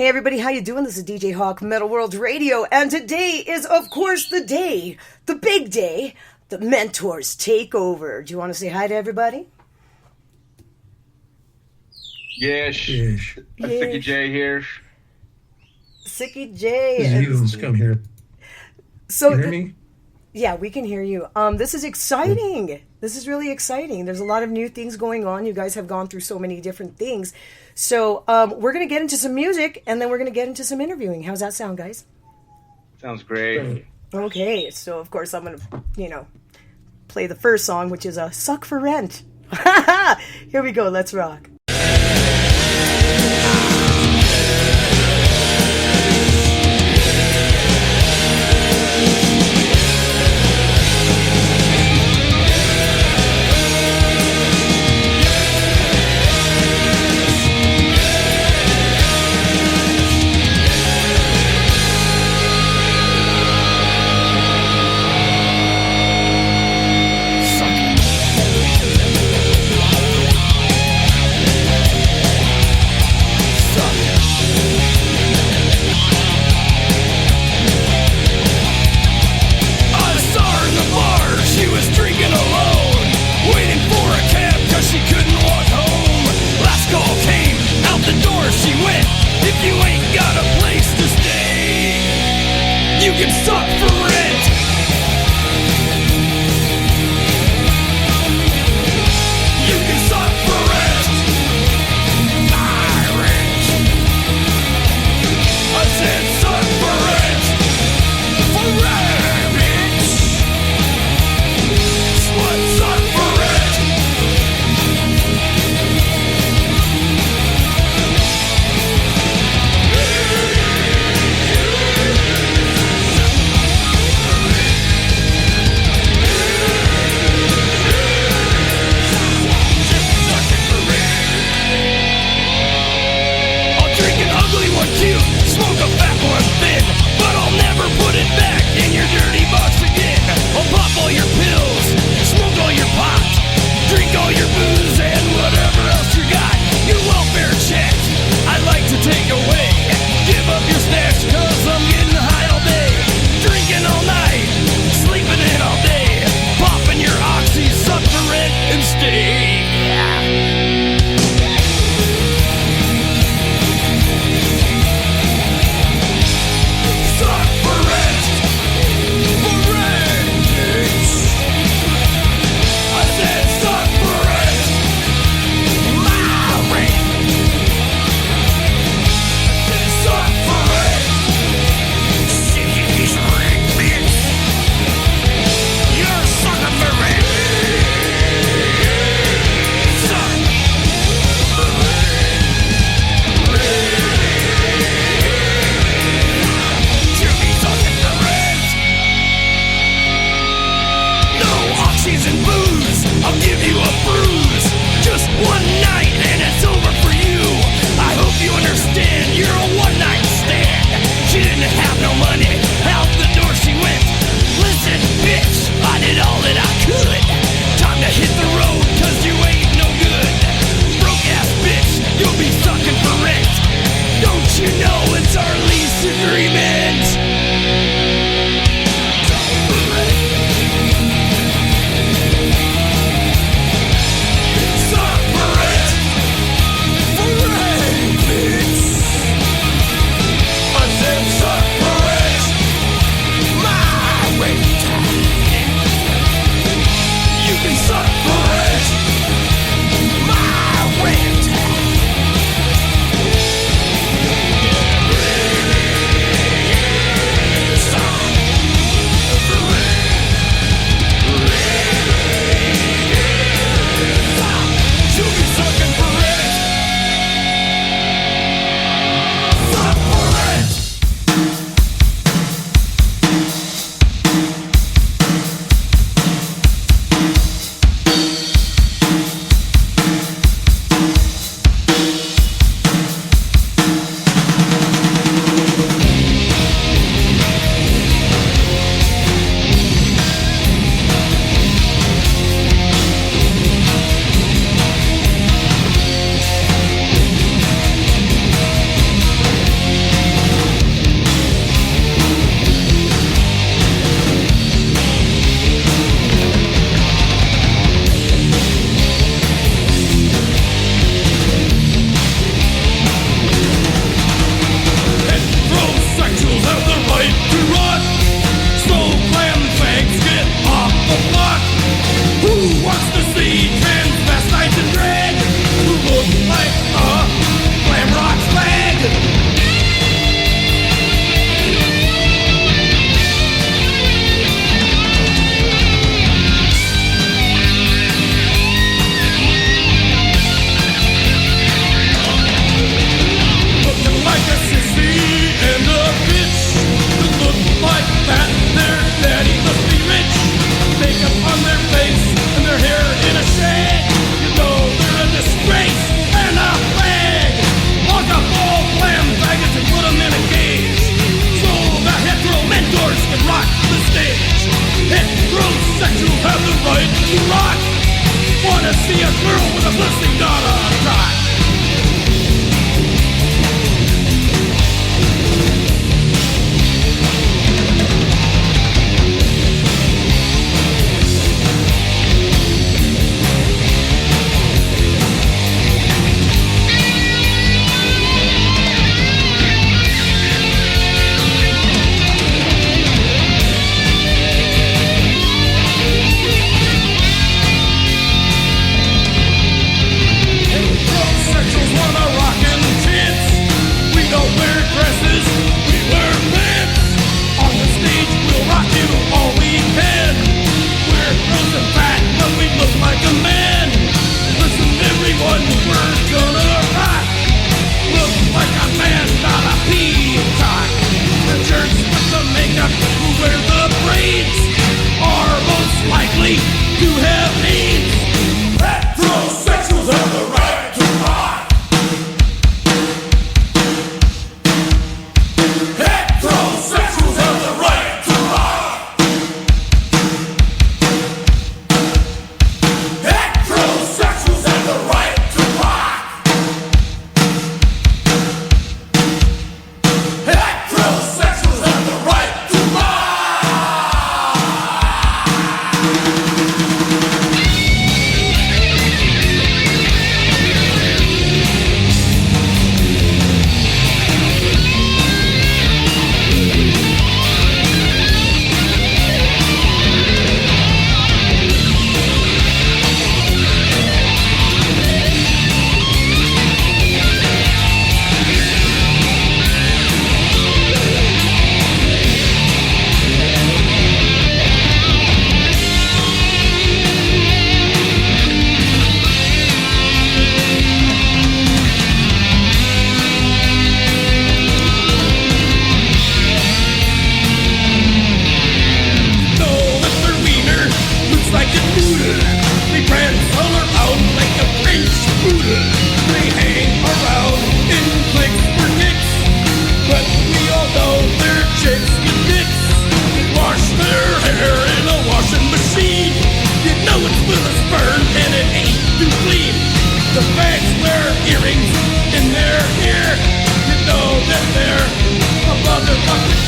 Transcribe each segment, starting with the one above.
Hey everybody, how you doing? This is DJ Hawk, Metal World Radio, and today is, of course, the day, the big day, the Mentors Takeover. Do you want to say hi to everybody? Yes. Sickie J here. Sickie J. This is Heathen Scum here. So, you hear me? Yeah, we can hear you. This is exciting. This is really exciting. There's a lot of new things going on. You guys have gone through so many different things. So we're going to get into some music, and then we're going to get into some interviewing. How's that sound, guys? Sounds great. Okay, so of course I'm going to, play the first song, which is a Suck for Rent. Here we go. Let's rock.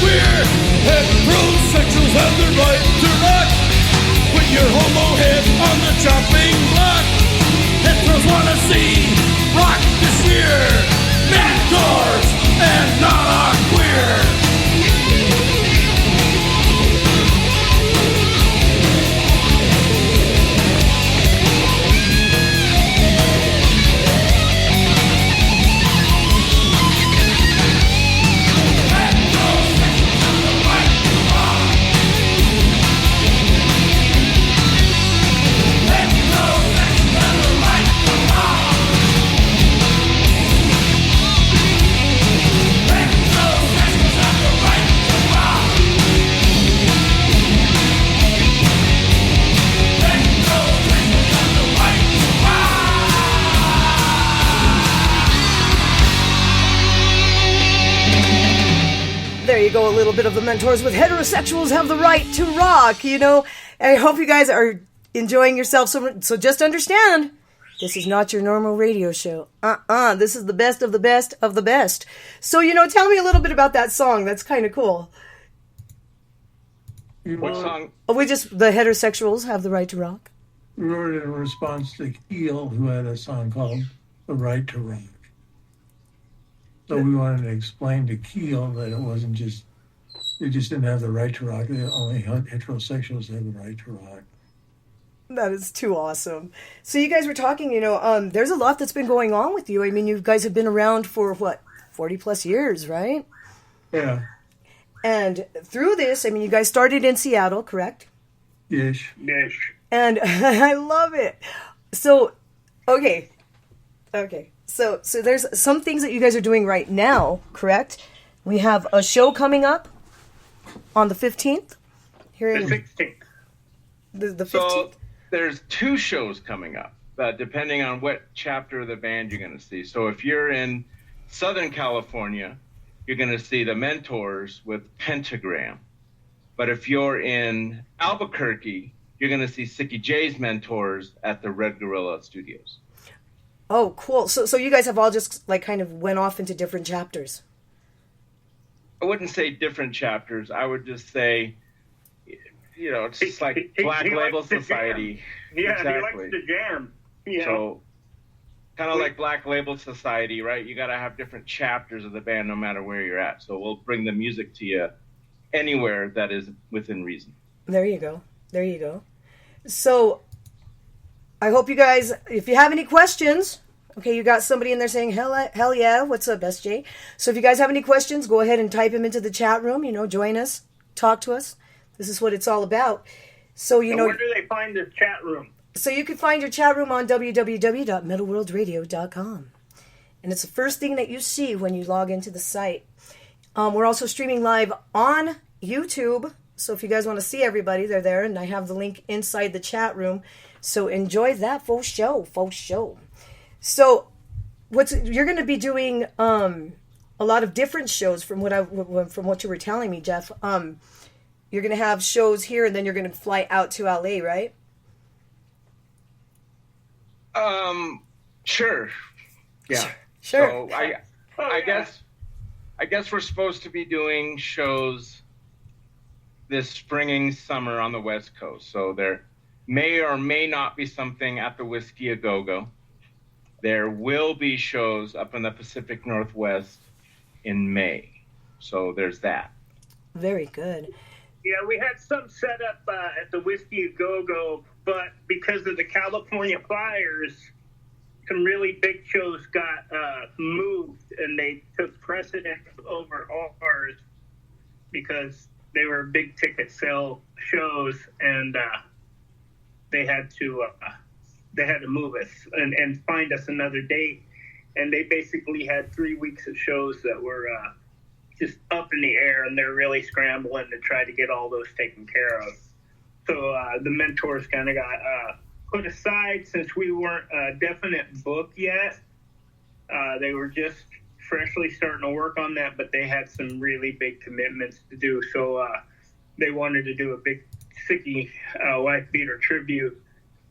queer. Heterosexuals have the right to rock. Put your homo head on the chopping block. Heteros wanna see rock this year. Mentors and not our queer. There you go, a little bit of the Mentors with Heterosexuals Have the Right to Rock. You know, I hope you guys are enjoying yourself. So just understand, this is not your normal radio show. This is the best of the best of the best. So, you know, tell me a little bit about that song. That's kind of cool. What song? The Heterosexuals Have the Right to Rock. We wrote it in response to Keel, who had a song called The Right to Rock. So we wanted to explain to Keel that it wasn't just, they just didn't have the right to rock. Only heterosexuals have the right to rock. That is too awesome. So you guys were talking, you know, there's a lot that's been going on with you. I mean, you guys have been around for, 40 plus years, right? Yeah. And through this, I mean, you guys started in Seattle, correct? Yes. Yes. And I love it. So, okay. So there's some things that you guys are doing right now, correct? We have a show coming up on the 15th. Here The 16th. The 15th? So there's 2 shows coming up, depending on what chapter of the band you're going to see. So if you're in Southern California, you're going to see the Mentors with Pentagram. But if you're in Albuquerque, you're going to see Sickie J's Mentors at the Red Gorilla Studios. Oh, cool. So you guys have all just like kind of went off into different chapters. I wouldn't say different chapters. I would just say, you know, it's just like Black Label Society. Yeah, exactly. he likes to jam. Yeah. So kind of like Black Label Society, right? You got to have different chapters of the band no matter where you're at. So we'll bring the music to you anywhere that is within reason. There you go. So I hope you guys, if you have any questions, okay, you got somebody in there saying, hell yeah, what's up, SJ? So if you guys have any questions, go ahead and type them into the chat room, you know, join us, talk to us. This is what it's all about. So, you know. Where do they find the chat room? So you can find your chat room on www.metalworldradio.com. And it's the first thing that you see when you log into the site. We're also streaming live on YouTube. So if you guys want to see everybody, they're there. And I have the link inside the chat room. So enjoy that for show. So you're going to be doing a lot of different shows from what you were telling me, Jeff. You're going to have shows here and then you're going to fly out to LA, right? Sure. Yeah. Sure. So I guess we're supposed to be doing shows this spring, summer on the West Coast. So there may or may not be something at the Whiskey A Go-Go. There will be shows up in the Pacific Northwest in May. So there's that. Very good. Yeah, we had some set up at the Whiskey A Go-Go, but because of the California fires, some really big shows got moved, and they took precedence over ours because they were big ticket sale shows, and they had to move us and find us another date. And they basically had 3 weeks of shows that were just up in the air, and they're really scrambling to try to get all those taken care of. So the Mentors kind of got put aside since we weren't a definite book yet. They were just freshly starting to work on that, but they had some really big commitments to do. So they wanted to do a big Sickie Wife Beater tribute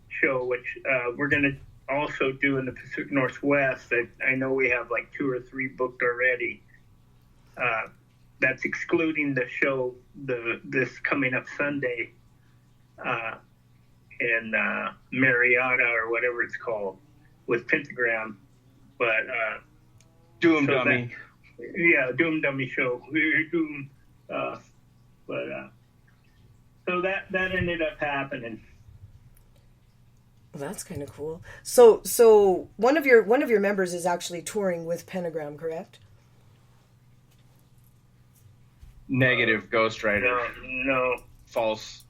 show, which we're going to also do in the Pacific Northwest. I know we have like 2 or 3 booked already. that's excluding the show this coming up Sunday in Marietta or whatever it's called with Pentagram. But Doom Dummy. Doom Dummy show. Doom. So that ended up happening. Well, that's kind of cool. So one of your members is actually touring with Pentagram, correct? Negative, ghostwriter. No. False.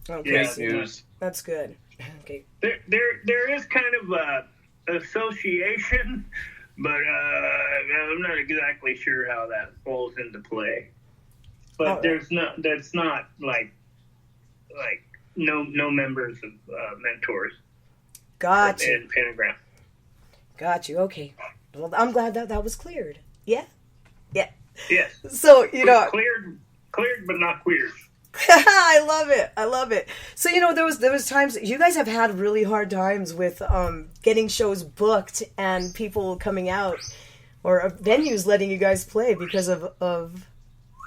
Okay, Yeah, so news. that's good. Okay. There is kind of a association, but I'm not exactly sure how that falls into play. But that's not like no members of mentors. Got you. In Pentagram. Got you. Okay. Well, I'm glad that was cleared. Yeah. Yes. So cleared, but not queered. I love it. So there was times you guys have had really hard times with getting shows booked and people coming out or venues letting you guys play because of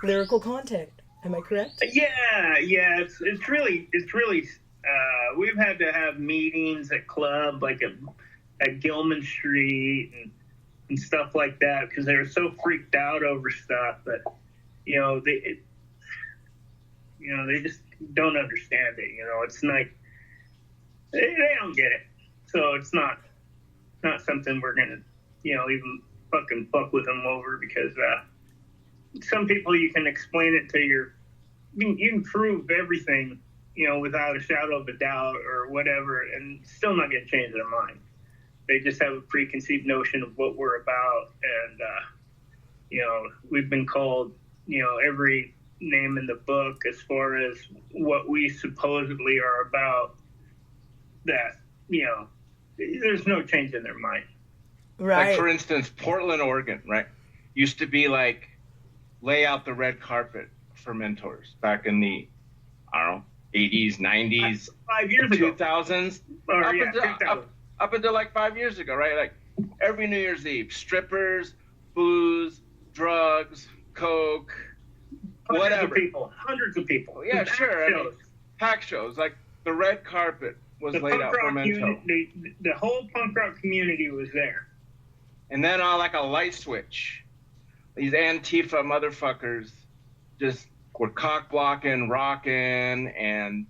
lyrical content. Am I correct? Yeah. It's really. We've had to have meetings at club like at Gilman Street and stuff like that because they were so freaked out over stuff that they just don't understand it. It's like they don't get it. So it's not something we're gonna even fucking fuck with them over because some people you can explain it to you can prove everything without a shadow of a doubt or whatever and still not gonna change their mind. They just have a preconceived notion of what we're about and we've been called every name in the book as far as what we supposedly are about that there's no change in their mind. Right. Like for instance, Portland, Oregon, right, used to be like lay out the red carpet for mentors back in the 80s, 90s, 5 years ago, 2000s, up until like 5 years ago, right? Like every New Year's Eve, strippers, booze, drugs, coke, whatever. Hundreds of people. Yeah, sure. Pack shows. Like the red carpet was laid out for Mento. The whole punk rock community was there. And then on like a light switch, these Antifa motherfuckers just were cock blocking, rocking, and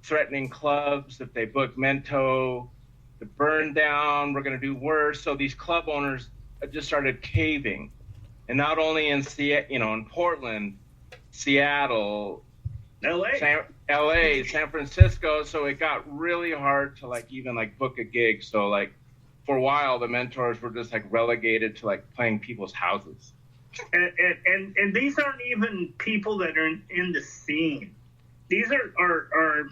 threatening clubs if they book Mento to burn down. We're going to do worse. So these club owners just started caving, and not only in in Portland, Seattle, LA, San Francisco. So it got really hard to even book a gig. So for a while, the mentors were just relegated to playing people's houses. And these aren't even people that are in the scene. These are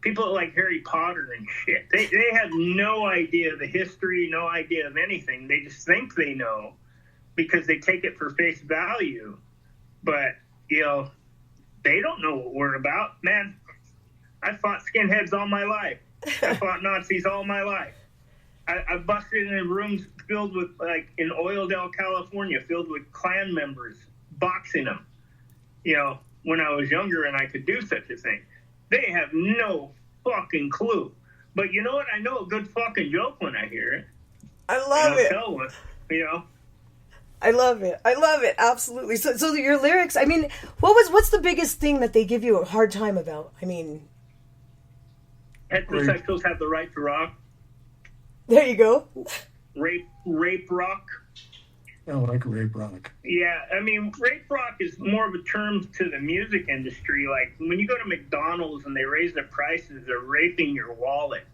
people like Harry Potter and shit. They have no idea of the history, no idea of anything. They just think they know because they take it for face value. But, they don't know what we're about. Man, I fought skinheads all my life. I fought Nazis all my life. I busted in rooms filled with, in Oildale, California, filled with Klan members, boxing them, when I was younger and I could do such a thing. They have no fucking clue. But you know what? I know a good fucking joke when I hear it. I love it. Tell one, I love it. Absolutely. So your lyrics, I mean, what's the biggest thing that they give you a hard time about? I mean, heterosexuals have the right to rock. There you go. Rape rock. I like rape rock. Yeah, I mean, rape rock is more of a term to the music industry. Like, when you go to McDonald's and they raise their prices, they're raping your wallet.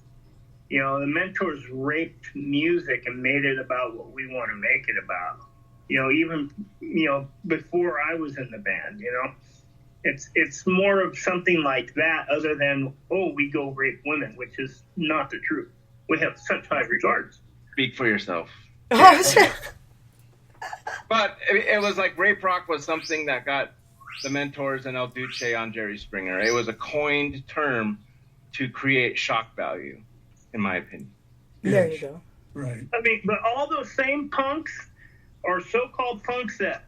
The mentors raped music and made it about what we want to make it about. Even, before I was in the band, It's more of something like that other than, we go rape women, which is not the truth. We have such high regards. Speak for yourself. But it was rape rock was something that got the mentors and El Duce on Jerry Springer. It was a coined term to create shock value, in my opinion. There you go. Right. I mean, but all those same punks or so-called punks that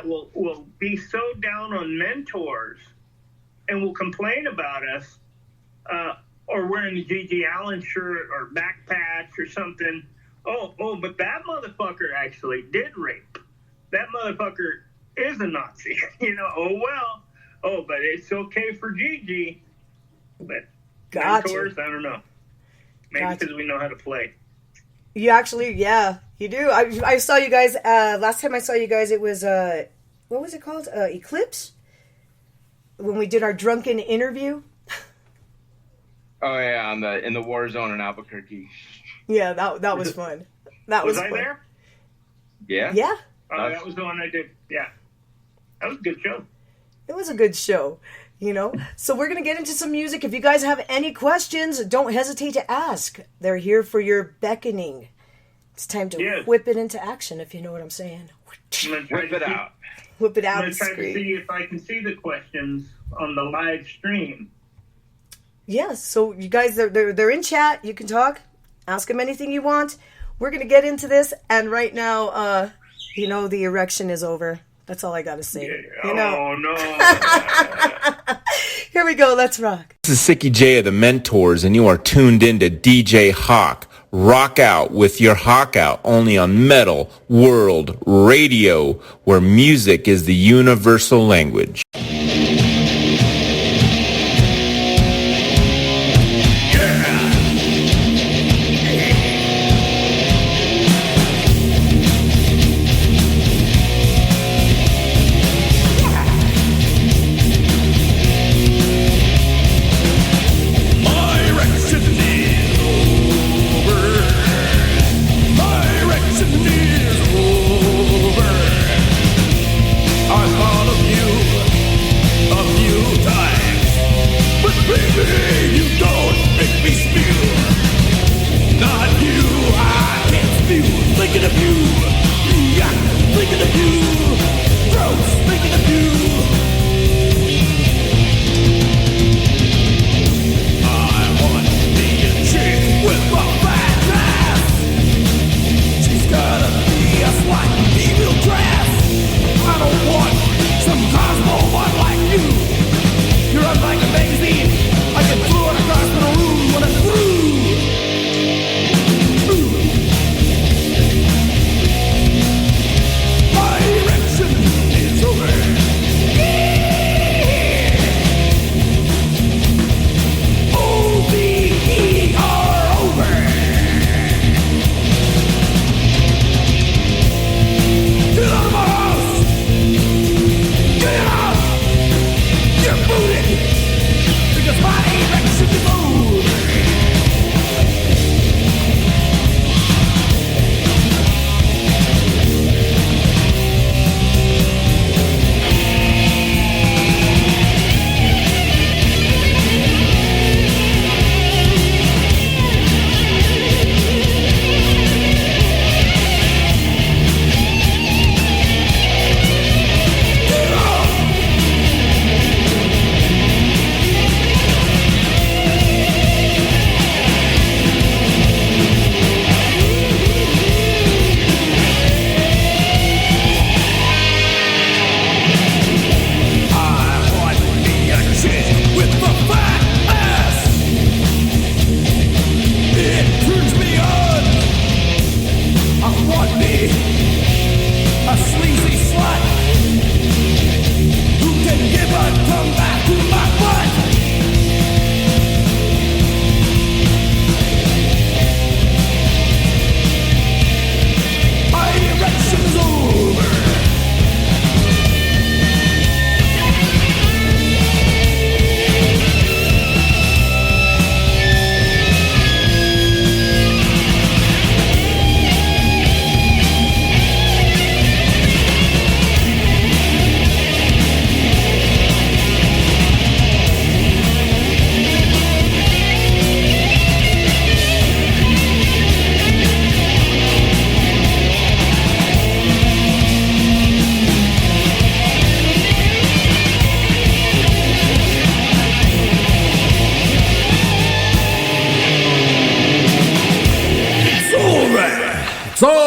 will be so down on mentors and will complain about us, or wearing a G.G. Allen shirt or back patch or something. Oh, but that motherfucker actually did rape. That motherfucker is a Nazi. But it's okay for Gigi. But Gotcha. mentors, I don't know. Maybe because we know how to play. You actually, yeah, you do. I saw you guys, last time I saw you guys, it was, what was it called? Eclipse? When we did our drunken interview. Oh yeah, in the war zone in Albuquerque. Yeah, that was fun. That was I fun. there? Yeah. Yeah. That was the one I did. Yeah. That was a good show. It was a good show, So we're going to get into some music. If you guys have any questions, don't hesitate to ask. They're here for your beckoning. It's time to whip it into action, if you know what I'm saying. Whip it out. Whip it out. I'm going to try to see if I can see the questions on the live stream. Yes, so you guys, they're in chat. You can talk. Ask them anything you want. We're going to get into this. And right now, the erection is over. That's all I got to say. Oh, no. Here we go. Let's rock. This is Sickie J of the Mentors, and you are tuned in to DJ Hawk. Rock out with your Hawk out only on Metal World Radio, where music is the universal language.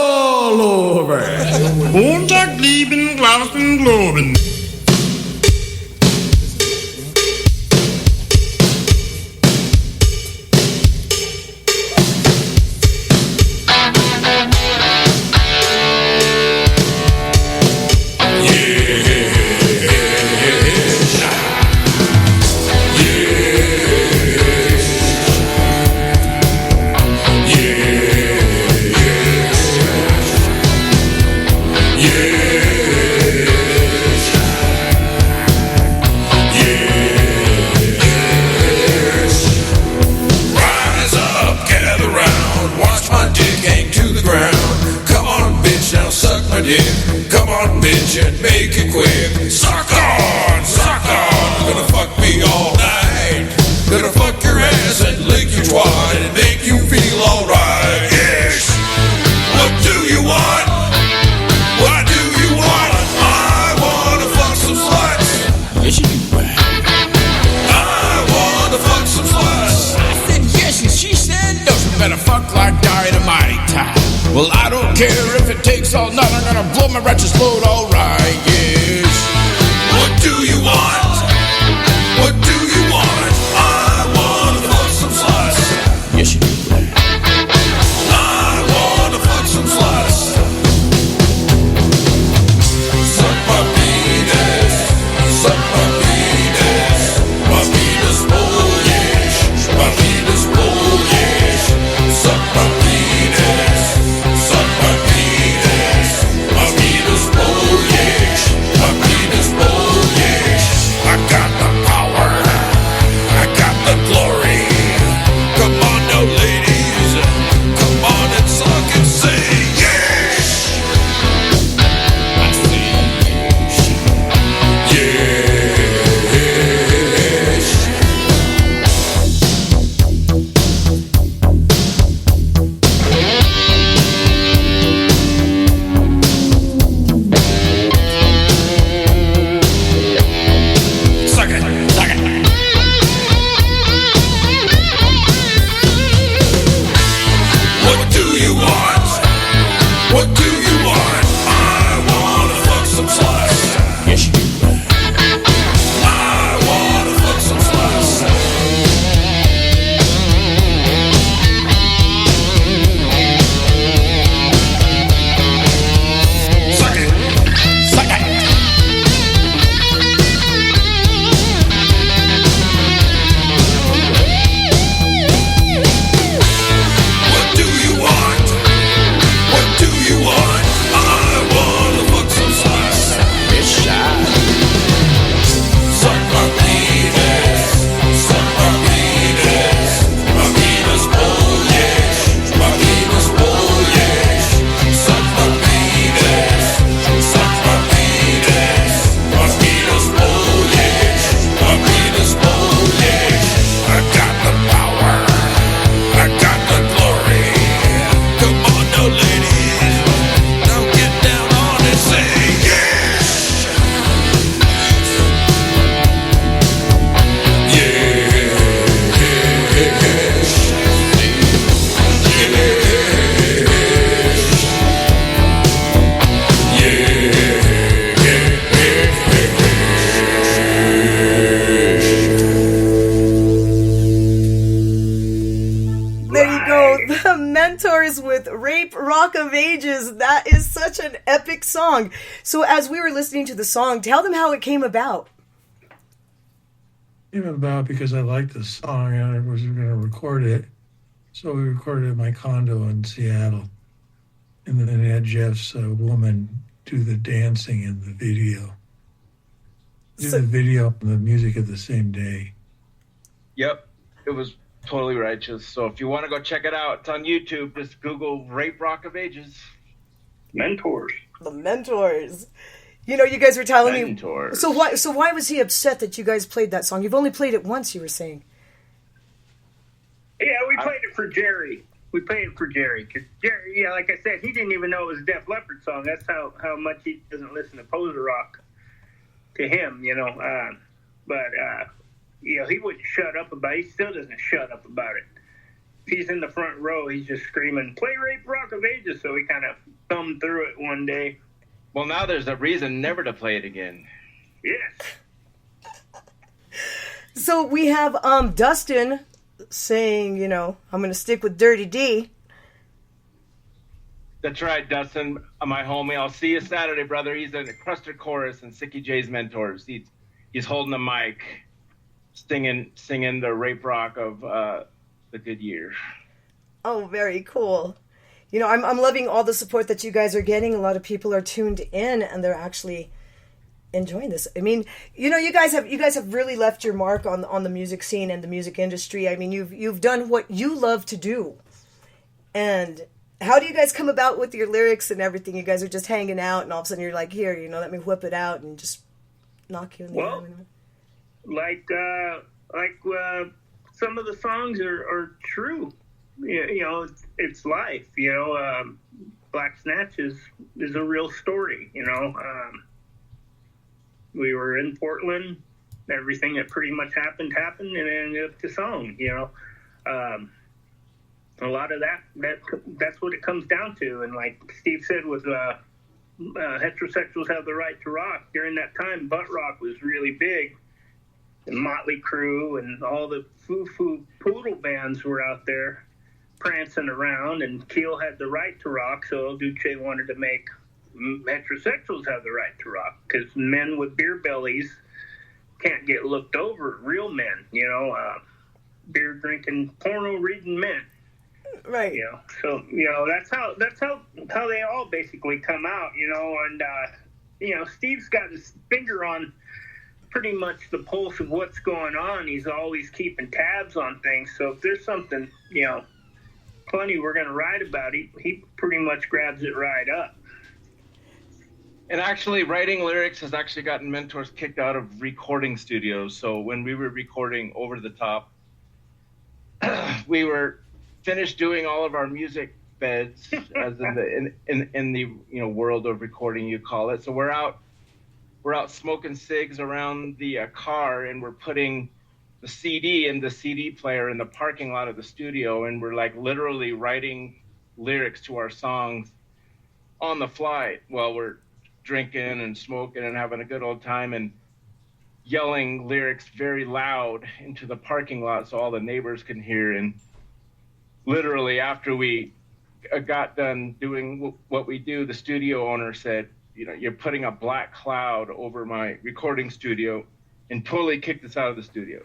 all over. Montag, lieben, glauben, globen. Come on, bitch, and make it quick. Suck on, gonna fuck me all night. Gonna fuck your ass and lick your twat and make you feel alright. Yes. What do you want? What do you want? I wanna fuck some sluts. Yes, you do. I wanna fuck some sluts. I said yes, and she said no. You better fuck like dynamite. Well, I don't care if it takes all night. I'm gonna blow my righteous load, alright, yes. What do you want? What do you want? I wanna fuck some sluts. Yes, you do. I wanna fuck some sluts. Suck my penis. Suck my penis. My penis bullish. My penis bullish. Suck my penis. Suck my penis. My penis bullish. My penis bullish. I got the power. I got the glory. Come on now, ladies. Come on and suck and say yes. I say Yes. Suck it. Suck it. What do you want? What do you want? I wanna fuck some sluts. yes, you do. I wanna fuck some sluts. Suck it. Suck it. What do you want? What do you want? I wanna fuck some sluts. Yes, I. Suck my penis. Suck my penis. My penis bullish. My penis bullish. Suck my penis. Suck my penis. My penis bullish. My penis bullish. I got the power. I got the glory. Come on now, ladies. Now get down on and say yes. There you go. The Mentors with Rape Rock of Ages. That is such an epic song. So as we were listening to the song, tell them how it came about. Came about because I liked the song and I was going to record it. So we recorded it in my condo in Seattle. And then had Jeff's woman do the dancing in the video. Did the video and the music at the same day. Yep, it was totally righteous. So if you want to go check it out, it's on YouTube. Just Google Rape Rock of Ages. Mentors. The Mentors. You know, you guys were telling Mentors. me. So why was he upset that you guys played that song? You've only played it once, you were saying. Yeah, we played it for Jerry. We played it for Jerry. Because Jerry, yeah, like I said, he didn't even know it was a Def Leppard song. That's how much he doesn't listen to poser rock to him, you know. You know, he wouldn't shut up about it. He still doesn't shut up about it. If he's in the front row, he's just screaming, play Rape Rock of Ages. So he kind of day. Well, now there's a reason never to play it again. Yes. So we have Dustin saying, I'm going to stick with Dirty D. That's right, Dustin, my homie. I'll see you Saturday, brother. He's in the Cruster Chorus and Sickie J's mentors. He's holding the mic, singing the rape rock of the good years. Oh, very cool. I'm loving all the support that you guys are getting. A lot of people are tuned in and they're actually enjoying this. I mean, you guys have really left your mark on the music scene and the music industry. I mean, you've done what you love to do. And how do you guys come about with your lyrics and everything? You guys are just hanging out and all of a sudden you're like, here, let me whip it out and just knock you in the eye. Like some of the songs are true. It's life. Black Snatch is a real story. We were in Portland. Everything that pretty much happened, and it ended up the song. A lot of that's what it comes down to. And like Steve said, with heterosexuals have the right to rock. During that time, butt rock was really big. And Motley Crue and all the foo-foo poodle bands were out there prancing around, and Keel had the right to rock, so El Duce wanted to make heterosexuals have the right to rock, because men with beer bellies can't get looked over. Real men, beer drinking, porno reading men. Right. So that's how they all basically come out. And Steve's got his finger on pretty much the pulse of what's going on. He's always keeping tabs on things. So if there's something funny we're going to write about, he pretty much grabs it right up. And actually, writing lyrics has actually gotten mentors kicked out of recording studios. So when we were recording Over the Top, we were finished doing all of our music beds, as in the world of recording, you call it. So we're out smoking cigs around the car, and we're putting the CD in the CD player in the parking lot of the studio, and we're like literally writing lyrics to our songs on the fly while we're drinking and smoking and having a good old time, and yelling lyrics very loud into the parking lot so all the neighbors can hear. And literally after we got done doing what we do, the studio owner said, you're putting a black cloud over my recording studio, and totally kicked us out of the studio.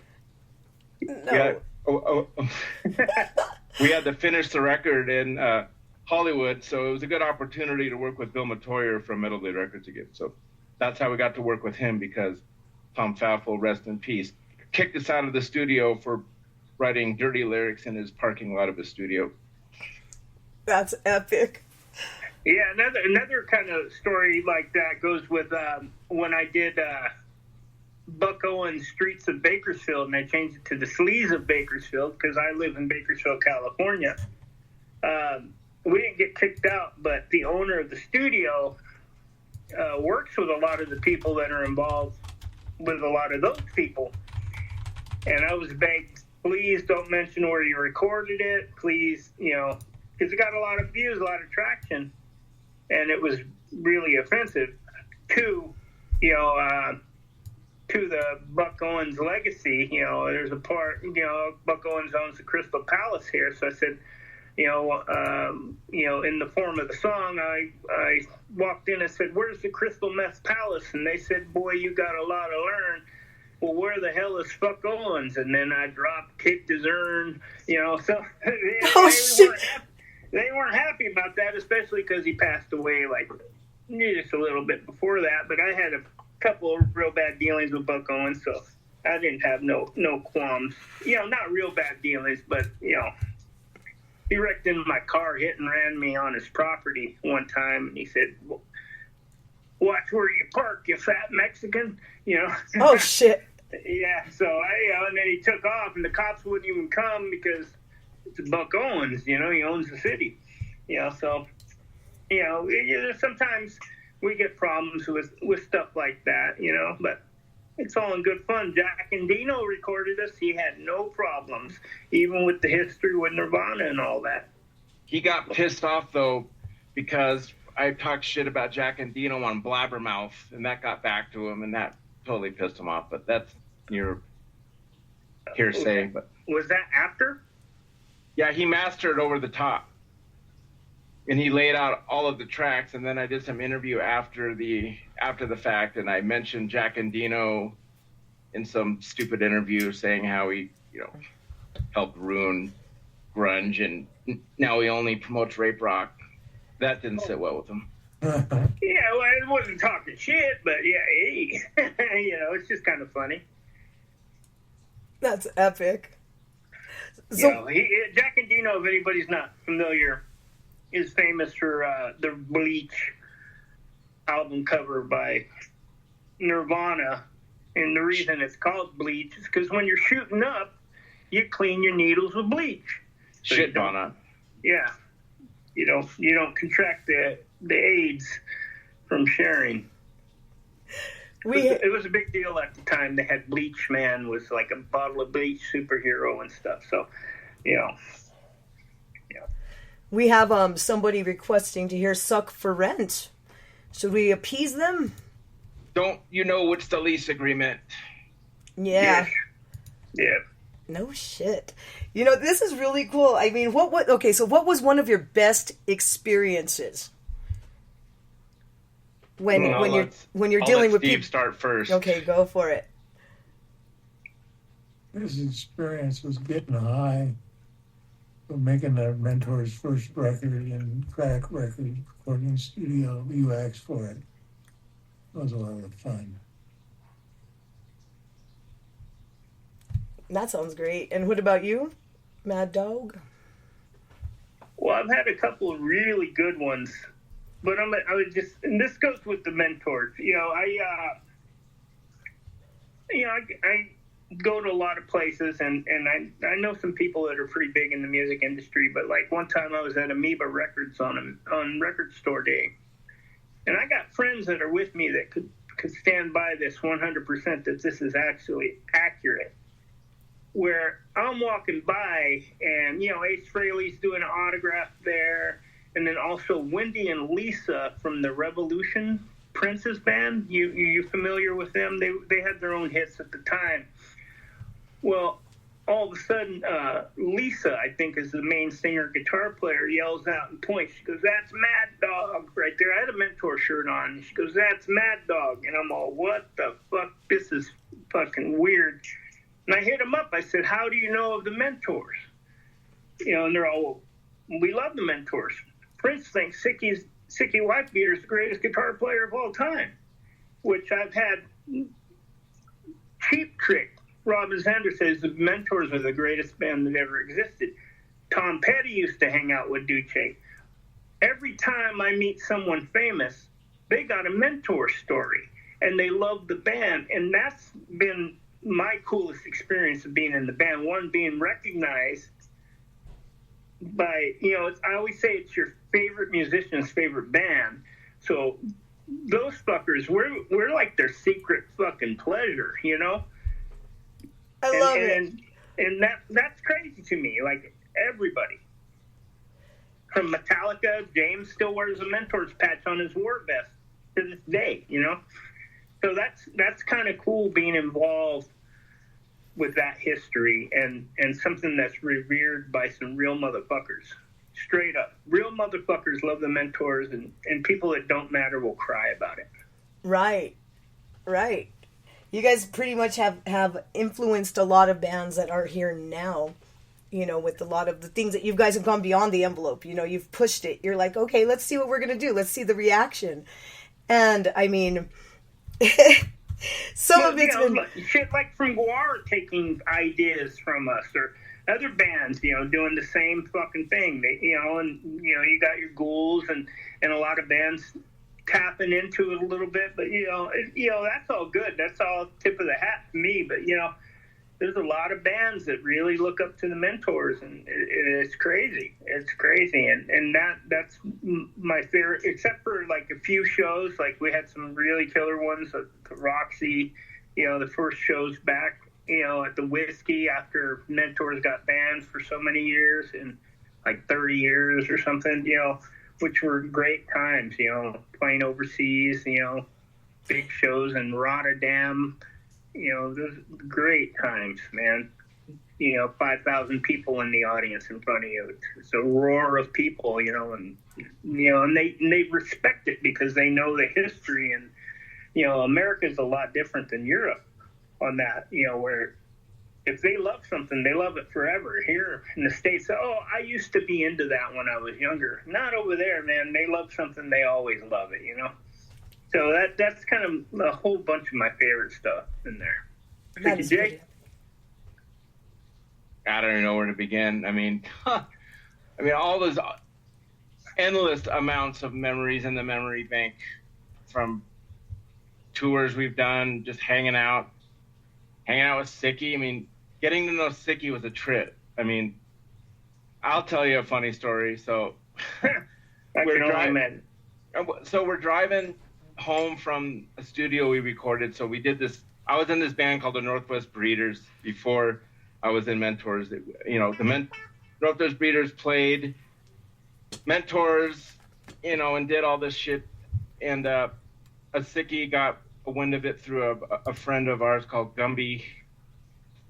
No. We had to finish the record in Hollywood, so it was a good opportunity to work with Bill Matoyer from Metal Blade Records again. So that's how we got to work with him, because Tom Faffel, rest in peace, kicked us out of the studio for writing dirty lyrics in his parking lot of his studio. That's epic. Yeah, another kind of story like that goes with when I did Buck Owens' Streets of Bakersfield, and I changed it to the Sleaze of Bakersfield because I live in Bakersfield, California. We didn't get kicked out, but the owner of the studio works with a lot of the people that are involved with a lot of those people. And I was begged, please don't mention where you recorded it. Please, because it got a lot of views, a lot of traction. And it was really offensive to the Buck Owens legacy. There's a part, Buck Owens owns the Crystal Palace here. So I said, in the form of the song, I walked in and said, where's the Crystal Meth Palace? And they said, boy, you got a lot to learn. Well, where the hell is Buck Owens? And then I kicked his urn, so they weren't happy about that, especially because he passed away just a little bit before that. But I had a couple of real bad dealings with Buck Owens, so I didn't have no qualms. Not real bad dealings, but he wrecked in my car, hit and ran me on his property one time, and he said, "Watch where you park, you fat Mexican." Oh shit. Yeah. So and then he took off, and the cops wouldn't even come because it's Buck Owens. He owns the city. So sometimes we get problems with stuff like that. But it's all in good fun. Jack and Dino recorded us. He had no problems, even with the history with Nirvana and all that. He got pissed off, though, because I talked shit about Jack and Dino on Blabbermouth, and that got back to him, and that totally pissed him off. But that's your hearsay. But was that after? yeah, he mastered Over the Top, and he laid out all of the tracks. And then I did some interview after the fact, and I mentioned Jack and Dino in some stupid interview, saying how he, helped ruin grunge, and now he only promotes rape rock. That didn't sit well with him. Yeah, well, it wasn't talking shit, but yeah, hey, it's just kind of funny. That's epic. So, Jack and Dino, if anybody's not familiar, is famous for the Bleach album cover by Nirvana. And the reason it's called Bleach is because when you're shooting up, you clean your needles with bleach. So Shit, Donna. Yeah. You don't contract the AIDS from sharing. It was a big deal at the time. They had Bleach Man was like a bottle of bleach superhero and stuff. So, yeah. We have somebody requesting to hear "Suck for Rent." Should we appease them? Don't you know what's the lease agreement? Yeah. Yeah. No shit. This is really cool. I mean, what what was one of your best experiences when you're dealing with Steve people? start first. Okay, go for it. His experience was getting high, making the Mentor's first record and crack record recording studio. You asked for it. It was a lot of fun. That sounds great. And what about you, Mad Dog? Well, I've had a couple of really good ones, but I would just, and this goes with the Mentors. I go to a lot of places, and I know some people that are pretty big in the music industry. But like one time, I was at Amoeba Records on Record Store Day, and I got friends that are with me that could stand by this 100% that this is actually accurate. Where I'm walking by, and Ace Frehley's doing an autograph there, and then also Wendy and Lisa from the Revolution Prince's band. You familiar with them? They had their own hits at the time. Well, all of a sudden, Lisa, I think is the main singer guitar player, yells out and points. She goes, "That's Mad Dog right there." I had a Mentor shirt on. And she goes, "That's Mad Dog," and I'm all, "What the fuck? This is fucking weird." And I hit them up. I said, "How do you know of the Mentors?" And they're all, "We love the Mentors. Prince thinks Sickie Wifebeater is the greatest guitar player of all time," which I've had Cheap Trick. Robin Zander says the Mentors are the greatest band that ever existed. Tom Petty used to hang out with Duce. Every time I meet someone famous, they got a Mentor story, and they love the band. And that's been my coolest experience of being in the band. One, being recognized by, I always say it's your favorite musician's favorite band. So those fuckers, we're like their secret fucking pleasure, I love it. And that's crazy to me. Like everybody. From Metallica, James still wears a Mentors patch on his war vest to this day, So that's kind of cool being involved with that history and something that's revered by some real motherfuckers. Straight up. Real motherfuckers love the Mentors, and people that don't matter will cry about it. Right. You guys pretty much have influenced a lot of bands that are here now, with a lot of the things that you guys have gone beyond the envelope. You've pushed it. You're like, okay, let's see what we're going to do. Let's see the reaction. And, I mean... Some of it's been shit like from Guar taking ideas from us, or other bands, doing the same fucking thing. They, you got your Ghouls and a lot of bands tapping into it a little bit, but that's all good. That's all tip of the hat to me. But there's a lot of bands that really look up to the Mentors, and it's crazy. It's crazy, and that's my favorite. Except for like a few shows, like we had some really killer ones at the Roxy. The first shows back, at the Whiskey after Mentors got banned for so many years, and like 30 years or something. which were great times, you know, playing overseas, you know, big shows in Rotterdam, you know, those great times, man. You know, 5,000 people in the audience in front of you. It's a roar of people, you know, and they respect it because they know the history. And you know, America's a lot different than Europe on that. You know, where if they love something, they love it forever. Here in the States, oh, I used to be into that when I was younger. Not over there, man. They love something, they always love it. You know, so that's kind of a whole bunch of my favorite stuff in there. That's Sickie J? pretty- I don't even know where to begin. I mean, all those endless amounts of memories in the memory bank from tours we've done, just hanging out with Sickie. I mean, getting to know Sickie was a trip. I mean, I'll tell you a funny story. So we're driving home from a studio we recorded. So we did this. I was in this band called the Northwest Breeders before I was in Mentors. You know, the Northwest Breeders played Mentors, you know, and did all this shit. And a Sickie got a wind of it through a friend of ours called Gumby.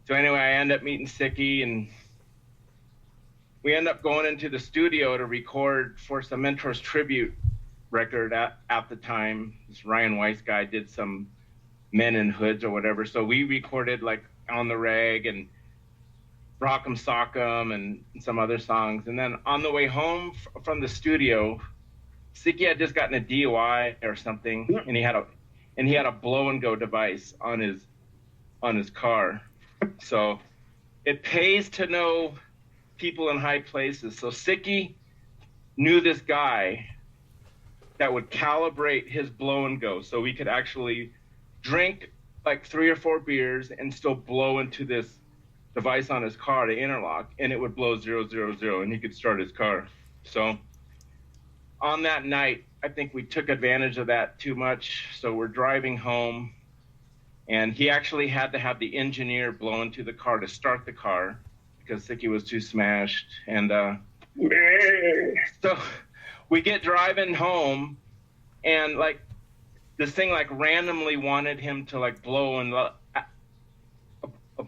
So anyway, I end up meeting Sickie, and we end up going into the studio to record for some Mentors tribute record at the time. This Ryan Weiss guy did some Men in Hoods or whatever. So we recorded like On the Rag and Rock'em Sock'em and some other songs. And then on the way home from the studio, Sickie had just gotten a DUI or something, and he had a blow and go device on his car. So it pays to know people in high places. So Sickie knew this guy that would calibrate his blow and go, so we could actually drink like 3 or 4 beers and still blow into this device on his car to interlock, and it would blow 000, and he could start his car. So on that night, I think we took advantage of that too much. So we're driving home, and he actually had to have the engineer blow into the car to start the car because Sickie was too smashed. And so we get driving home, and like this thing like randomly wanted him to like blow and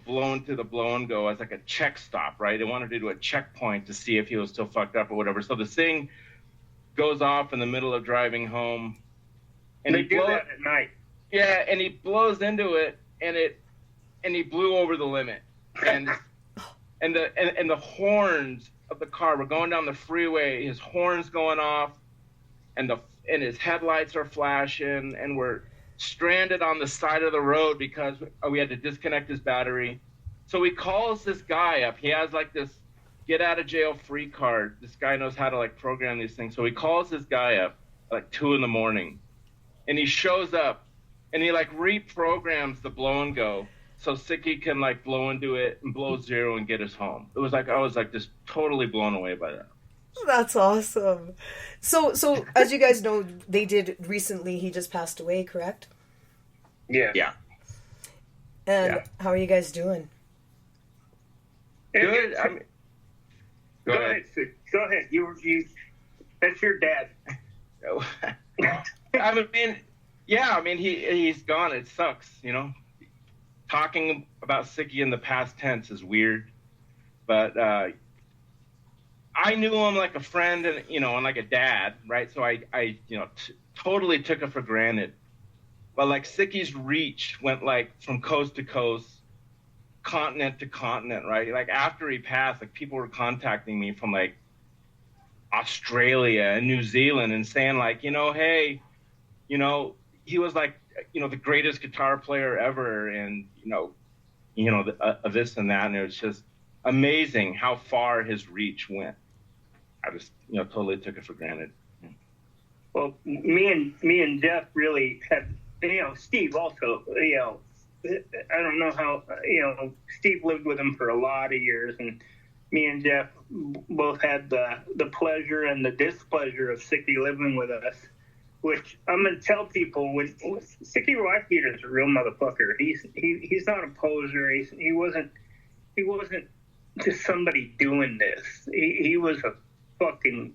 blow into the blow and go as like a check stop, right? They wanted to do a checkpoint to see if he was still fucked up or whatever. So this thing goes off in the middle of driving home, and they do that at night. Yeah, and he blows into it, and he blew over the limit, and the horns of the car were going down the freeway. His horns going off, and his headlights are flashing, and we're stranded on the side of the road because we had to disconnect his battery. So he calls this guy up. He has like this get out of jail free card. This guy knows how to like program these things. So he calls this guy up at like 2 a.m, and he shows up, and he like reprograms the blow and go so Sickie can like blow into it and blow 0 and get us home. It was like, I was like just totally blown away by that. That's awesome. So as you guys know, they did recently, he just passed away, correct? Yeah. Yeah. And how are you guys doing? Good. I mean, go ahead. Go ahead. You. That's your dad. I mean, he's gone. It sucks, you know. Talking about Sickie in the past tense is weird, but I knew him like a friend and, you know, and like a dad, right? So I you know, totally took it for granted. But like Sickie's reach went like from coast to coast, continent to continent, right? Like after he passed, like people were contacting me from like Australia and New Zealand and saying like, you know, hey, you know, he was like, you know, the greatest guitar player ever, and you know, this and that, and it was just amazing how far his reach went. I just, you know, totally took it for granted. Well, me and Jeff really had, you know, Steve also, you know, I don't know how, you know, Steve lived with him for a lot of years, and me and Jeff both had the pleasure and the displeasure of Sickie living with us, which I'm going to tell people, when Sickie Whitebeater is a real motherfucker. He's not a poser. He wasn't just somebody doing this. He was a fucking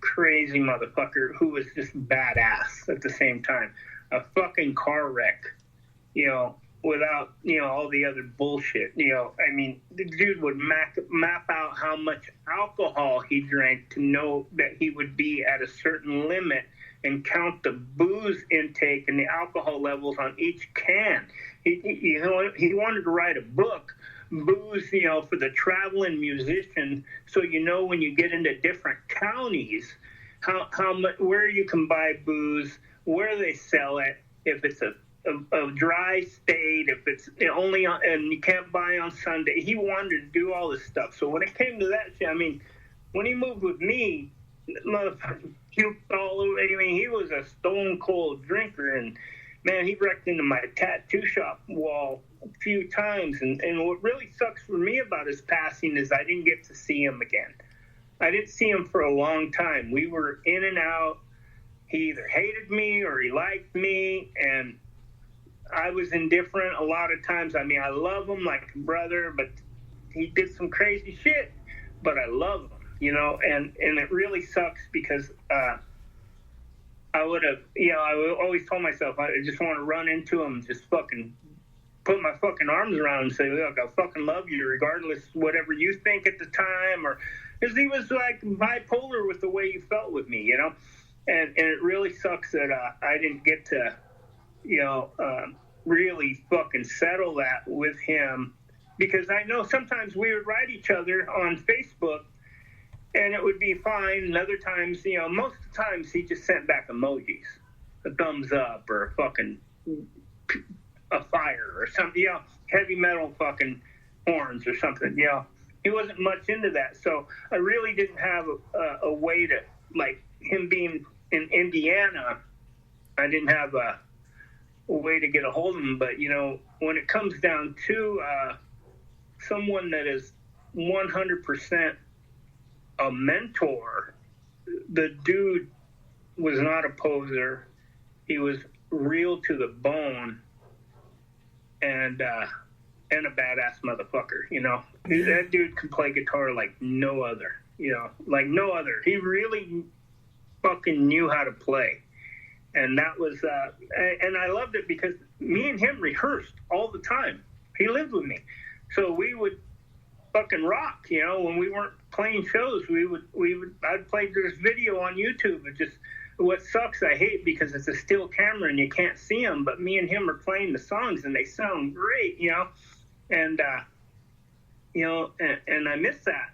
crazy motherfucker who was just badass at the same time. A fucking car wreck, without, all the other bullshit. I mean, the dude would map out how much alcohol he drank to know that he would be at a certain limit and count the booze intake and the alcohol levels on each can. He wanted to write a book, booze, for the traveling musician, so when you get into different counties, how much, where you can buy booze, where they sell it, if it's a dry state, if it's only on, and you can't buy on Sunday. He wanted to do all this stuff. So when it came to that shit, I mean, when he moved with me, motherfucker puked all over. I mean, he was a stone cold drinker, and man, he wrecked into my tattoo shop wall a few times. And what really sucks for me about his passing is I didn't get to see him again. I didn't see him for a long time. We were in and out. He either hated me or he liked me, and I was indifferent a lot of times. I mean, I love him like a brother, but he did some crazy shit, but I love him, and it really sucks because I would have, I always told myself, I just want to run into him and just fucking put my fucking arms around him and say, look, I fucking love you regardless whatever you think at the time, or because he was like bipolar with the way he felt with me, and it really sucks that I didn't get to, really fucking settle that with him, because I know sometimes we would write each other on Facebook and it would be fine, and other times, most of the times he just sent back emojis, a thumbs up or a fucking a fire or something, heavy metal fucking horns or something, He wasn't much into that, so I really didn't have a way to, like, him being in Indiana, I didn't have a way to get a hold of him. But, when it comes down to someone that is 100% a mentor, the dude was not a poser. He was real to the bone and a badass motherfucker, That dude can play guitar like no other, like no other. He really fucking knew how to play. And that was, and I loved it because me and him rehearsed all the time. He lived with me. So we would fucking rock, when we weren't playing shows, I'd play this video on YouTube. It just, what sucks, I hate because it's a still camera and you can't see them, but me and him are playing the songs and they sound great, and, and I miss that,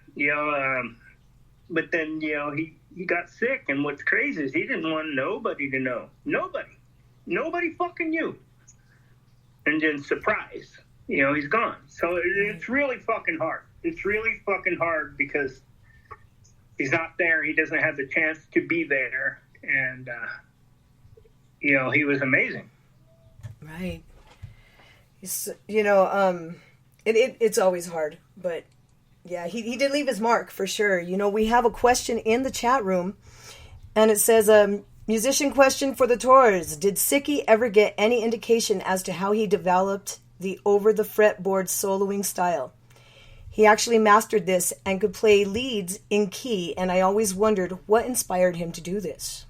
but then, he got sick, and what's crazy is he didn't want nobody to know. Nobody fucking knew. And then surprise, he's gone. So it's really fucking hard. It's really fucking hard because he's not there. He doesn't have the chance to be there. And, he was amazing. Right. It's, it's always hard, but yeah, he did leave his mark for sure. We have a question in the chat room, and it says, musician question for the tours. Did Sickie ever get any indication as to how he developed the over-the-fretboard soloing style? He actually mastered this and could play leads in key, and I always wondered what inspired him to do this.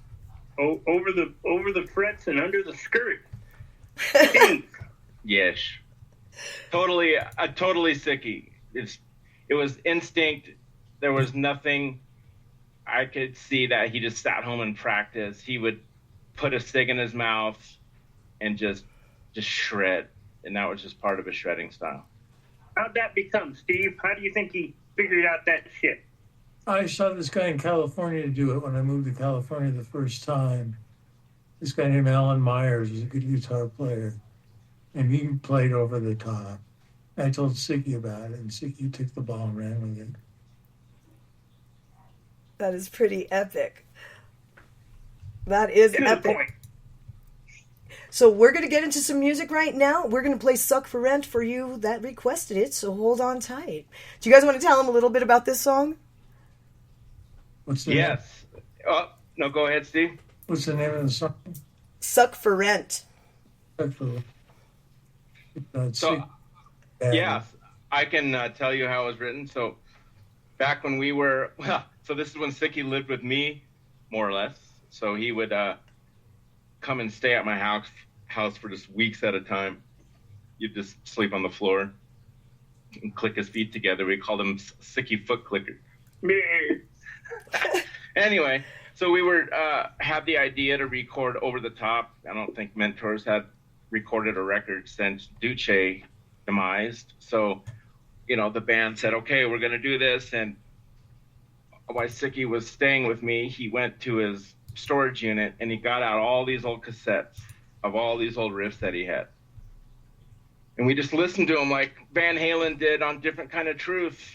Oh, over the frets and under the skirt. Yes. Totally Sickie. It was instinct. There was nothing. I could see that he just sat home and practiced. He would put a cig in his mouth and just shred. And that was just part of his shredding style. How'd that become, Steve? How do you think he figured out that shit? I saw this guy in California do it when I moved to California the first time. This guy named Alan Myers was a good guitar player, and he played over the top. I told Sickie about it, and Sickie took the ball and ran with it. That is pretty epic. That is epic. Point. So we're going to get into some music right now. We're going to play Suck for Rent for you that requested it, so hold on tight. Do you guys want to tell them a little bit about this song? What's the name? Oh, no, go ahead, Steve. What's the name of the song? Suck for Rent. Yeah, I can tell you how it was written. So back when we were, so this is when Sickie lived with me, more or less. So he would come and stay at my house for just weeks at a time. You'd just sleep on the floor and click his feet together. We called him Sickie Foot Clicker. Anyway, so we were had the idea to record Over the Top. I don't think Mentors had recorded a record since Duce demised. So, the band said, okay, we're going to do this. And while Sickie was staying with me, he went to his storage unit and he got out all these old cassettes of all these old riffs that he had. And we just listened to them like Van Halen did on Different Kind of Truth.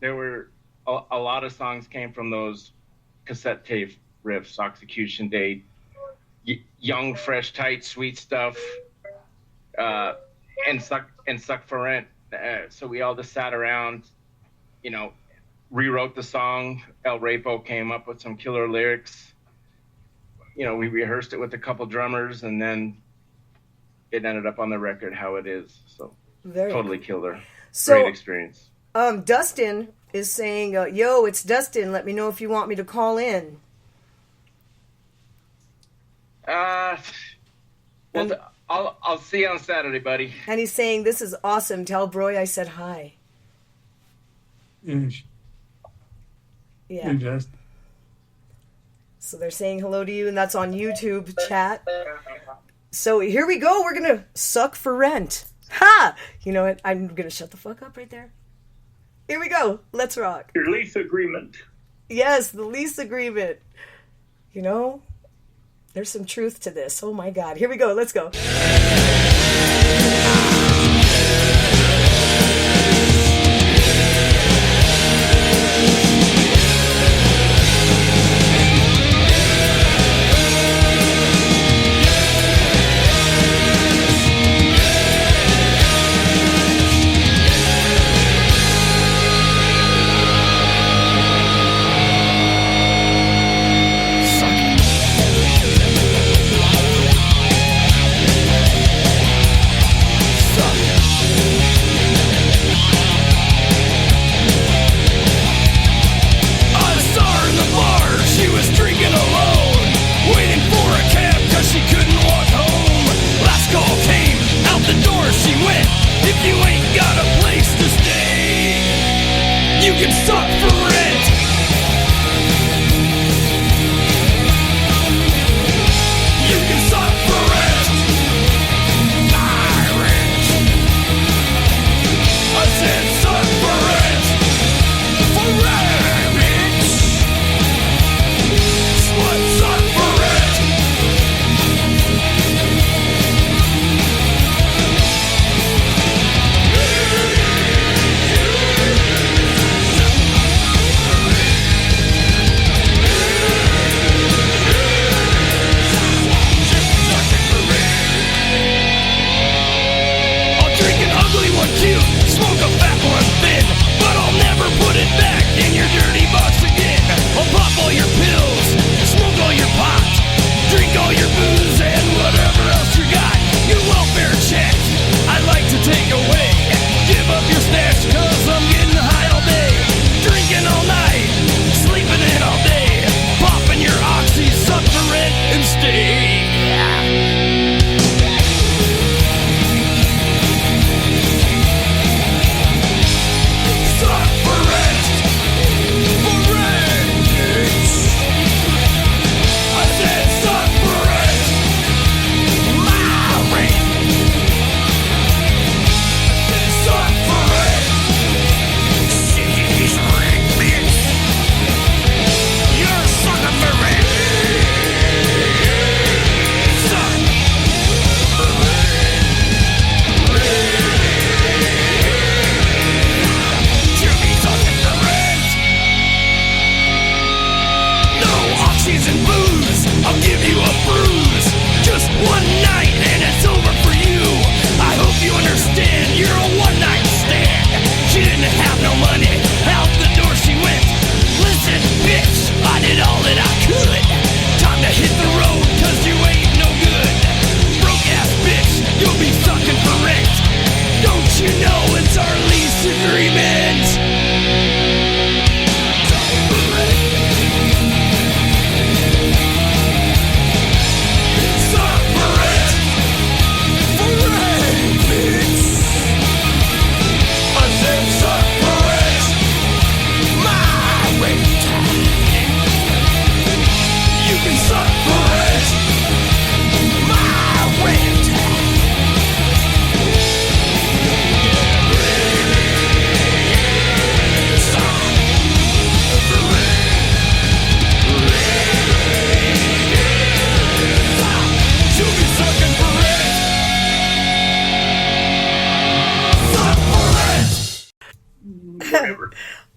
There were a lot of songs came from those cassette tape riffs, Execution Date, Young, Fresh, Tight, Sweet Stuff, and Suck for Rent. So we all just sat around, rewrote the song. El Rapo came up with some killer lyrics. We rehearsed it with a couple drummers, and then it ended up on the record how it is. So totally killer. So, great experience. Dustin is saying, yo, it's Dustin. Let me know if you want me to call in. I'll see you on Saturday, buddy. And he's saying, this is awesome. Tell Broy I said hi. Yes. Yeah. You just So they're saying hello to you, and that's on YouTube chat. So here we go. We're going to suck for rent. Ha! You know what? I'm going to shut the fuck up right there. Here we go. Let's rock. Your lease agreement. Yes, the lease agreement. There's some truth to this. Oh my God. Here we go. Let's go. Suck.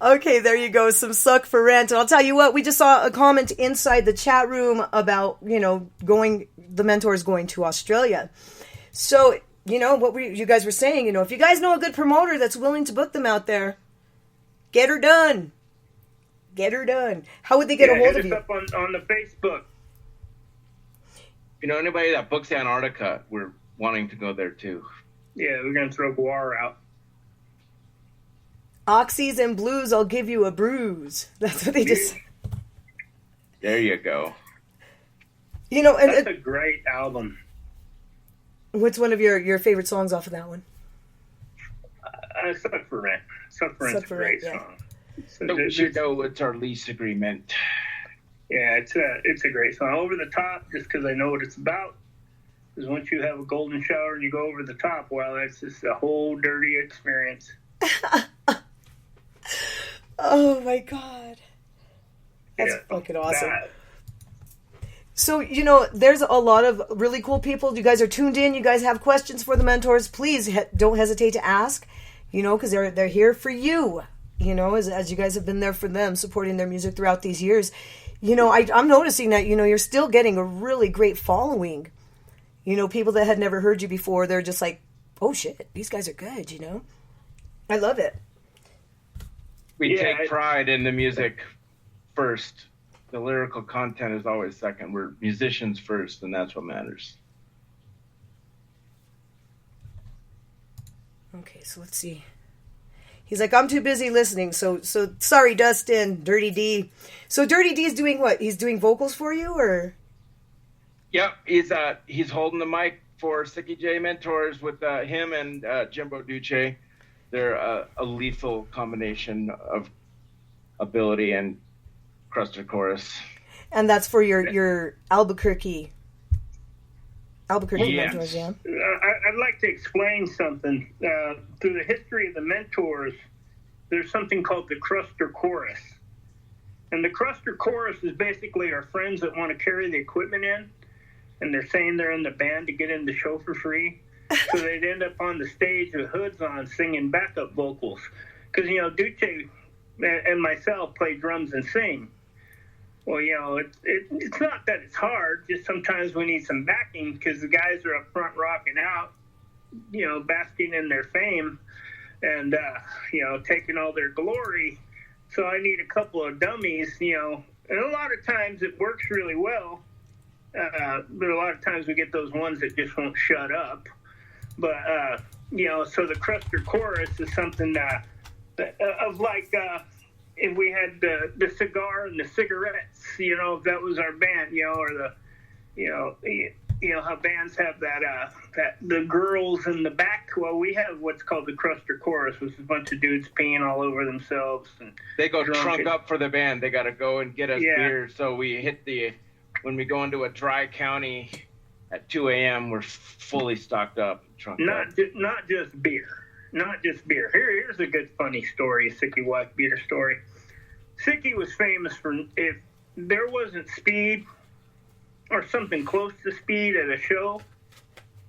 Okay, there you go. Some suck for rent. And I'll tell you what, we just saw a comment inside the chat room about, the mentors going to Australia. So, you guys were saying, if you guys know a good promoter that's willing to book them out there, get her done. Get her done. How would they get a hold of you? Up on the Facebook. Anybody that books Antarctica, we're wanting to go there too. Yeah, we're going to throw Guar out. Oxys and blues, I'll give you a bruise. That's what they just... There you go. That's a great album. What's one of your favorite songs off of that one? Suck for Rent. Suck for Rent's a great song. It's our lease agreement. Yeah, it's a great song. Over the Top, just because I know what it's about. Because once you have a golden shower and you go over the top, that's just a whole dirty experience. Oh my God. That's fucking awesome. So, there's a lot of really cool people. You guys are tuned in. You guys have questions for the mentors. Please don't hesitate to ask, because they're here for you, as you guys have been there for them, supporting their music throughout these years. I'm noticing that, you're still getting a really great following. People that had never heard you before, they're just like, oh shit, these guys are good, I love it. We take pride in the music first. The lyrical content is always second. We're musicians first, and that's what matters. Okay, so let's see. He's like, I'm too busy listening, so sorry, Dustin, Dirty D. So Dirty D is doing what? He's doing vocals for you, or? Yep, he's holding the mic for Sickie J Mentors with him and Jimbo Duce. They're a lethal combination of ability and crusted chorus. And that's for your Albuquerque mentors, yeah? I'd like to explain something. Through the history of the mentors, there's something called the Cruster Chorus. And the Cruster Chorus is basically our friends that want to carry the equipment in, and they're saying they're in the band to get in the show for free. So they'd end up on the stage with hoods on singing backup vocals. Because, Duce and myself play drums and sing. Well, it's not that it's hard. Just sometimes we need some backing because the guys are up front rocking out, basking in their fame and, taking all their glory. So I need a couple of dummies, and a lot of times it works really well. But a lot of times we get those ones that just won't shut up. But, so the Cruster Chorus is something of like, if we had the cigar and the cigarettes, if that was our band, or how bands have that the girls in the back. Well, we have what's called the Cruster Chorus, which is a bunch of dudes peeing all over themselves. And they go trunk up for the band. They got to go and get us beer. So we hit when we go into a dry county at 2 a.m., we're fully stocked up. Not just beer. Not just beer. Here's a good funny story, a Sickie wife beater story. Sickie was famous for if there wasn't speed or something close to speed at a show,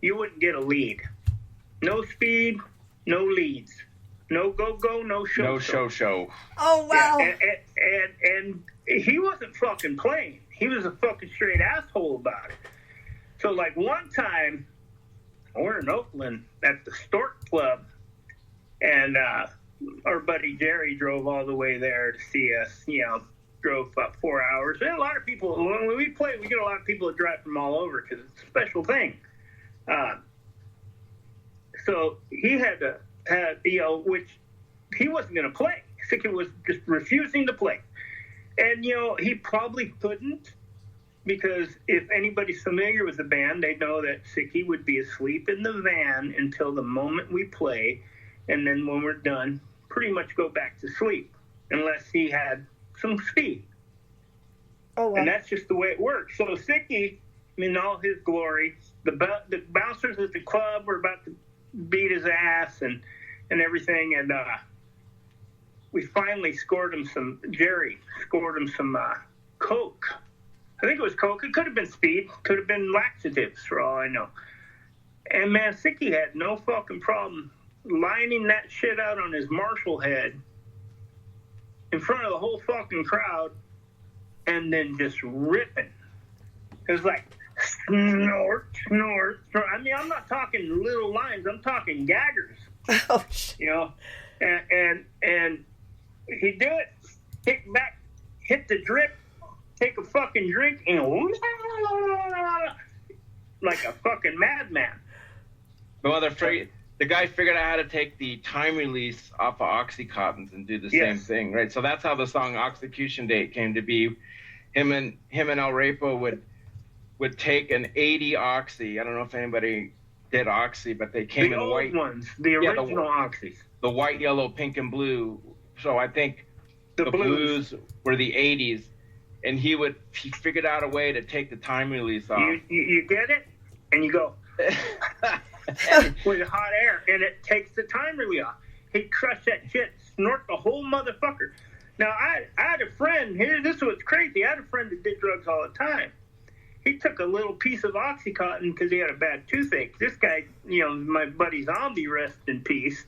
you wouldn't get a lead. No speed, no leads. No go-go, no show. No show. Oh, wow. Yeah, and he wasn't fucking playing. He was a fucking straight asshole about it. So, like, one time, we're in Oakland at the Stork Club, and our buddy Jerry drove all the way there to see us, drove about 4 hours. And a lot of people, when we play, we get a lot of people that drive from all over because it's a special thing. So he had to, which he wasn't going to play. Sickie was just refusing to play. And, he probably couldn't, because if anybody's familiar with the band, they know that Sickie would be asleep in the van until the moment we play, and then when we're done, pretty much go back to sleep, unless he had some speed. Oh, wow. And that's just the way it works. So Sickie, in all his glory, the bouncers at the club were about to beat his ass and everything, and we finally Jerry scored him some Coke. I think it was Coke. It could have been speed. Could have been laxatives, for all I know. And, man, Sickie had no fucking problem lining that shit out on his Marshall head in front of the whole fucking crowd and then just ripping. It was like snort, snort, snort. I mean, I'm not talking little lines. I'm talking gaggers. Oh, shit. You know, and he'd do it, kick back, hit the drip, take a fucking drink, and like a fucking madman. Well, the guy figured out how to take the time release off of Oxycontins and do the same thing, right? So that's how the song "Execution Date" came to be. Him and El Rapo would take an 80 Oxy. I don't know if anybody did Oxy, but they came in white ones, the original Oxys, the white, yellow, pink, and blue. So I think the blues were the 80s, and he figured out a way to take the time release off. You get it, and you go with hot air, and it takes the time release off. He'd crush that shit, snort the whole motherfucker. Now, I had a friend, this was crazy, I had a friend that did drugs all the time. He took a little piece of Oxycontin because he had a bad toothache. This guy, you know, my buddy Zombie, rest in peace,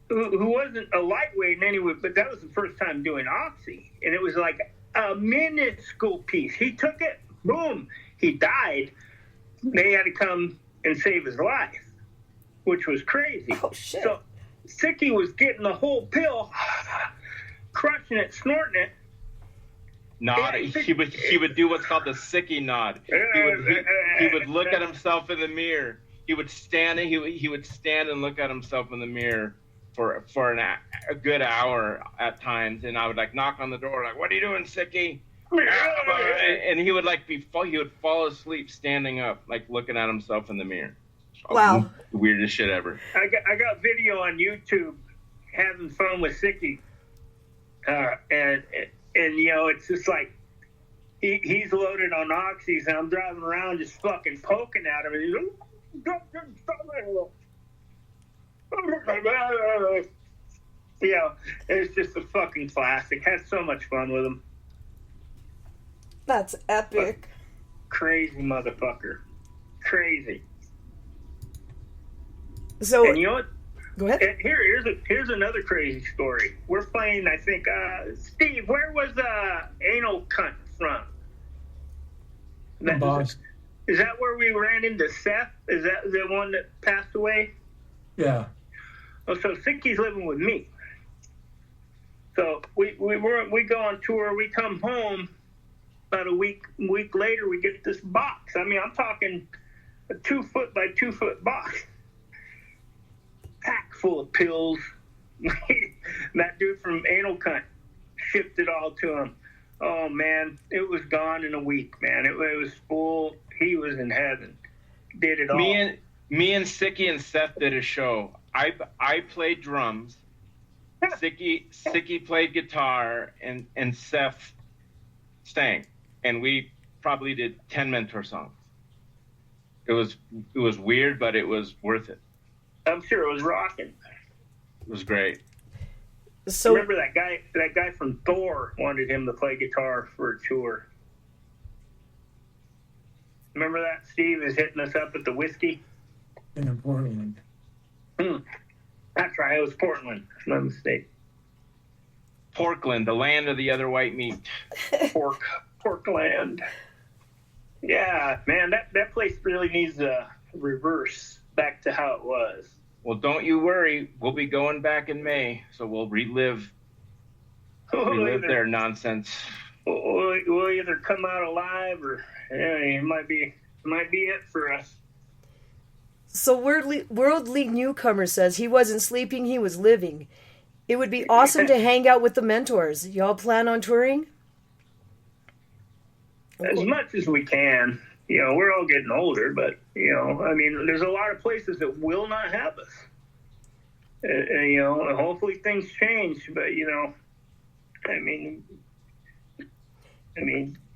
who wasn't a lightweight in any way, but that was the first time doing Oxy. And it was like a minuscule piece. He took it, boom, he died. They had to come and save his life, which was crazy. Oh, shit. So Sickie was getting the whole pill, crushing it, snorting it. Nod. He would do what's called the Sickie nod. He would look at himself in the mirror. He would stand and he would stand and look at himself in the mirror for a good hour at times, and I would like knock on the door like, "What are you doing, Sickie?" And he would he would fall asleep standing up, like looking at himself in the mirror. Wow. The weirdest shit ever. I got video on YouTube having fun with Sickie, and you know, it's just like he's loaded on oxys, and I'm driving around just fucking poking at him, and he's you know, it's just a fucking classic. Had so much fun with him. That's epic. Crazy motherfucker. Crazy. So, and you know what? Go ahead. Here's another crazy story. We're playing, I think, Steve, where was Anal Cunt from? Boston. Is that where we ran into Seth? Is that the one that passed away? Yeah. Oh, so Sickie's living with me. So we go on tour. We come home. About a week later, we get this box. I mean, I'm talking a 2 foot by 2 foot box, packed full of pills. That dude from Anal Cunt shipped it all to him. Oh man, it was gone in a week, man. It was full. He was in heaven. Did it all. Me and Sickie and Seth did a show. I played drums. Sickie played guitar, and Seth sang. And we probably did 10 Mentor songs. It was weird, but it was worth it. I'm sure it was rocking. It was great. So remember that guy from Thor wanted him to play guitar for a tour. Remember that? Steve is hitting us up at the whiskey. In Portland. That's right. It was Portland. My mistake. Portland, the land of the other white meat. Porkland. Yeah, man, that place really needs a reverse back to how it was. Well, don't you worry. We'll be going back in May, so we'll relive their nonsense. We'll either come out alive, or it might be it for us. So World League Newcomer says he wasn't sleeping, he was living. It would be awesome to hang out with the mentors. Y'all plan on touring? As much as we can. You know, we're all getting older, but, you know, I mean, there's a lot of places that will not have us. And, you know, hopefully things change, but, you know, I mean,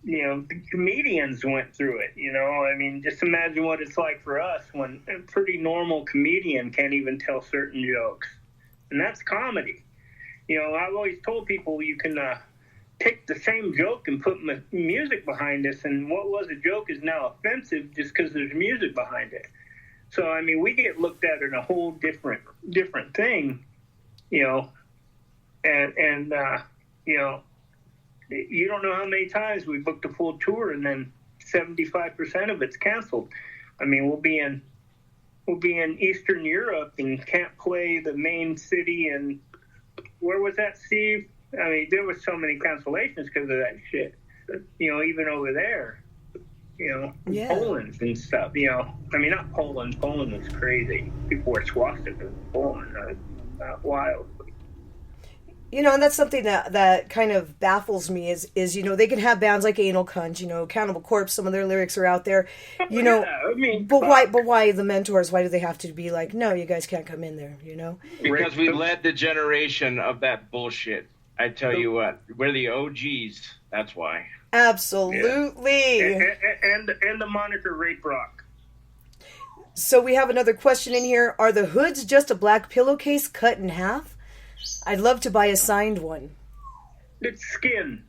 you know, the comedians went through it, you know. I mean, just imagine what it's like for us when a pretty normal comedian can't even tell certain jokes. And that's comedy. You know, I've always told people you can take the same joke and put music behind this, and what was a joke is now offensive just because there's music behind it. So, I mean, we get looked at in a whole different thing, you know. and you know, you don't know how many times we booked a full tour and then 75% of it's canceled. I mean, we'll be in Eastern Europe and can't play the main city. And where was that, Steve? I mean, there was so many cancellations because of that shit. You know, even over there, you know, Poland and stuff. You know, I mean, not Poland. Poland was crazy. People were swastikas in Poland. Wild. You know, and that's something that kind of baffles me is, you know, they can have bands like Anal Cunt, you know, Cannibal Corpse, some of their lyrics are out there, you know, I mean, but why the Mentors, why do they have to be like, no, you guys can't come in there, you know? Because we led the generation of that bullshit. I tell you what, we're the OGs. That's why. Absolutely. Yeah. And the moniker Rape Rock. So we have another question in here. Are the hoods just a black pillowcase cut in half? I'd love to buy a signed one. It's skin.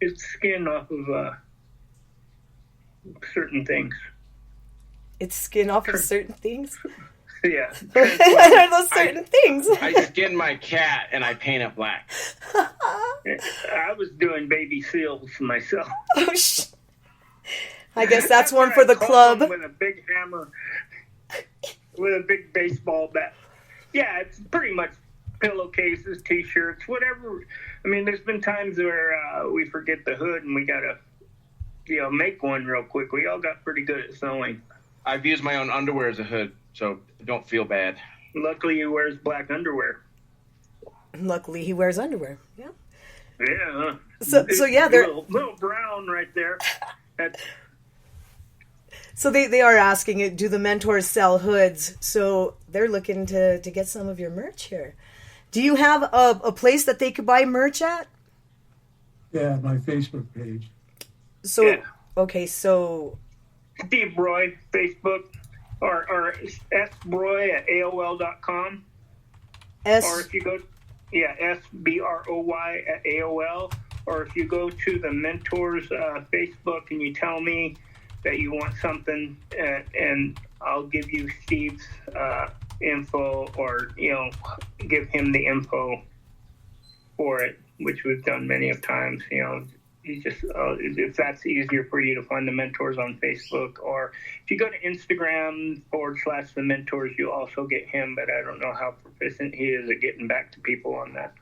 It's skin off of certain things. It's skin off of certain things? Yeah. What are those certain things? I skin my cat and I paint it black. I was doing baby seals myself. Oh, I guess that's one for the club. With a big hammer, with a big baseball bat. Yeah, it's pretty much pillowcases, T-shirts, whatever. I mean, there's been times where we forget the hood and we gotta, you know, make one real quick. We all got pretty good at sewing. I've used my own underwear as a hood, so don't feel bad. Luckily, he wears black underwear. Luckily, he wears underwear. Yeah. Yeah. So yeah, they're little brown right there. So they are asking, do the Mentors sell hoods? So they're looking to get some of your merch here. Do you have a place that they could buy merch at? Yeah, my Facebook page. So, yeah. Okay, so... Steve Broy, Facebook, or sbroy at AOL.com. Or if you go, SBROY at AOL. Or if you go to the Mentors Facebook and you tell me that you want something, and I'll give you Steve's info, or, you know, give him the info for it, which we've done many of times. You know, you just if that's easier for you to find the Mentors on Facebook, or if you go to Instagram /the Mentors, you'll also get him. But I don't know how proficient he is at getting back to people on that.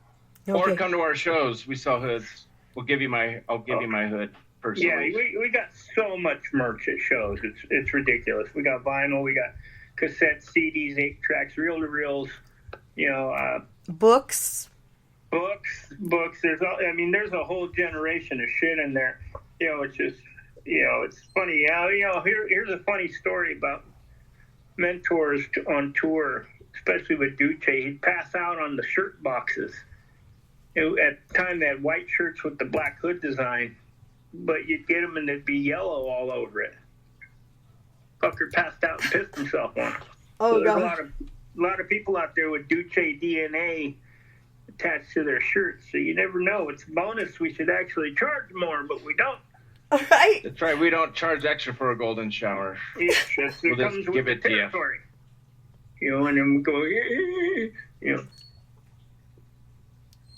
Okay. Or come to our shows. We sell hoods. I'll give you my hood. Personally. Yeah, we got so much merch at shows. It's ridiculous. We got vinyl, we got cassettes, CDs, 8-tracks, reel-to-reels, you know, books. There's there's a whole generation of shit in there. You know, it's just, you know, it's funny. You know, here's a funny story about Mentors on tour, especially with Duce. He'd pass out on the shirt boxes. At the time, they had white shirts with the black hood design, but you'd get them and they'd be yellow all over it. Fucker passed out and pissed himself on it. Oh, so there's God. a lot of people out there with Duce DNA attached to their shirts, so you never know. It's a bonus. We should actually charge more, but we don't. All right. That's right. We don't charge extra for a golden shower. Yes, it We'll just comes give with it the to you. territory. You know, and then we go, you know.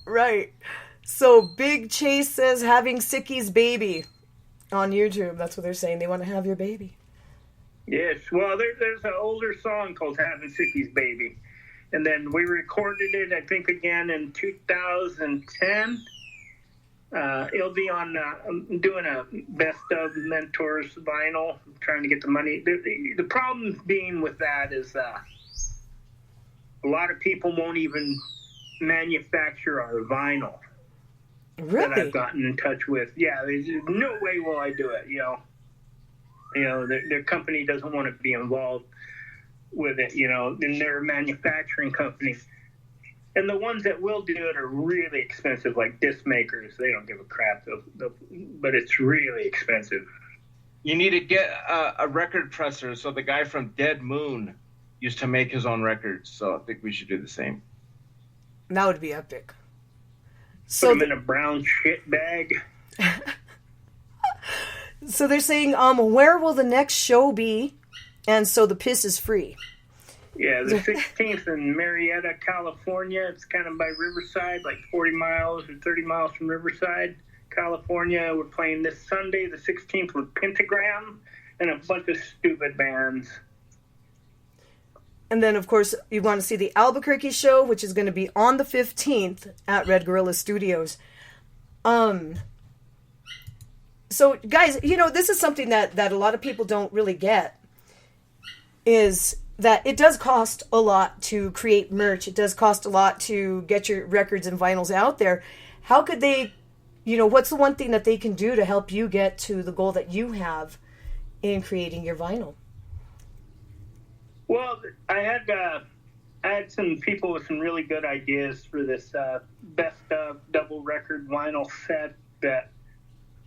Right. So Big Chase says having Sickie's baby on YouTube. That's what they're saying. They want to have your baby. Yes, well, there's an older song called Having Sickie's Baby. And then we recorded it, I think, again in 2010. It'll be on, I'm doing a best of Mentors vinyl. I'm trying to get the money. The problem being with that is a lot of people won't even manufacture our vinyl. Really? That I've gotten in touch with. Yeah, there's no way will I do it, you know. You know, their company doesn't want to be involved with it, you know, and they're a manufacturing company. And the ones that will do it are really expensive, like disc makers. They don't give a crap, but it's really expensive. You need to get a record presser. So the guy from Dead Moon used to make his own records. So I think we should do the same. That would be epic. Put them in a brown shit bag. So they're saying, where will the next show be? And so the piss is free. Yeah, the 16th in Marietta, California. It's kind of by Riverside, like 40 miles or 30 miles from Riverside, California. We're playing this Sunday, the 16th, with Pentagram and a bunch of stupid bands. And then, of course, you want to see the Albuquerque show, which is going to be on the 15th at Red Gorilla Studios. So, guys, you know, this is something that a lot of people don't really get, is that it does cost a lot to create merch. It does cost a lot to get your records and vinyls out there. How could they, you know, what's the one thing that they can do to help you get to the goal that you have in creating your vinyl? Well, I had some people with some really good ideas for this best of double record vinyl set that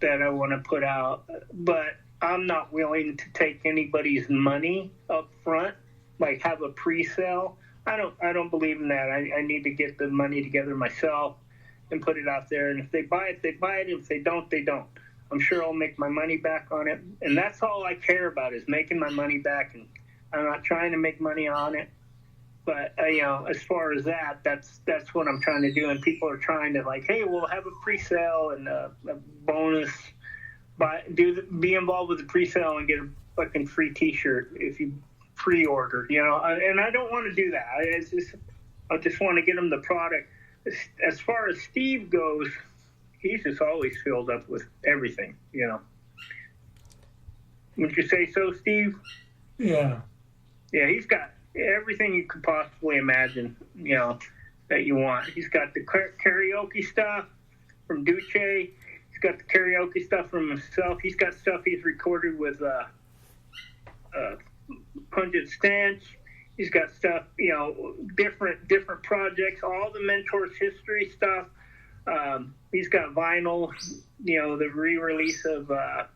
I want to put out, but I'm not willing to take anybody's money up front, like have a pre-sale. I don't believe in that. I need to get the money together myself and put it out there. And if they buy it, they buy it. If they don't, they don't. I'm sure I'll make my money back on it. And that's all I care about, is making my money back. And I'm not trying to make money on it. But, you know, as far as that's what I'm trying to do. And people are trying to, like, hey, we'll have a pre-sale and a bonus. Be involved with the pre-sale and get a fucking free T-shirt if you pre-order, you know. And I don't want to do that. I just want to get them the product. As far as Steve goes, he's just always filled up with everything, you know. Would you say so, Steve? Yeah. Yeah, he's got everything you could possibly imagine, you know, that you want. He's got the karaoke stuff from Duce. He's got the karaoke stuff from himself. He's got stuff he's recorded with Pungent Stench. He's got stuff, you know, different projects, all the Mentors history stuff. He's got vinyl, you know, the re-release of, I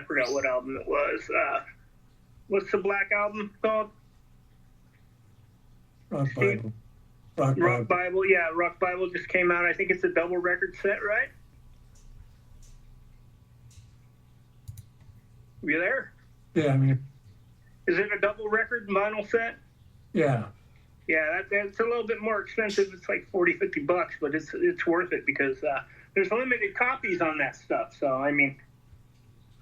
forgot what album it was. What's the Black album called? Rock Bible. Rock Bible, yeah. Rock Bible just came out. I think it's a double record set, right? You there? Yeah, I mean, is it a double record vinyl set? Yeah. Yeah, that's a little bit more expensive. It's like $40-$50, but it's worth it because there's limited copies on that stuff. So, I mean,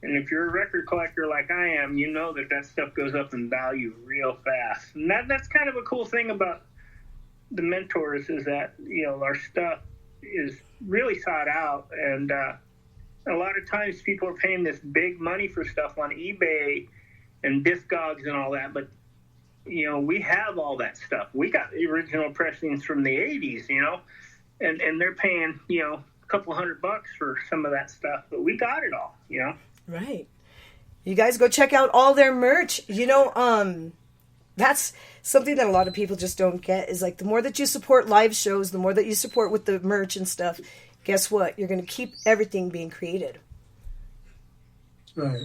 and if you're a record collector like I am, you know that stuff goes up in value real fast. And that's kind of a cool thing about the Mentors, is that, you know, our stuff is really sought out. And a lot of times people are paying this big money for stuff on eBay and Discogs and all that. But, you know, we have all that stuff. We got the original pressings from the 80s, you know, and they're paying, you know, a couple $100 for some of that stuff. But we got it all, you know. Right. You guys go check out all their merch. You know, that's something that a lot of people just don't get, is like the more that you support live shows, the more that you support with the merch and stuff, guess what? You're going to keep everything being created. Right.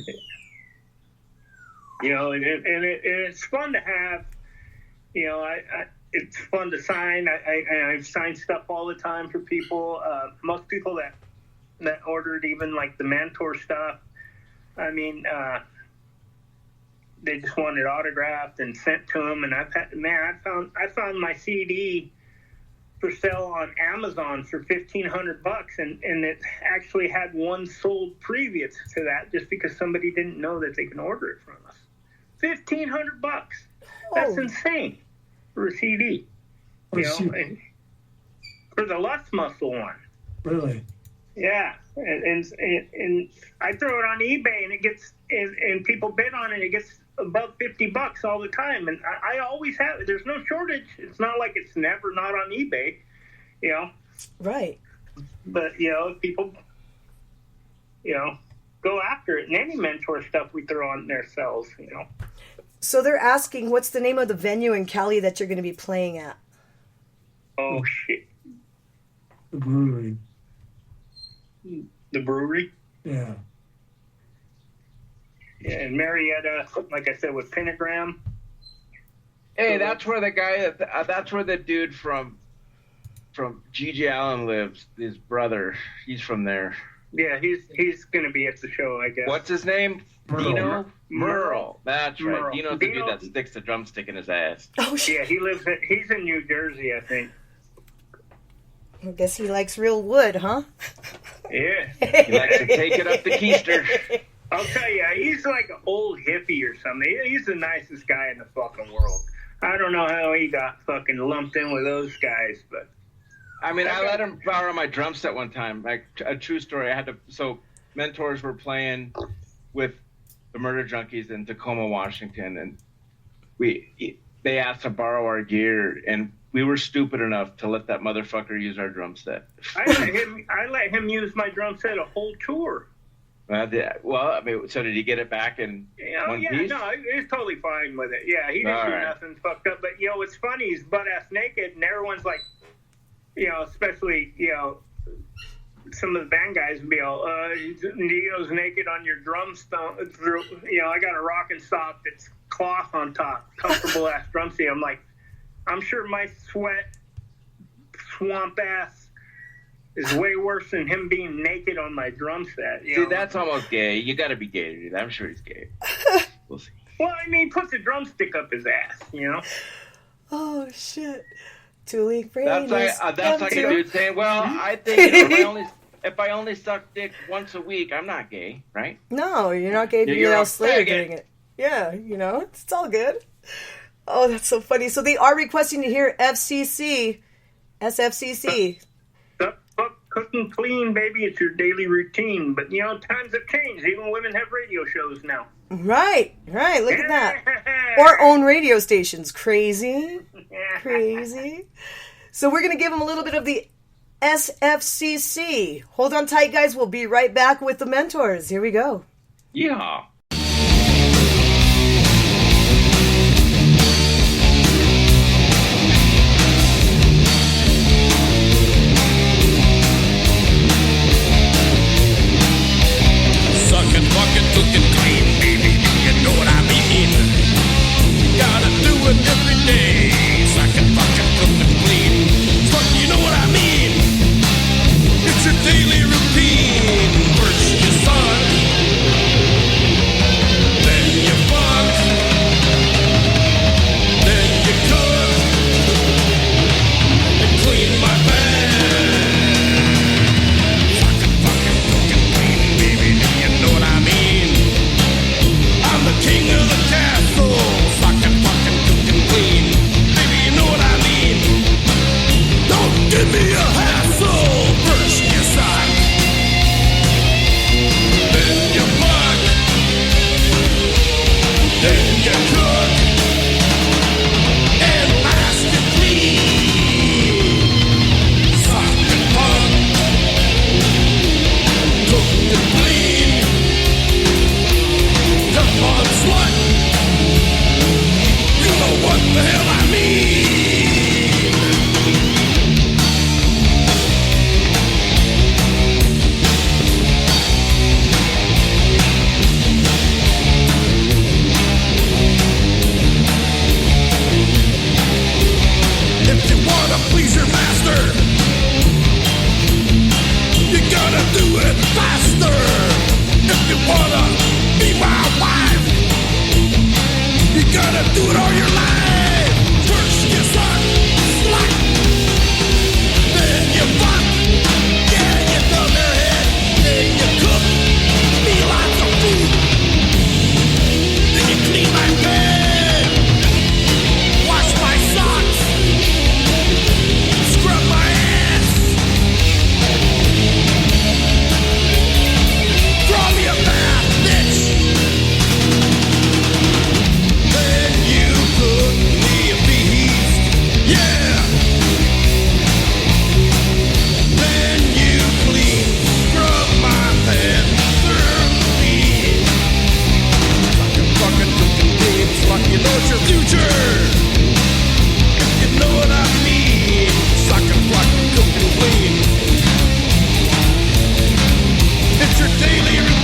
You know, and it's fun to have, you know, it's fun to sign. I sign stuff all the time for people. Most people that ordered even like the Mentor stuff, I mean, they just wanted autographed and sent to them. And I found my CD for sale on Amazon for $1,500, and it actually had one sold previous to that, just because somebody didn't know that they can order it from us. $1,500. That's insane for a CD. You know, and for the Lust Muscle one. Really? Yeah, and I throw it on eBay, and it gets and people bid on it. It gets above $50 all the time, and I always have it. There's no shortage. It's not like it's never not on eBay, you know. Right. But you know, if people, you know, go after it, and any Mentor stuff we throw on there sells, you know. So they're asking, what's the name of the venue in Cali that you're going to be playing at? Oh shit! The brewery. The brewery? Yeah. Yeah, in Marietta, like I said, with Pentagram. Hey, that's where the guy. That's where the dude from G.G. Allen lives. His brother. He's from there. Yeah, he's going to be at the show, I guess. What's his name? Merle. Dino? Merle. That's right. Merle. Dino's the dude that sticks the drumstick in his ass. Oh shit. Yeah, he's in New Jersey, I think. I guess he likes real wood, huh? Yeah. He likes to take it up the keister. I'll tell you, he's like an old hippie or something. He's the nicest guy in the fucking world. I don't know how he got fucking lumped in with those guys, but... I mean, I let him borrow my drum set one time. Like, a true story. So Mentors were playing with the Murder Junkies in Tacoma, Washington, and they asked to borrow our gear, and we were stupid enough to let that motherfucker use our drum set. I let him use my drum set a whole tour. Well, I mean, so did he get it back in one piece? No, he's totally fine with it. Yeah, he didn't do nothing fucked up. But, what's funny, he's butt-ass naked, and everyone's like, especially, some of the band guys would be all, Dino's naked on your drum stump. I got a rocking sock that's cloth on top, comfortable-ass drum set. I'm like, I'm sure my sweat, swamp ass is way worse than him being naked on my drum set. See, that's almost gay. You got to be gay to do that. I'm sure he's gay. We'll see. Well, I mean, he puts a drumstick up his ass, Oh, shit. Toolie That's like a dude saying, well, I think if I only suck dick once a week, I'm not gay, right? No, you're not gay. You're all Slayer doing it. Yeah, it's all good. Oh, that's so funny. So they are requesting to hear SFCC. Cooking clean, baby, it's your daily routine. But, times have changed. Even women have radio shows now. Right. Look at that. Or own radio stations. Crazy. So we're going to give them a little bit of the SFCC. Hold on tight, guys. We'll be right back with the Mentors. Here we go. Yeah. Sucking, fucking, cooking clean, baby, you know what I mean. Gotta do it every day. Sucking, fucking, cooking clean. Fuck, you know what I mean. It's your daily routine. First you suck, then you fuck, then you cook and clean my bed. Sucking, fucking, cooking clean, baby, you know what I mean. I'm the king of the castle. Sucking, fucking, cooking clean, baby, you know what I mean. Don't give me a hassle. First you suck, then you fuck, then you cook, and last you clean. Suck and fuck, cook and clean. Come on, slut. You know what the hell I mean. If you wanna please your master, you gotta do it faster. If you wanna be my wife, you gotta do it all your life. First you suck, slut, then you fuck, yeah, you thumb your head, then you cook me lots of food, then you clean my bed, wash my socks, scrub my ass, draw me a bath, bitch. Then you cook me a feast, yeah. Then you clean, scrub my bed thoroughly. Fucking, cooking clean, fuck, you know it's your future. You know what I mean. Sucking, fucking, cooking clean. It's your daily routine.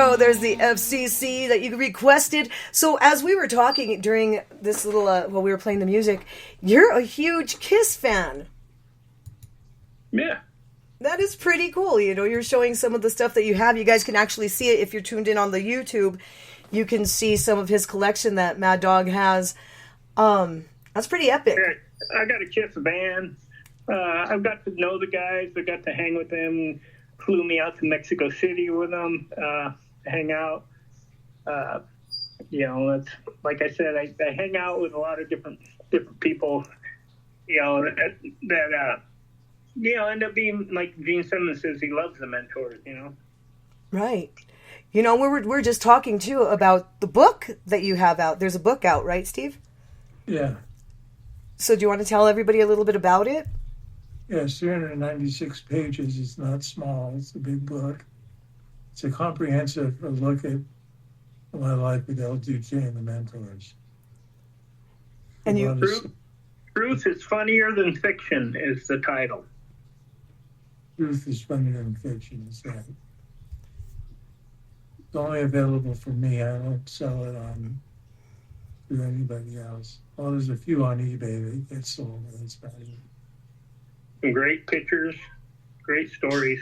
go. There's the FCC that you requested. So as we were talking during this little, while we were playing the music, you're a huge Kiss fan. Yeah. That is pretty cool. You know, you're showing some of the stuff that you have. You guys can actually see it if you're tuned in on the YouTube. You can see some of his collection that Mad Dog has. That's pretty epic. I got a Kiss band. I've got to know the guys. I got to hang with them. Flew me out to Mexico City with them, hang out. You know, it's like I said, I hang out with a lot of different people. You know that you know end up being like Gene Simmons says he loves the Mentors. You know, right? You know, we're just talking too about the book that you have out. There's a book out, right, Steve? Yeah. So do you want to tell everybody a little bit about it? Yes, 396 pages. It's not small. It's a big book. It's a comprehensive look at my life with LDJ and the Mentors. And you, Truth is funnier than fiction is the title. Truth is funnier than fiction. Is that? It's only available for me. I don't sell it on to anybody else. Well, there's a few on eBay that get sold. That's about it. Some great pictures, great stories.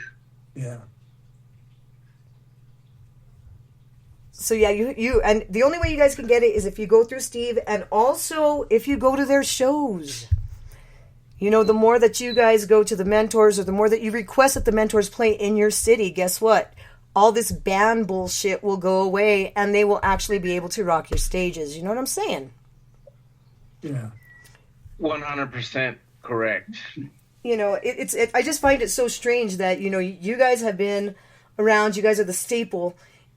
Yeah. So yeah, you and the only way you guys can get it is if you go through Steve, and also if you go to their shows. You know, the more that you guys go to the Mentors, or the more that you request that the Mentors play in your city, guess what? All this band bullshit will go away, and they will actually be able to rock your stages. You know what I'm saying? Yeah. 100% correct. You know, I just find it so strange that, you know, you guys have been around, you guys are the staple,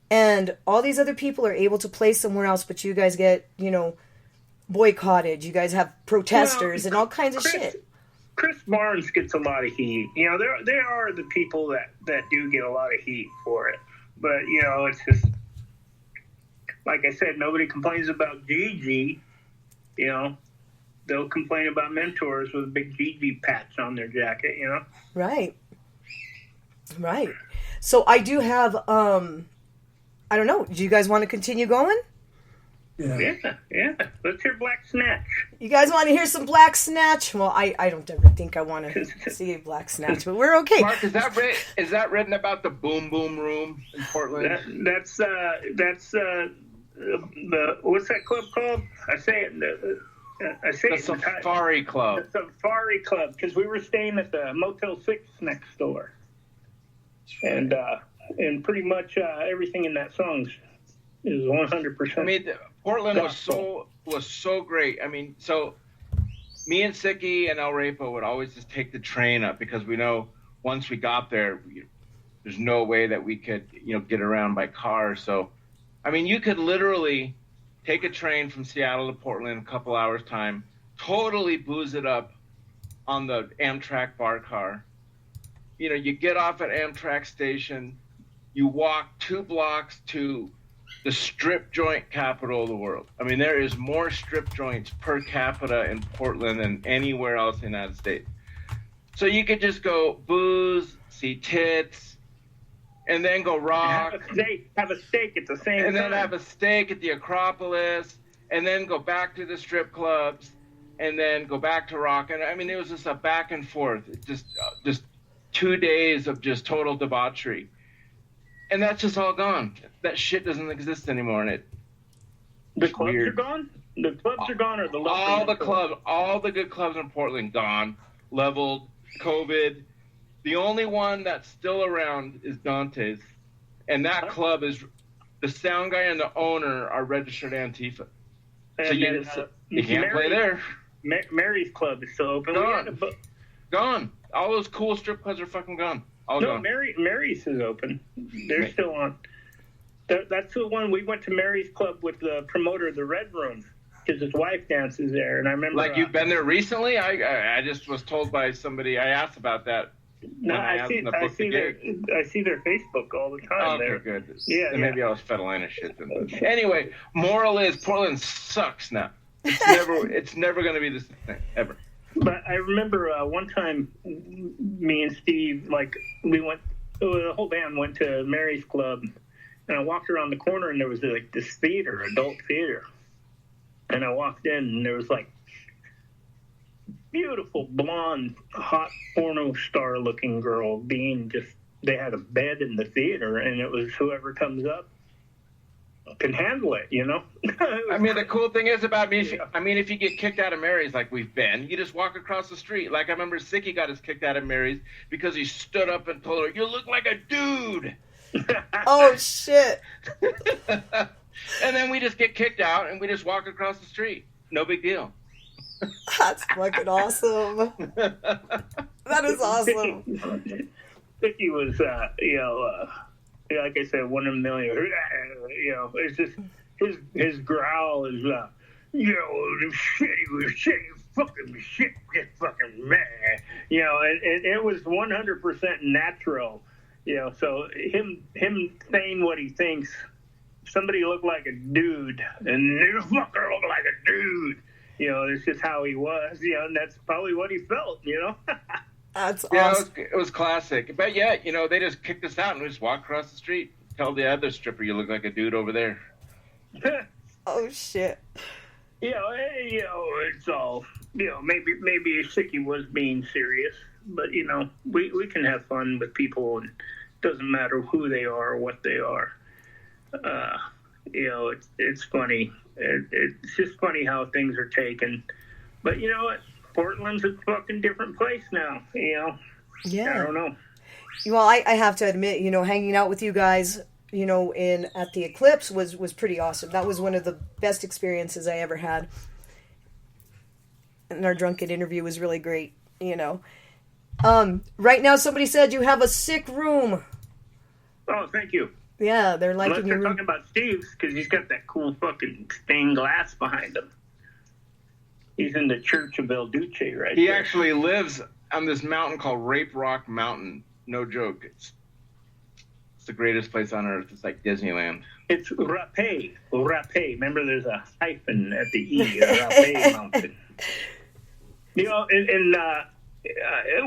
and all these other people are able to play somewhere else, but you guys get, you know, boycotted. You guys have protesters and all kinds of shit. Chris Barnes gets a lot of heat. You know, there are the people that do get a lot of heat for it. But, you know, it's just, like I said, nobody complains about Gigi. You know, they'll complain about Mentors with a big Gigi patch on their jacket, you know? Right. Right. So I do have, I don't know, do you guys want to continue going? Yeah. Let's hear Black Snatch. You guys want to hear some Black Snatch? Well, I don't ever think I want to see a Black Snatch, but we're okay. Mark, is that written about the Boom Boom Room in Portland? That's the what's that club called? I say it. The Safari Club. The Safari Club, because we were staying at the Motel 6 next door, and pretty much everything in that song is 100%. I mean, Portland was so great. I mean, so me and Sickie and El Rapo would always just take the train up, because we know once we got there, there's no way that we could, you know, get around by car. So, I mean, you could literally take a train from Seattle to Portland in a couple hours time, totally booze it up on the Amtrak bar car. You know, you get off at Amtrak station, you walk 2 blocks to the strip joint capital of the world. I mean, there is more strip joints per capita in Portland than anywhere else in the United States. So you could just go booze, see tits, and then go rock. Have a steak at the same time. And then have a steak at the Acropolis, and then go back to the strip clubs, and then go back to rock. And I mean, it was just a back and forth. Just 2 days of just total debauchery. And that's just all gone. That shit doesn't exist anymore. And the clubs are gone? The clubs are gone, or the all the good clubs in Portland gone, leveled, COVID. The only one that's still around is Dante's, and that club is the sound guy and the owner are registered Antifa. So you can't play there. Mary's club is still open. Gone. All those cool strip clubs are fucking gone. Gone. Mary's is open. They're still on. That's the one we went to. Mary's club with the promoter of the Red Room, because his wife dances there. And I remember, like, you've been there recently. I just was told by somebody. I asked about that. No, I see their Facebook all the time. Okay, good. Yeah, maybe I was Federline shit then. But anyway, moral is Portland sucks now. It's never going to be the same thing ever. But I remember one time, me and Steve, like, we went, the whole band went to Mary's club, And I walked around the corner, and there was like this theater, adult theater. And I walked in, and there was like beautiful blonde, hot porno star looking girl being just. They had a bed in the theater, and it was whoever comes up can handle it, you know? I mean, the cool thing is about me, if you get kicked out of Mary's like we've been, you just walk across the street. Like I remember Sickie got us kicked out of Mary's because he stood up and told her, "You look like a dude." Oh, shit. And then we just get kicked out and we just walk across the street. No big deal. That's fucking awesome. That is awesome. Sickie was, like I said, 1 in a million. You know, it's just his growl is, the shit, fucking shit, just fucking man. You know, and it was 100% natural. You know, so him saying what he thinks. Somebody looked like a dude, and this fucker looked like a dude. You know, it's just how he was. You know, and that's probably what he felt. You know. That's Yeah, awesome. it was classic. But yeah, you know, they just kicked us out and we just walked across the street. Tell the other stripper you look like a dude over there. Oh, shit. You know, it's all, maybe Sickie was being serious, but, you know, we can have fun with people, and it doesn't matter who they are or what they are. You know, it's funny. It's just funny how things are taken. But you know what? Portland's a fucking different place now, you know? Yeah. I don't know. Well, I have to admit, you know, hanging out with you guys, you know, at the Eclipse was pretty awesome. That was one of the best experiences I ever had. And our drunken interview was really great, you know. Right now, somebody said you have a sick room. Oh, thank you. Yeah, they're Unless liking they're your room. talking about Steve's, because he's got that cool fucking stained glass behind him. He's in the Church of El Duce right He there. actually lives on this mountain called Rape Rock Mountain. No joke. It's the greatest place on earth. It's like Disneyland. It's Rapé. Remember, there's a hyphen at the E. Rapé Mountain. You know,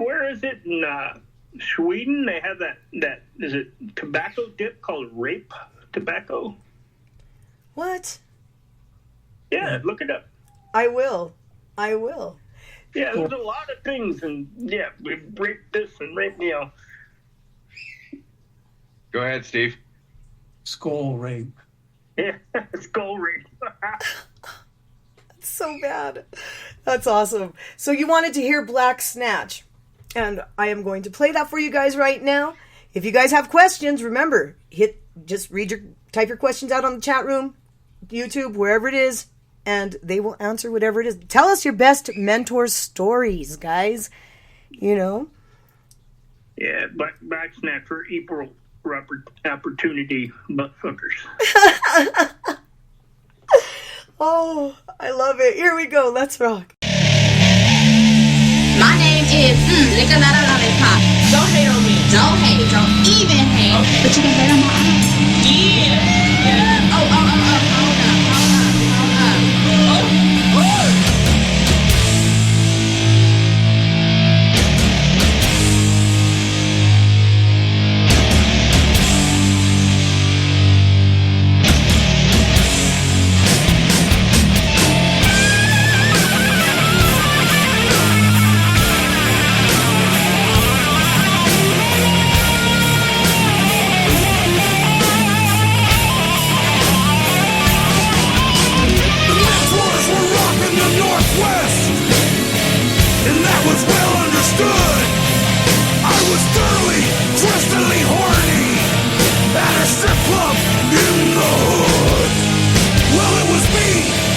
where is it in Sweden? They have that is it tobacco dip called rape tobacco? What? Yeah, look it up. I will. Yeah, there's a lot of things, and yeah, we rape this and rape, you know. Go ahead, Steve. Skull rape. Yeah, skull rape. So bad. That's awesome. So you wanted to hear Black Snatch, and I am going to play that for you guys right now. If you guys have questions, remember, type your questions out on the chat room, YouTube, wherever it is, and they will answer whatever it is. Tell us your best mentor stories, guys. You know? Yeah, Black Snatch for equal opportunity buttfuckers. Oh, I love it. Here we go. Let's rock. My name is Liquor Not a Lollipop. Don't hate on me. Don't hate. Don't even hate. Okay. But you can hate on my ass. Yeah. Oh. Hold up.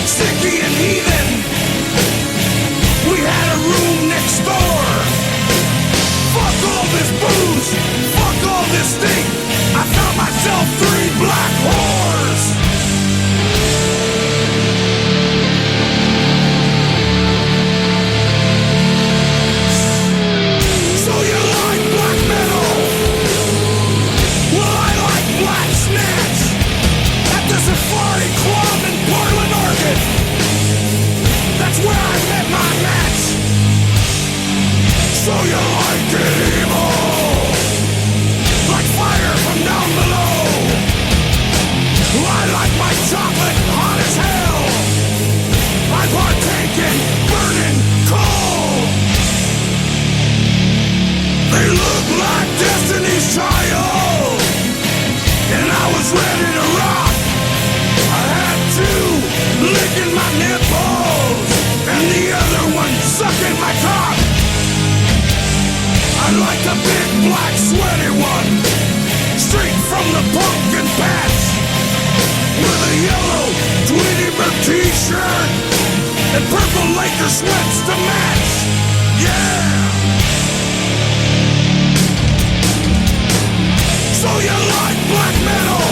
Sickie and Heathen, we had a room next door. Fuck all this booze, fuck all this stink. I found myself 3 black whores. So you like black metal? Well, I like Black Snatch at the Safari Club in Portland, Oregon. That's where I met my match. So you like it evil, like fire from down below. They look like Destiny's Child, and I was ready to rock. I had two licking my nipples, and the other one sucking my cock. I like the big black sweaty one, straight from the pumpkin patch, with a yellow Tweety Bird t-shirt and purple Laker sweats to match. Yeah! So you like black metal?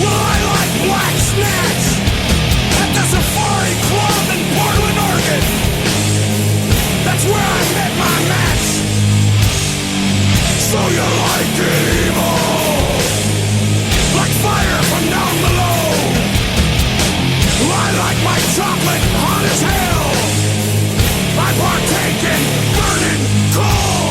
Well, I like Black Snatch at the Safari Club in Portland, Oregon. That's where I met my match. So you like it evil, like fire from down below. I like my chocolate hot as hell. I partake in burning coal.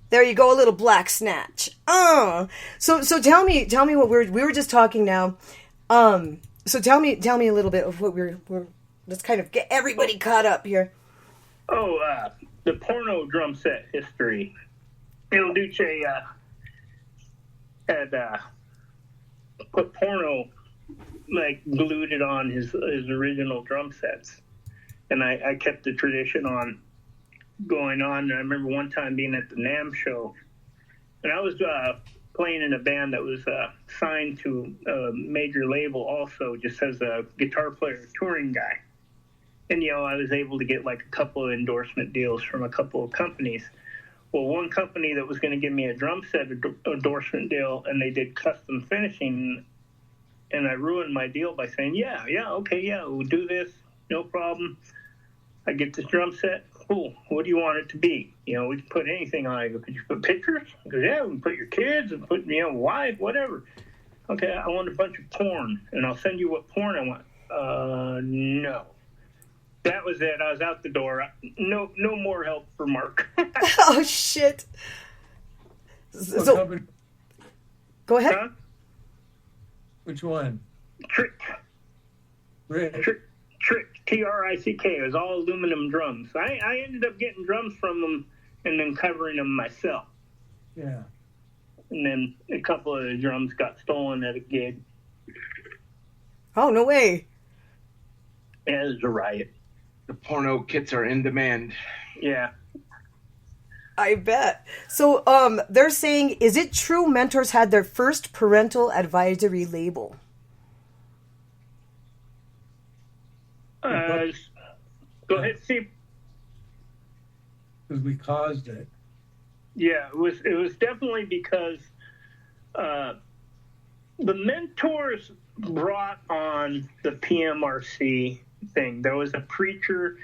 There you go, a little Black Snatch. So tell me what we were just talking now. So tell me a little bit of what we're let's kind of get everybody caught up here. The porno drum set history. Marc Duce had put porno, like, glued it on his original drum sets, and I kept the tradition on going on. And I remember one time being at the NAMM show, and I was playing in a band that was signed to a major label also, just as a guitar player, touring guy. And, I was able to get like a couple of endorsement deals from a couple of companies. Well, one company that was going to give me a drum set endorsement deal, and they did custom finishing, and I ruined my deal by saying, okay, we'll do this, no problem. I get this drum set. Cool. What do you want it to be? We can put anything on it. I go, could you put pictures? I go, yeah, we can put your kids and put, wife, whatever. Okay, I want a bunch of porn, and I'll send you what porn I want. No. That was it. I was out the door. No more help for Mark. Oh, shit. So, go ahead. Huh? Which one? Trick. Rick. Trick. TRICK. It was all aluminum drums. I ended up getting drums from them and then covering them myself. Yeah. And then a couple of the drums got stolen at a gig. Oh, no way. And it was a riot. The porno kits are in demand. Yeah. I bet. So they're saying, is it true mentors had their first parental advisory label? Go ahead, Steve. Because we caused it. Yeah, it was definitely because the mentors brought on the PMRC thing. There was a preacher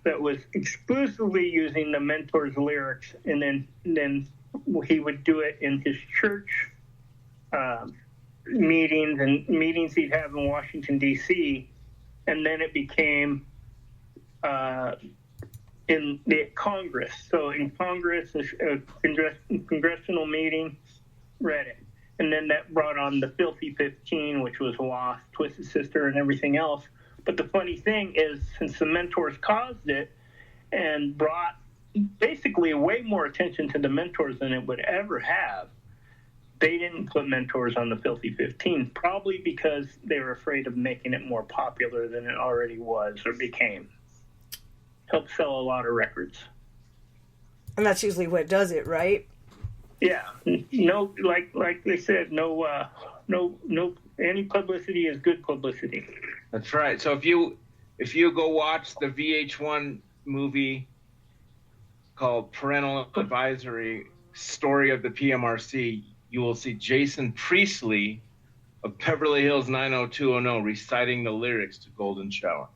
that was exclusively using the mentors lyrics, and then he would do it in his church meetings he'd have in Washington, D.C., and then it became in the Congress. So in Congress, a congressional meeting read it. And then that brought on the Filthy 15, which was Wasp, Twisted Sister, and everything else. But the funny thing is, since the mentors caused it and brought basically way more attention to the mentors than it would ever have, they didn't put mentors on the Filthy 15, probably because they were afraid of making it more popular than it already was or became. Helped sell a lot of records. And that's usually what does it, right? Yeah. No, like they said, no, any publicity is good publicity. That's right. So if you go watch the VH1 movie called Parental Advisory, Story of the PMRC, you will see Jason Priestley of Beverly Hills 90210 reciting the lyrics to Golden Shower.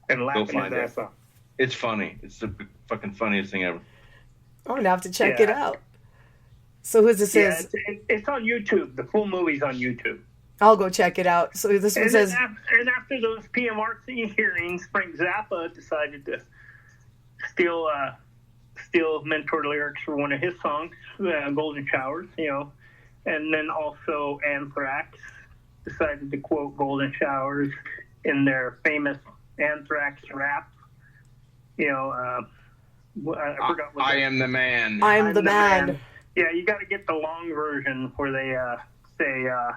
And laughing his find ass it. off. It's funny. It's the fucking funniest thing ever. I'm going to have to check it out. So who this is? It's on YouTube. The full movie's on YouTube. I'll go check it out. So this one says... And after those PMRC hearings, Frank Zappa decided to steal mentor lyrics for one of his songs, Golden Showers, and then also Anthrax decided to quote Golden Showers in their famous Anthrax rap. I forgot what I am the man. I'm the man. Yeah, you got to get the long version where they say, I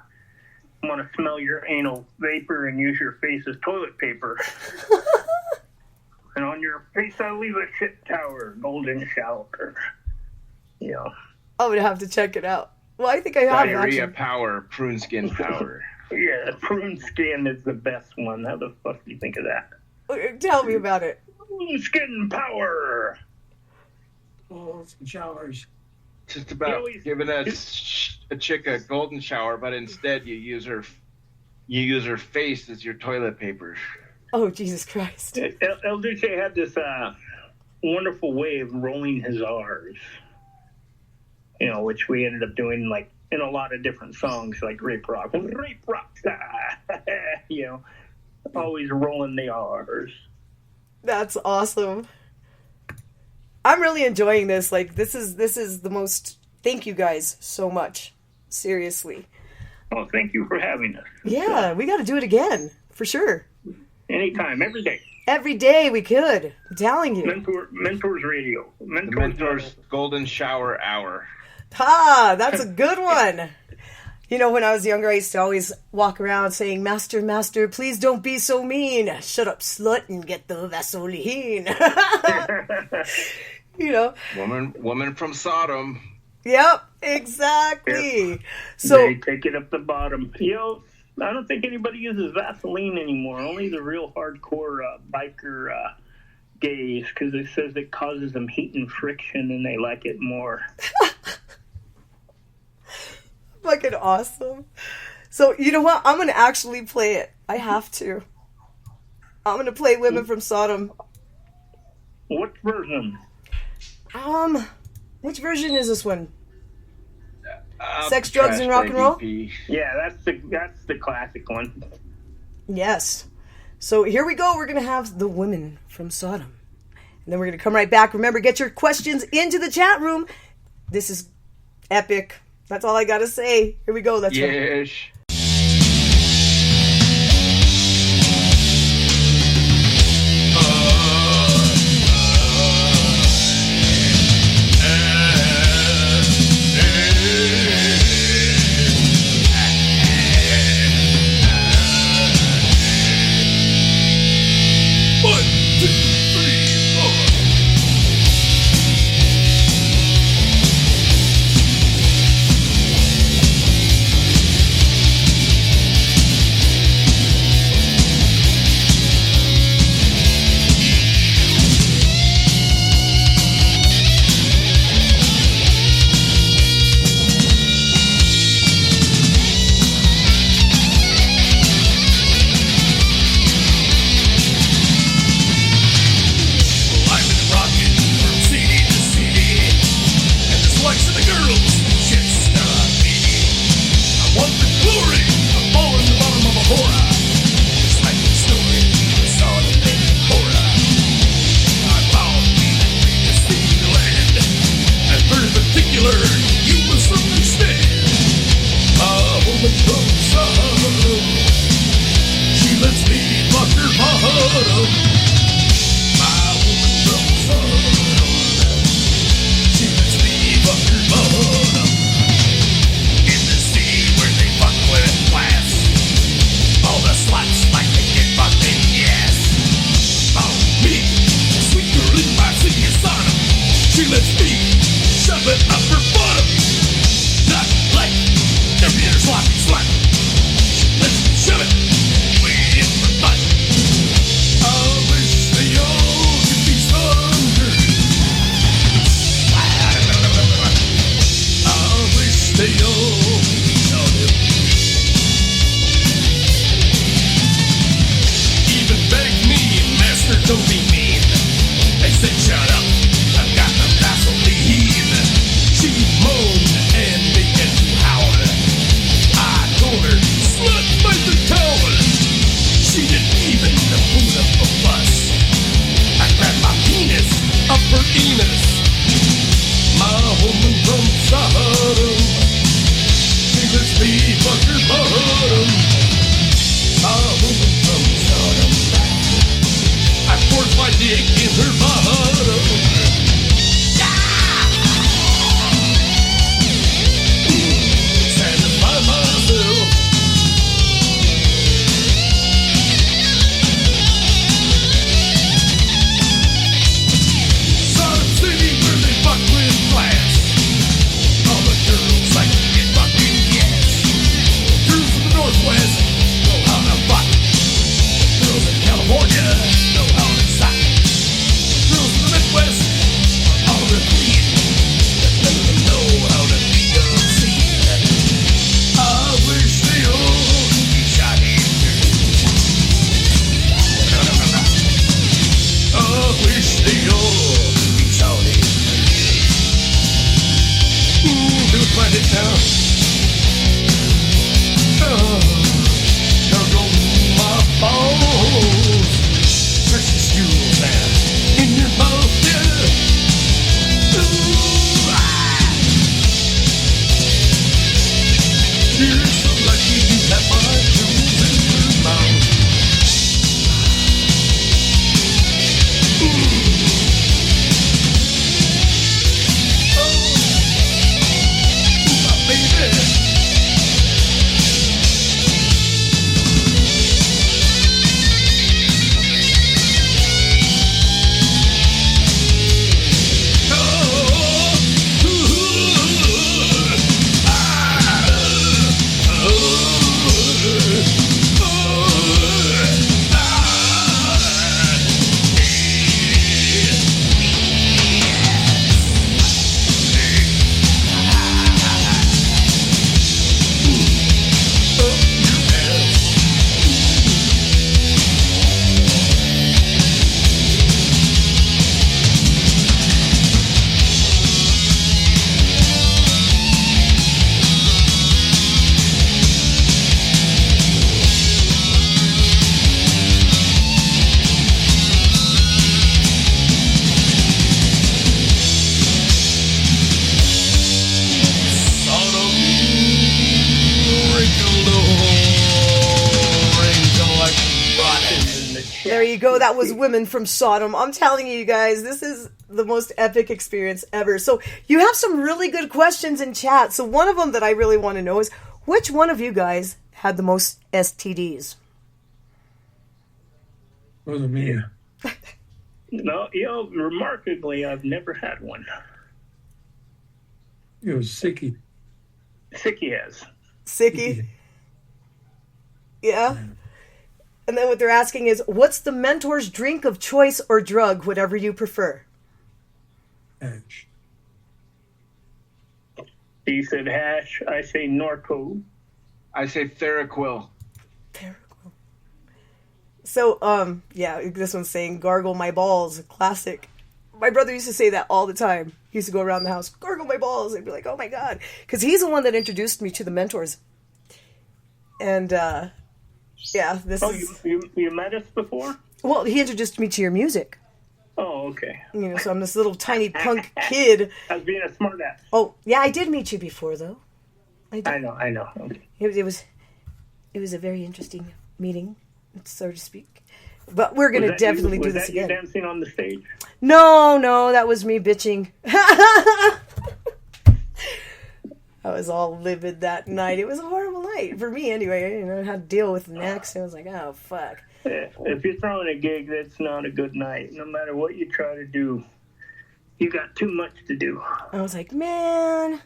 want to smell your anal vapor and use your face as toilet paper. And on your face, I'll leave a shit tower, Golden Shower. I'm going to have to check it out. Well, I think I have Diarrhea actually. power, prune skin power. Yeah, prune skin is the best one. How the fuck do you think of that? Tell me about it. Prune skin power. Oh, some showers. Just about giving a chick a golden shower, but instead you use her face as your toilet paper. Oh, Jesus Christ. El Duce had this wonderful way of rolling his R's, which we ended up doing like in a lot of different songs, like Rape Rock, always rolling the R's. That's awesome. I'm really enjoying this. Like, this is the most... Thank you guys so much. Seriously. Well, thank you for having us. Yeah, we got to do it again. For sure. Anytime, every day. Every day we could. I'm telling you. Mentors Radio. Mentors Golden Shower Hour. That's a good one. When I was younger, I used to always walk around saying, Master, Master, please don't be so mean. Shut up, slut, and get the Vaseline. Woman from Sodom. Yep, exactly. Yep. So they take it up the bottom. I don't think anybody uses Vaseline anymore. Only the real hardcore biker gays, because it says it causes them heat and friction, and they like it more. Fucking awesome. So you know what? I'm gonna actually play it. I have to. I'm gonna play Women from Sodom. What version? Which version is this one? Sex, Drugs, and Rock and Roll? Yeah, that's the classic one. Yes. So here we go. We're going to have the Women from Sodom. And then we're going to come right back. Remember, get your questions into the chat room. This is epic. That's all I got to say. Here we go. Let's go. You're so lucky you have my jewels in your mouth. There you go. That was Women from Sodom. I'm telling you guys, this is the most epic experience ever. So you have some really good questions in chat. So one of them that I really want to know is, which one of you guys had the most STDs? Wasn't me. No, remarkably, I've never had one. It was Sickie. Sickie has. Sickie? Yeah. And then what they're asking is, what's the mentor's drink of choice or drug, whatever you prefer? Hash. He said hash. I say Norco. I say Theraquil. So, yeah, this one's saying, gargle my balls, classic. My brother used to say that all the time. He used to go around the house, gargle my balls. I'd be like, oh my God. Because he's the one that introduced me to the mentors. And, yeah, this is... You met us before? Well, he introduced me to your music. Oh, okay. You know, so I'm this little tiny punk kid. I was being a smart ass. Oh, yeah, I did meet you before, though. I know. Okay. It was a very interesting meeting, so to speak. But we're going to definitely do this again. Was that you dancing on the stage? No, that was me bitching. I was all livid that night. It was a horrible night for me anyway. I had to deal with the next. I was like, oh, fuck. If you're throwing a gig, that's not a good night. No matter what you try to do, you got too much to do. I was like, man.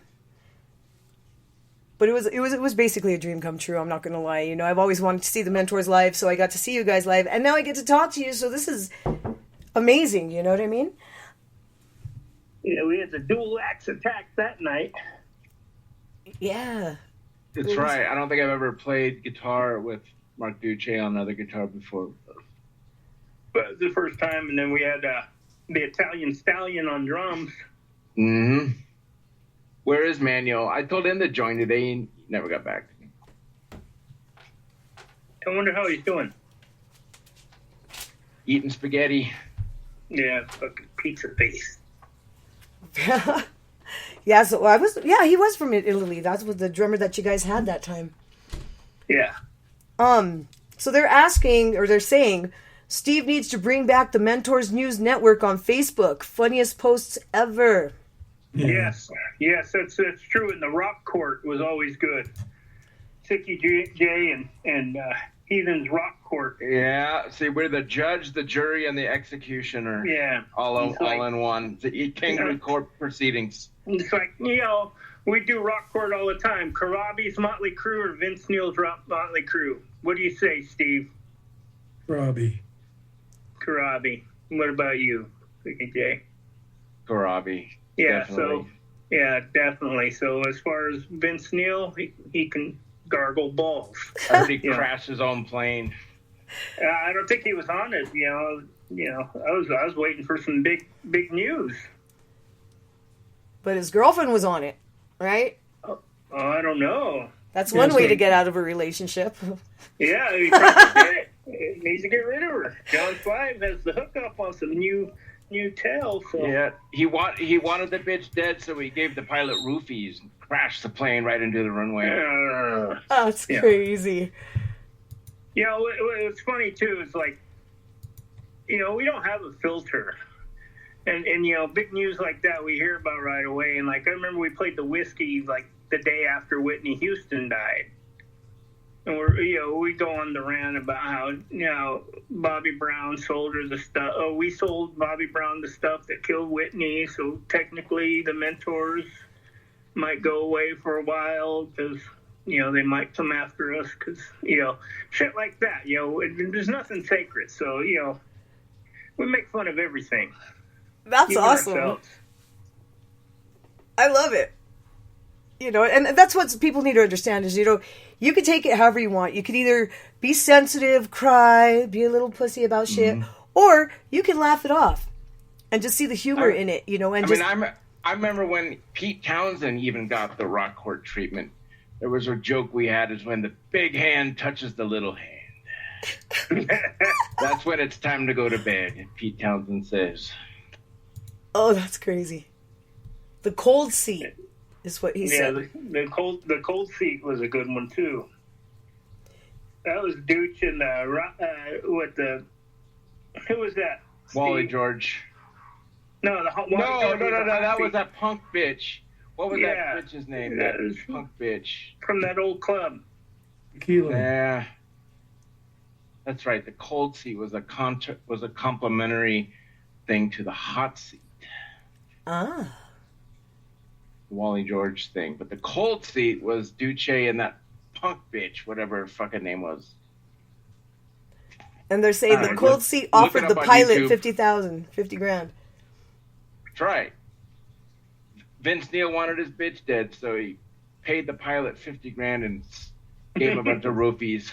But it was basically a dream come true. I'm not going to lie. You know, I've always wanted to see the mentors live, so I got to see you guys live, and now I get to talk to you. So this is amazing. You know what I mean? Yeah, we had the dual axe attack that night. Yeah. That's right. I don't think I've ever played guitar with Marc Duce on another guitar before. But it was the first time, and then we had the Italian Stallion on drums. Mm-hmm. Where is Manuel? I told him to join today. He never got back to me. I wonder how he's doing. Eating spaghetti. Yeah, fucking pizza face. Yeah, so he was from Italy. That was the drummer that you guys had that time. Yeah. So they're asking, or they're saying, Steve needs to bring back the Mentors News Network on Facebook. Funniest posts ever. Yeah. Yes, that's true. And the Rock Court was always good. Sickie J and Heathen's Rock Court. Yeah, see, we're the judge, the jury, and the executioner. Yeah. All in one. The Kangaroo Court proceedings. It's like, we do Rock Court all the time. Karabi's Motley Crue or Vince Neil's Motley Crue. What do you say, Steve? Robbie. Karabi. What about you, Sickie J? Karabi. Yeah, definitely. definitely. So as far as Vince Neil, he can gargle balls. I heard he crashed his own plane. I don't think he was on it. I was waiting for some big news. But his girlfriend was on it, right? Oh, I don't know. That's one way to get out of a relationship. Yeah, he probably he needs to get rid of her. John 5 has the hookup on some new tail. So. Yeah, he wanted the bitch dead, so he gave the pilot roofies. crashed the plane right into the runway. Oh, that's crazy. You know, what's funny too is like, you know, we don't have a filter. And you know, big news like that we hear about right away. And like, I remember we played the Whiskey like the day after Whitney Houston died. And we go on the rant about how, you know, Bobby Brown sold her the stuff. Oh, we sold Bobby Brown the stuff that killed Whitney. So technically the Mentors might go away for a while because, you know, they might come after us because, you know, shit like that. You know, there's nothing sacred. So, you know, we make fun of everything. That's Even awesome. ourselves. I love it. You know, and that's what people need to understand is, you know, you can take it however you want. You can either be sensitive, cry, be a little pussy about shit, or you can laugh it off and just see the humor in it, you know. And I remember when Pete Townsend even got the Rock Court treatment. There was a joke we had is when the big hand touches the little hand. That's when it's time to go to bed, Pete Townsend says. Oh, that's crazy. The cold seat is what he said. The cold seat was a good one too. That was Duce and who was that? Wally Steve? George. No, No, that was that punk bitch. What was that bitch's name? That punk bitch from that old club. Tequila. Yeah, that's right. The cold seat was a complimentary thing to the hot seat. Ah. The Wally George thing, but the cold seat was Duce and that punk bitch, whatever her fucking name was. And they're saying the cold seat offered the pilot $50,000 That's right. Vince Neil wanted his bitch dead, so he paid the pilot $50,000 and gave him a bunch of roofies.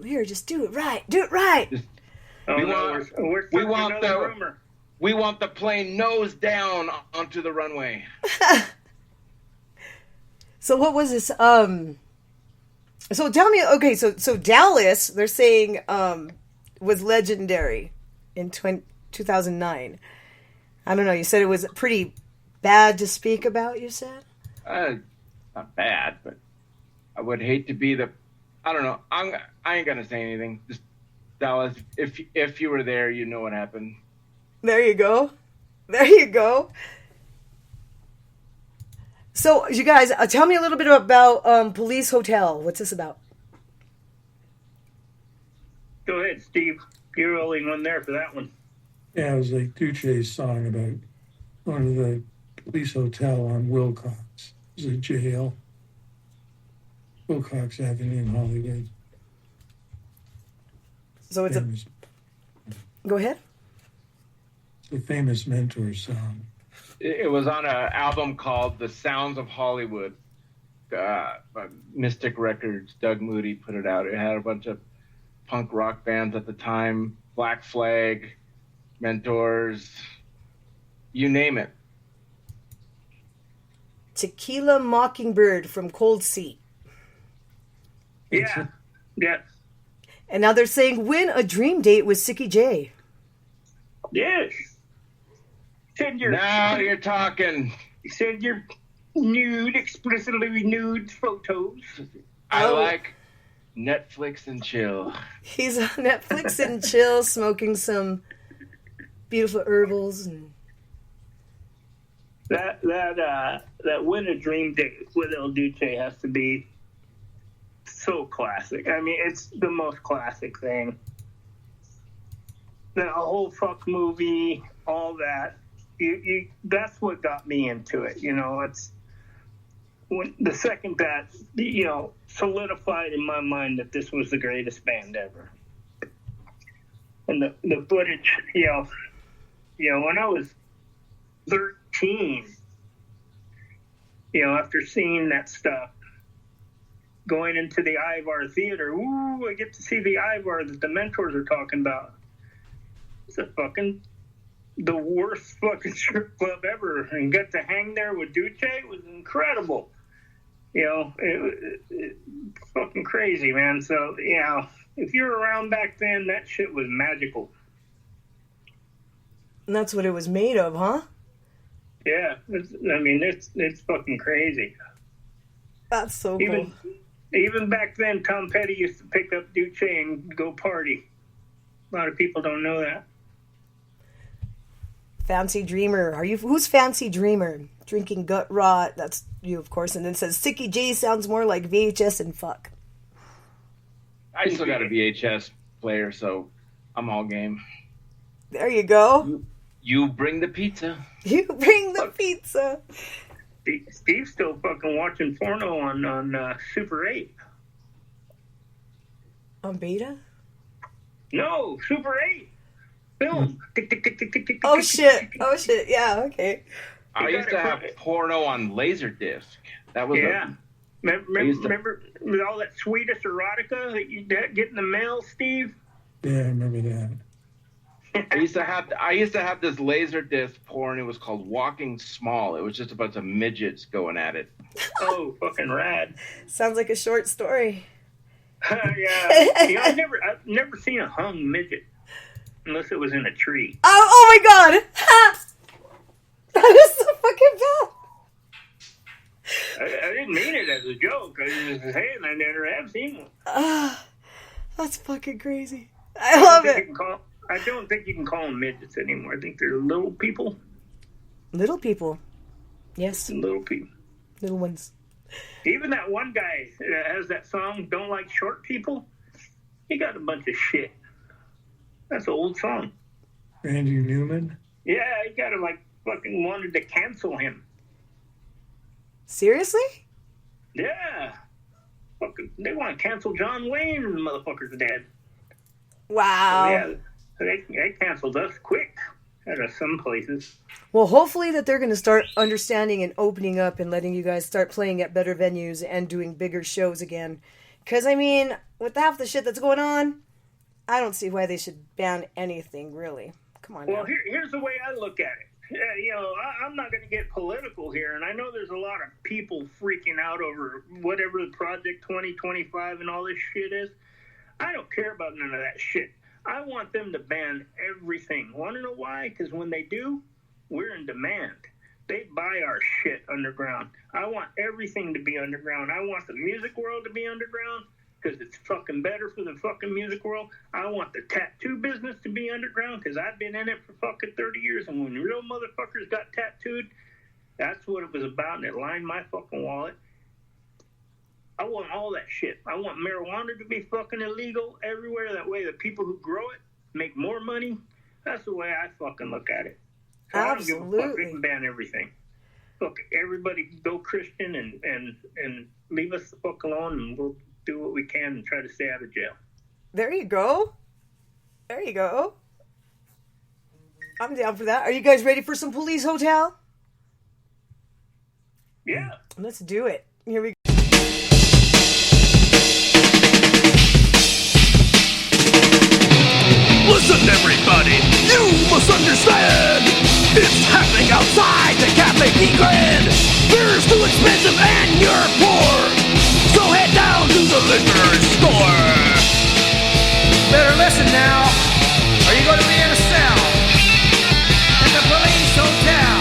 Here, just do it right. Do it right. We want the plane nose down onto the runway. So what was this? So tell me. Okay, so Dallas, they're saying was legendary in 2009. I don't know. You said it was pretty bad to speak about. You said not bad, but I would hate to be the. I don't know. I ain't gonna say anything. Just Dallas. If you were there, you know what happened. There you go. There you go. So, you guys, tell me a little bit about Police Hotel. What's this about? Go ahead, Steve. You're the only one there for that one. Yeah, it was like Duce's song about going to the police hotel on Wilcox. It was a jail. Wilcox Avenue in Hollywood. So it's Go ahead. It's a famous Mentor song. It was on an album called The Sounds of Hollywood. Mystic Records, Doug Moody put it out. It had a bunch of punk rock bands at the time, Black Flag, Mentors, you name it. Tequila Mockingbird from Cold Seat. Yeah. Yeah. And now they're saying win a dream date with Sickie J. Yes. Now you're talking. Send your nude, explicitly nude photos. I like Netflix and chill. He's on Netflix and chill, smoking some beautiful herbals and that win a dream date with El Duce has to be so classic. I mean, it's the most classic thing. The whole fuck movie, all that. That's what got me into it. You know, it's when the second that, you know, solidified in my mind that this was the greatest band ever. And the footage, you know, when I was 13, you know, after seeing that stuff, going into the Ivar Theater, I get to see the Ivar that the Mentors are talking about. It's the worst fucking strip club ever, and get to hang there with Duce was incredible. You know, it fucking crazy, man. So, you know, if you're around back then, that shit was magical. And that's what it was made of, huh? Yeah, it's fucking crazy. That's so cool. Even back then, Tom Petty used to pick up Duce and go party. A lot of people don't know that. Fancy Dreamer. Who's Fancy Dreamer? Drinking gut rot. That's you, of course. And then it says Sickie J sounds more like VHS and fuck. I still got a VHS player, so I'm all game. There you go. You bring the pizza. You bring the pizza. Steve's still fucking watching porno on Super 8. On beta? No, Super 8. Film. Oh shit. Yeah, okay. I used to have porno on Laserdisc. That was Remember with all that Swedish erotica that you get in the mail, Steve? Yeah, I remember that. I used to have this Laserdisc porn. It was called Walking Small. It was just a bunch of midgets going at it. Oh, fucking rad! Sounds like a short story. Yeah, I've never seen a hung midget unless it was in a tree. Oh my god! That is so fucking bad. I didn't mean it as a joke. I was just saying I never have seen one. That's fucking crazy. I love it. I don't think you can call them midgets anymore. I think they're little people. Little people. Yes. Little people. Little ones. Even that one guy that has that song, Don't Like Short People, he got a bunch of shit. That's an old song. Randy Newman? Yeah, he got him fucking wanted to cancel him. Seriously? Yeah. Fucking, they want to cancel John Wayne and the motherfucker's dead. Wow. Yeah, they canceled us quick at some places. Well, hopefully that they're going to start understanding and opening up and letting you guys start playing at better venues and doing bigger shows again. Because, I mean, with half the shit that's going on, I don't see why they should ban anything, really. Come on. Well, now. here's the way I look at it. I'm not going to get political here, and I know there's a lot of people freaking out over whatever the Project 2025 and all this shit is. I don't care about none of that shit. I want them to ban everything. Want to know why? Because when they do, we're in demand. They buy our shit underground. I want everything to be underground. I want the music world to be underground because it's fucking better for the fucking music world. I want the tattoo business to be underground because I've been in it for fucking 30 years. And when real motherfuckers got tattooed, that's what it was about, and it lined my fucking wallet. I want all that shit. I want marijuana to be fucking illegal everywhere. That way the people who grow it make more money. That's the way I fucking look at it. So Absolutely. I don't give a fuck. They can ban everything. Fuck, everybody go Christian and leave us the fuck alone, and we'll do what we can and try to stay out of jail. There you go. There you go. I'm down for that. Are you guys ready for some Police Hotel? Yeah. Let's do it. Here we go. Listen, everybody, you must understand. It's happening outside the Cafe Grand. Beer's too expensive and you're poor, so head down to the liquor store. Better listen now, or you're going to be in a cell at the Police Hotel.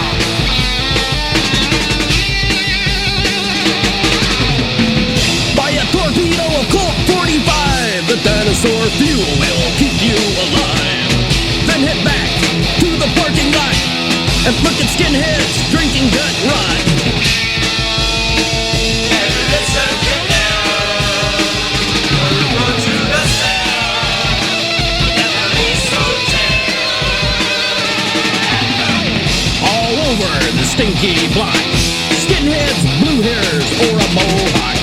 Buy a torpedo of Colt 45. The dinosaur fuel will keep you alive. Then head back to the parking lot and look at skinheads drinking gut rot. And listen now, we're going to the cell at the Police Hotel. All over the stinky block, skinheads, blue hairs, or a mohawk.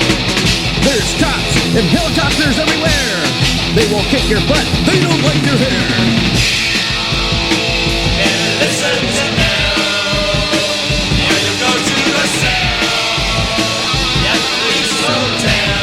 There's cops and helicopters everywhere. They will kick your butt. They don't like your hair. And listen to now. When you go to the cell at the Police Hotel.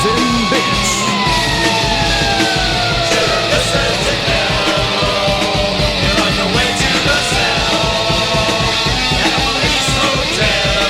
listen, bitch. Listen together. You're on your way to the cell at a police hotel.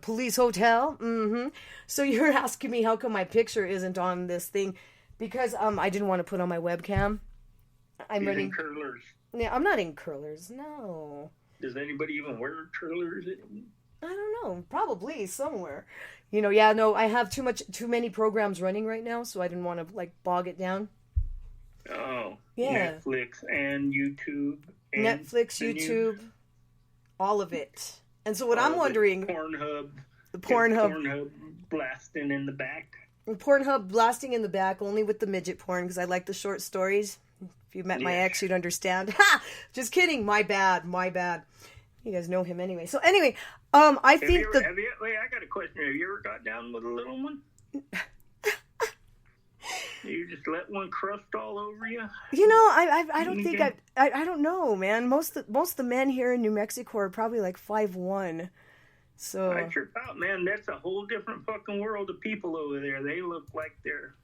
Police Hotel. So you're asking me how come my picture isn't on this thing? Because I didn't want to put on my webcam. I'm You're running in curlers. Yeah, I'm not in curlers. No. Does anybody even wear curlers? I don't know. Probably somewhere. Yeah, no, I have too many programs running right now, so I didn't want to bog it down. Oh. Yeah. Netflix and YouTube. And Netflix, YouTube, all of it. And so what I'm wondering... Pornhub. The Pornhub. Pornhub blasting in the back. Pornhub blasting in the back, only with the midget porn, because I like the short stories. If you met my ex, you'd understand. Ha! Just kidding. My bad. You guys know him anyway. So anyway, I think wait, I got a question. Have you ever got down with a little one? You just let one crust all over you? I don't think I don't know, man. Most of the men here in New Mexico are probably like 5'1". So I trip out, man. That's a whole different fucking world of people over there. They look like they're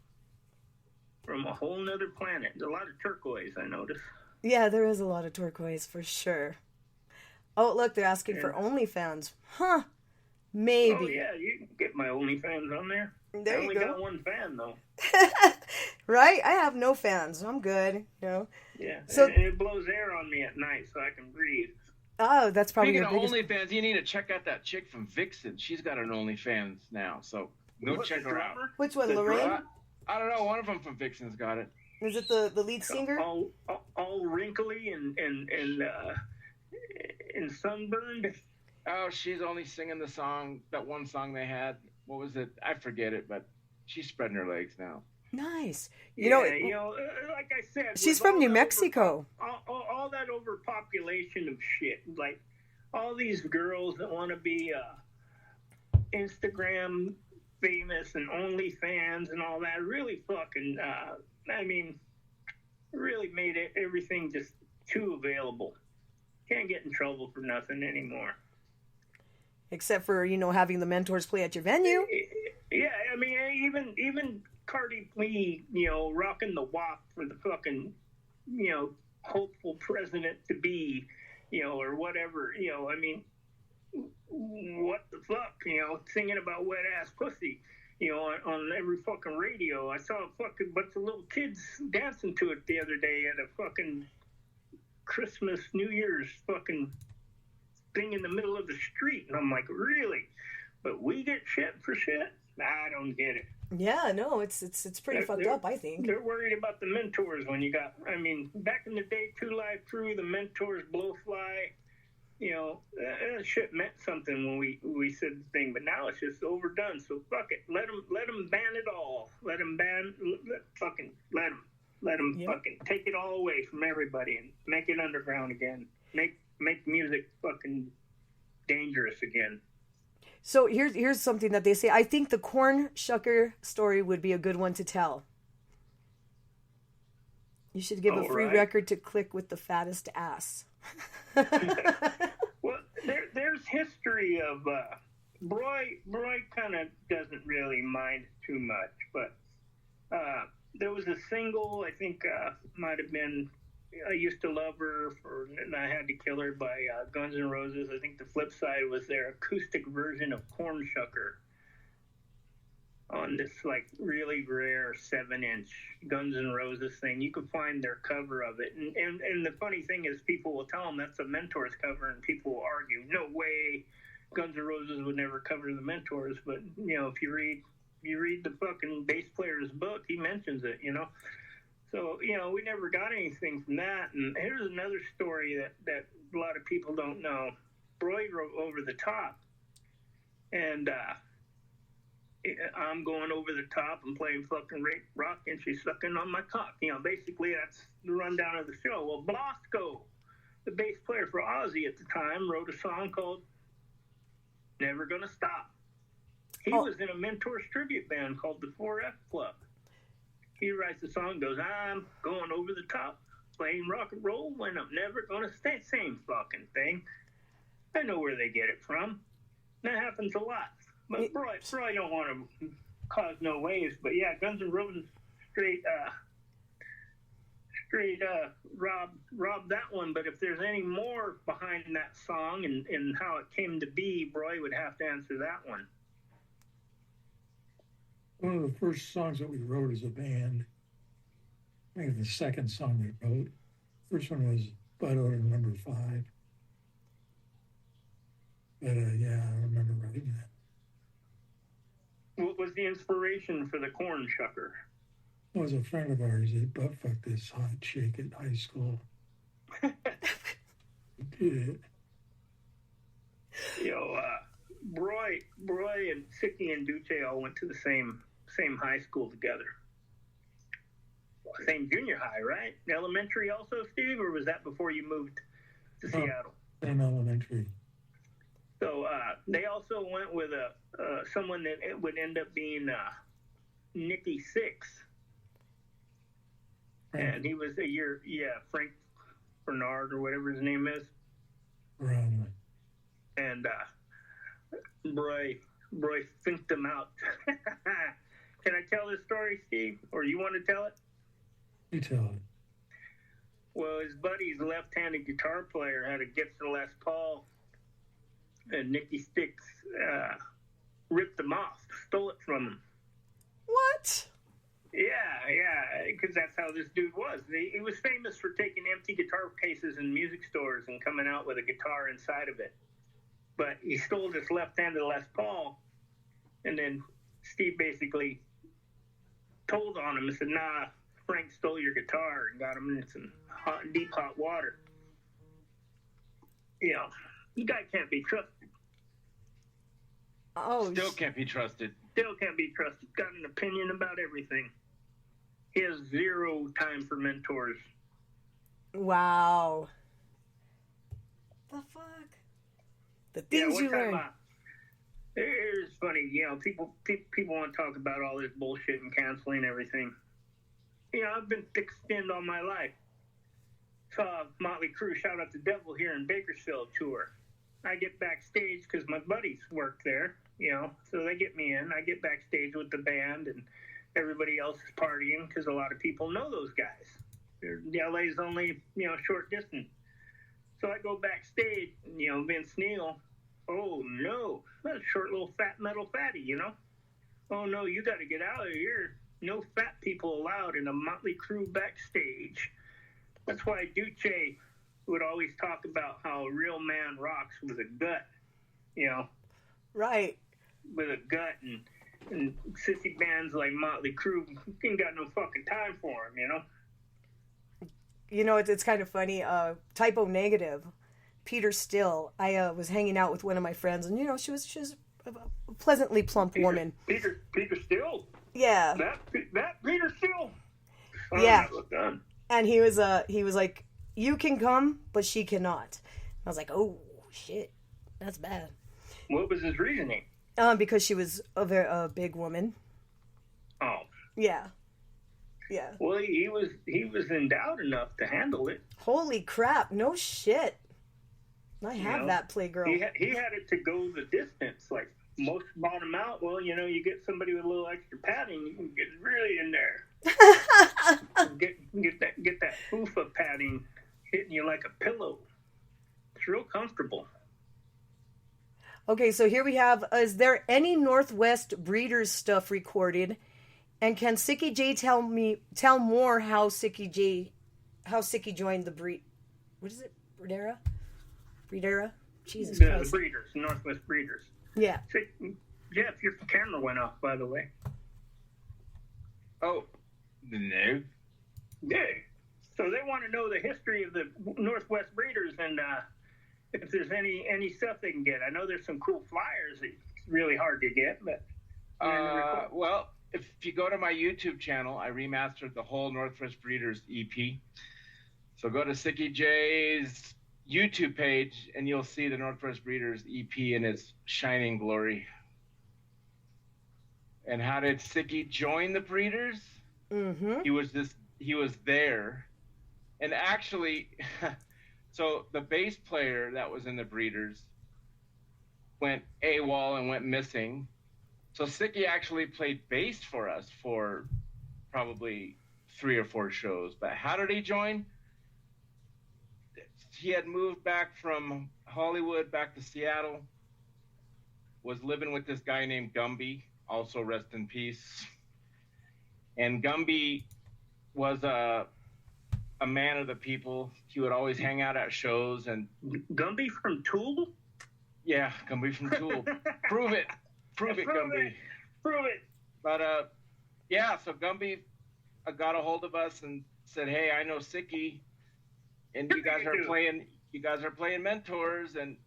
from a whole nother planet. There's a lot of turquoise, I noticed. Yeah, there is a lot of turquoise for sure. Oh, look, they're asking for OnlyFans. Huh. Maybe. Oh, yeah, you can get my OnlyFans on there. There I only you go. got one fan, though. Right? I have no fans. I'm good. Yeah. So and it blows air on me at night so I can breathe. Oh, that's probably Speaking your of biggest... OnlyFans, you need to check out that chick from Vixen. She's got an OnlyFans now, so go check her out. Which one, Lorraine? I don't know. One of them from Vixen's got it. Is it the lead singer? All wrinkly and sunburned. Oh, she's only singing the song, that one song they had. What was it? I forget it, but she's spreading her legs now. Nice. Like I said, she's from New Mexico. All that overpopulation of shit, like all these girls that want to be Instagram famous and OnlyFans and all that, really fucking, really made everything just too available. Can't get in trouble for nothing anymore. Except for, having the mentors play at your venue. Yeah, even Cardi B, rocking the WAP for the fucking, hopeful president to be, or whatever, what the fuck, singing about wet ass pussy, on every fucking radio. I saw a fucking bunch of little kids dancing to it the other day at a fucking Christmas, New Year's fucking thing in the middle of the street. And I'm like, really? But we get shit for shit? I don't get it. Yeah, no, it's pretty fucked up, I think. They're worried about the mentors when you got, back in the day, 2 Live Crew, the mentors, Blowfly, that shit meant something when we said the thing, but now it's just overdone. So fuck it. Let them ban it all. Let them fucking take it all away from everybody and make it underground again. Make music fucking dangerous again. So here's something that they say. I think the corn shucker story would be a good one to tell. You should give a free record to Click with the fattest ass. Well, there's history of Roy kind of doesn't really mind too much, but there was a single, I think might have been I Used to Love Her and I Had to Kill Her by Guns N' Roses. I think the flip side was their acoustic version of Corn Shucker on this like really rare 7-inch Guns N' Roses thing. You can find their cover of it, and the funny thing is, people will tell them that's a Mentors cover, and people will argue, no way, Guns N' Roses would never cover the Mentors. But if you read the fucking bass player's book, he mentions it. So we never got anything from that. And here's another story that a lot of people don't know. Roy wrote Over the Top, and I'm going over the top and playing fucking rock, and she's sucking on my cock. Basically that's the rundown of the show. Well, Blasco, the bass player for Ozzy at the time, wrote a song called Never Gonna Stop. He was in a Mentors tribute band called the 4F Club. He writes the song, goes, I'm going over the top, playing rock and roll when I'm never gonna stay. Same fucking thing. I know where they get it from. That happens a lot. But Roy don't want to cause no waves. But yeah, Guns N' Roses straight robbed that one. But if there's any more behind that song and how it came to be, Roy would have to answer that one. One of the first songs that we wrote as a band, I think the second song we wrote, first one was Butt Odor Number 5. But yeah, I remember writing that. What was the inspiration for the Corn Shucker? It was a friend of ours that butt fucked this hot chick at high school. Did it. Roy and Sickie and Duce all went to the same high school together. Same junior high, right? Elementary also, Steve, or was that before you moved to Seattle? Same elementary. So they also went with someone that it would end up being Nicky Six. And he was a year, Frank Bernard or whatever his name is. Right. And Roy thinked him out. Can I tell this story, Steve? Or you want to tell it? You tell it. Well, his buddy's left-handed guitar player had a Gibson Les Paul, and Nicky Six ripped him off, stole it from him. What? Yeah, because that's how this dude was. He was famous for taking empty guitar cases in music stores and coming out with a guitar inside of it. But he stole this left-handed Les Paul, and then Steve basically told on him and said, nah, Frank stole your guitar, and got him in some deep hot water. The guy can't be trusted. Oh, Still can't be trusted. Still can't be trusted. Got an opinion about everything. He has zero time for Mentors. Wow. The fuck? The things you learn. It's funny, people want to talk about all this bullshit and canceling everything. I've been thick-skinned all my life. Saw Motley Crue, Shout Out the Devil here in Bakersfield tour. I get backstage because my buddies work there, so they get me in. I get backstage with the band, and everybody else is partying because a lot of people know those guys. LA's only, short distance. So I go backstage, and, Vince Neil, oh no, that's a short little fat metal fatty, Oh no, you got to get out of here. No fat people allowed in a Motley Crue backstage. That's why Duce would always talk about how a real man rocks with a gut, Right. With a gut, and sissy bands like Motley Crue ain't got no fucking time for them, It's kind of funny. Typo Negative, Peter Still. I was hanging out with one of my friends, and she was a pleasantly plump woman. Peter Still. Yeah. That Peter Still. Oh, yeah. Done. And he was like, you can come, but she cannot. I was like, oh shit, that's bad. What was his reasoning? Because she was a big woman. Oh. Yeah. Yeah. Well, he was endowed enough to handle it. Holy crap! No shit. I have that Playgirl. He had it to go the distance. Like most bottom out. Well, you get somebody with a little extra padding, you can get really in there. get that fufa padding hitting you like a pillow. It's real comfortable. Okay, so here we have, is there any Northwest Breeders stuff recorded? And can Sickie J tell more how Sickie joined the what is it? Breedera? Jesus Christ. The Breeders, Northwest Breeders. Yeah. Jeff, your camera went off, by the way. Oh, no. Yeah. So they want to know the history of the Northwest Breeders and if there's any stuff they can get. I know there's some cool flyers. It's really hard to get, but well, if you go to my YouTube channel, I remastered the whole Northwest Breeders EP. So go to Sickie J's YouTube page, and you'll see the Northwest Breeders EP in its shining glory. And how did Sickie join the Breeders? Mm-hmm. He was there, and actually. So the bass player that was in the Breeders went AWOL and went missing. So Sickie actually played bass for us for probably 3 or 4 shows. But how did he join? He had moved back from Hollywood back to Seattle, was living with this guy named Gumby, also rest in peace. And Gumby was a man of the people. He would always hang out at shows. And Gumby from Tool? Yeah, Gumby from Tool. Prove it, Gumby. Prove it. But yeah, so Gumby got a hold of us and said, "Hey, I know Sickie, and you guys are playing Mentors." And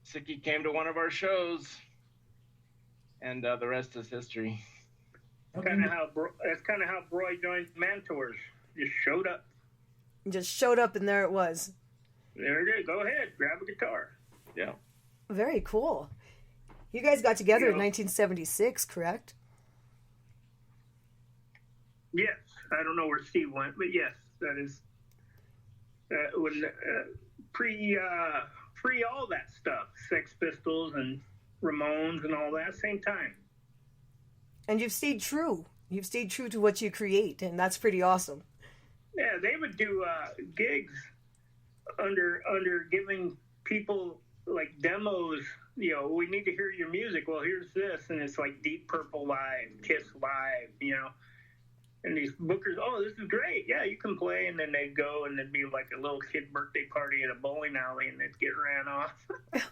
Sickie came to one of our shows, and the rest is history. That's kind of how Broy joined Mentors. Just showed up. Just showed up, and there it was. There it is. Go ahead, grab a guitar. Yeah. Very cool. You guys got together in 1976, correct? Yes. I don't know where Steve went, but yes, that is when pre all that stuff, Sex Pistols and Ramones and all that, same time. And you've stayed true. You've stayed true to what you create, and that's pretty awesome. Yeah, they would do gigs under giving people like demos. We need to hear your music. Well, here's this, and it's like Deep Purple live, Kiss live, And these bookers, oh, this is great. Yeah, you can play. And then they'd go, and it'd be like a little kid birthday party at a bowling alley, and they'd get ran off.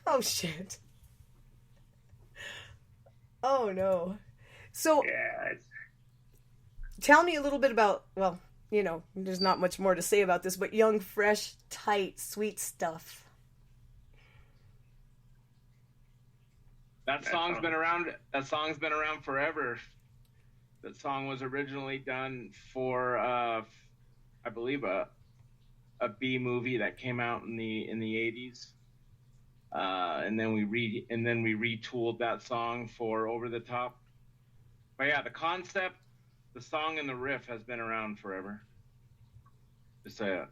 Oh, shit. Oh, no. So, yeah, tell me a little bit about, well, there's not much more to say about this, but Young, Fresh, Tight, Sweet Stuff. That song's been around. That song's been around forever. That song was originally done for, I believe, a B movie that came out in the 80s, and then we retooled that song for Over the Top. But yeah, the concept, the song, and the riff has been around forever. It's a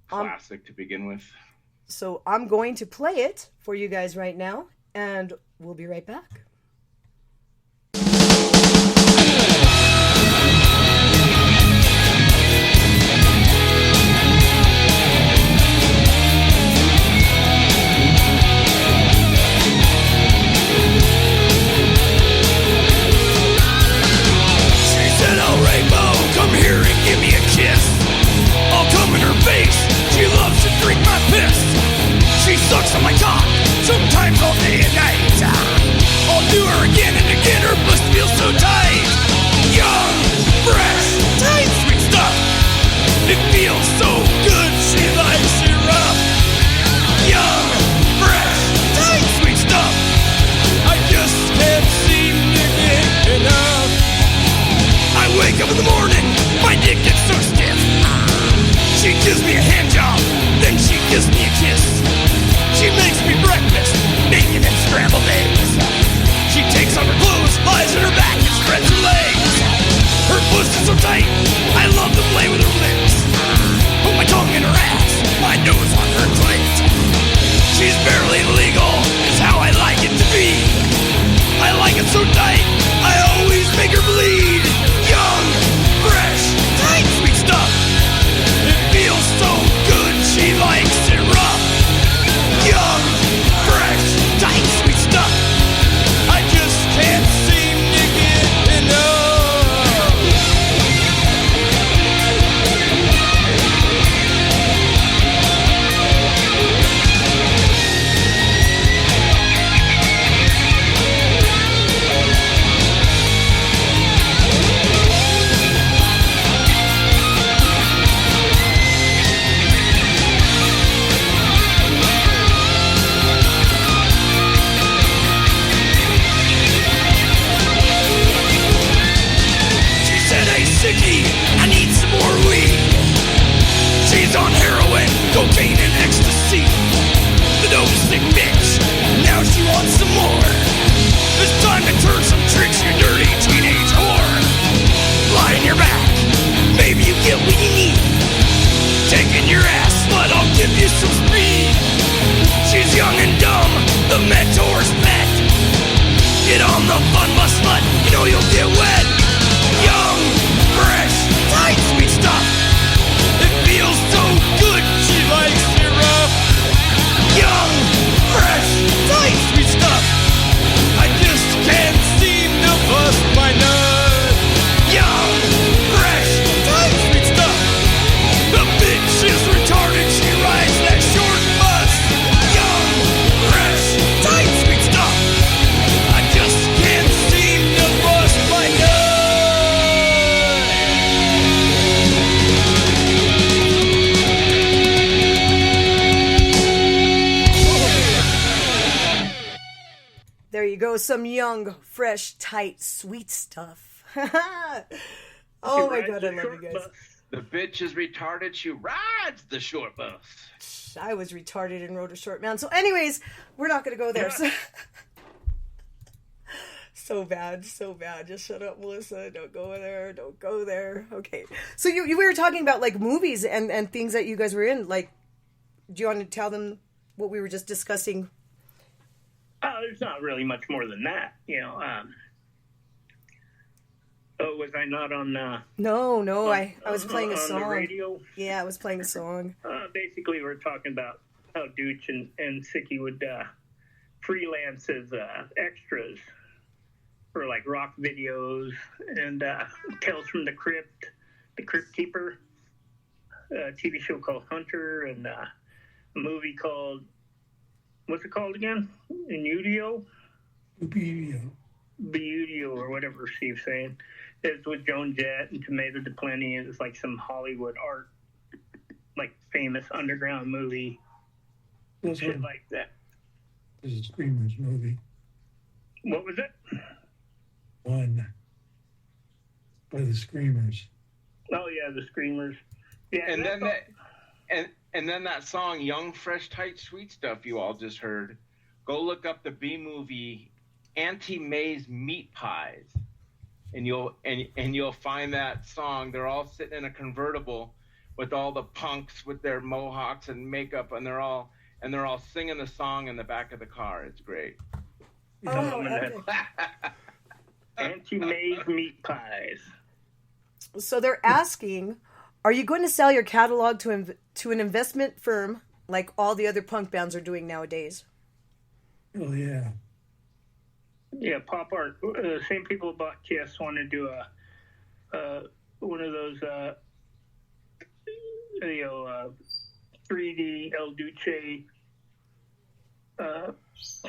classic to begin with. So I'm going to play it for you guys right now, and we'll be right back. Come here and give me a kiss. I'll come in her face. She loves to drink my piss. She sucks on my cock, sometimes all day and night. I'll do her again and again. Her pussy feels so tight. Young, fresh, tight, sweet stuff. It feels so good. She likes it rough. Young, fresh, tight, sweet stuff. I just can't seem to get enough. I wake up in the morning, my dick gets so stiff. She gives me a hand job, then she gives me a kiss. She makes you go. Some young, fresh, tight, sweet stuff. Oh my God, I love you guys. The bitch is retarded. She rides the short bus. I was retarded and rode a short man. So anyways, we're not going to go there. So bad, so bad. Just shut up, Melissa. Don't go there. Don't go there. Okay. So we were talking about like movies and things that you guys were in. Like, do you want to tell them what we were just discussing? There's not really much more than that, you know. Was I not on? No. I was playing a song. On the radio? Yeah, I was playing a song. Basically, we're talking about how Duce and Sickie would freelance as extras for like rock videos and Tales from the Crypt Keeper, a TV show called Hunter, and a movie called, what's it called again? Inudio? Beaudio, or whatever Steve's saying. It's with Joan Jett and Tomato DePlenty, and it's like some Hollywood art, like famous underground movie, shit like that. There's a Screamers movie. What was it? One by the Screamers. Oh yeah, the Screamers. Yeah, and then that song "Young, Fresh, Tight, Sweet Stuff" you all just heard. Go look up the B movie Auntie May's Meat Pies, and you'll find that song. They're all sitting in a convertible with all the punks with their mohawks and makeup, and they're all singing the song in the back of the car. It's great. Auntie May's Meat Pies. So they're asking, are you going to sell your catalog to an investment firm like all the other punk bands are doing nowadays? Oh yeah. Yeah, pop art. Same people who bought Kiss want to do one of those 3D El Duce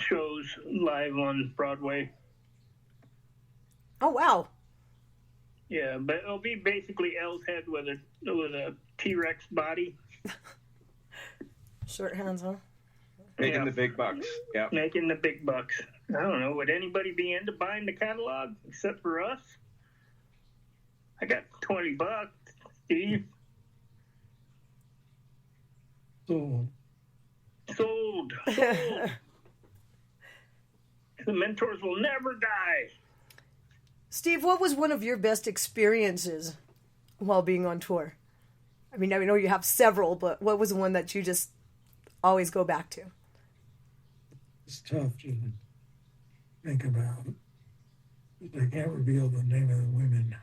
shows live on Broadway. Oh wow. Yeah, but it'll be basically El's head with a T-Rex body. Short hands, huh? Making the big bucks. Yeah. Making the big bucks. I don't know. Would anybody be into buying the catalog except for us? I got $20, Steve. Sold. The mentors will never die. Steve, what was one of your best experiences while being on tour? I mean, I know you have several, but what was the one that you just always go back to? It's tough to think about. I can't reveal the name of the women.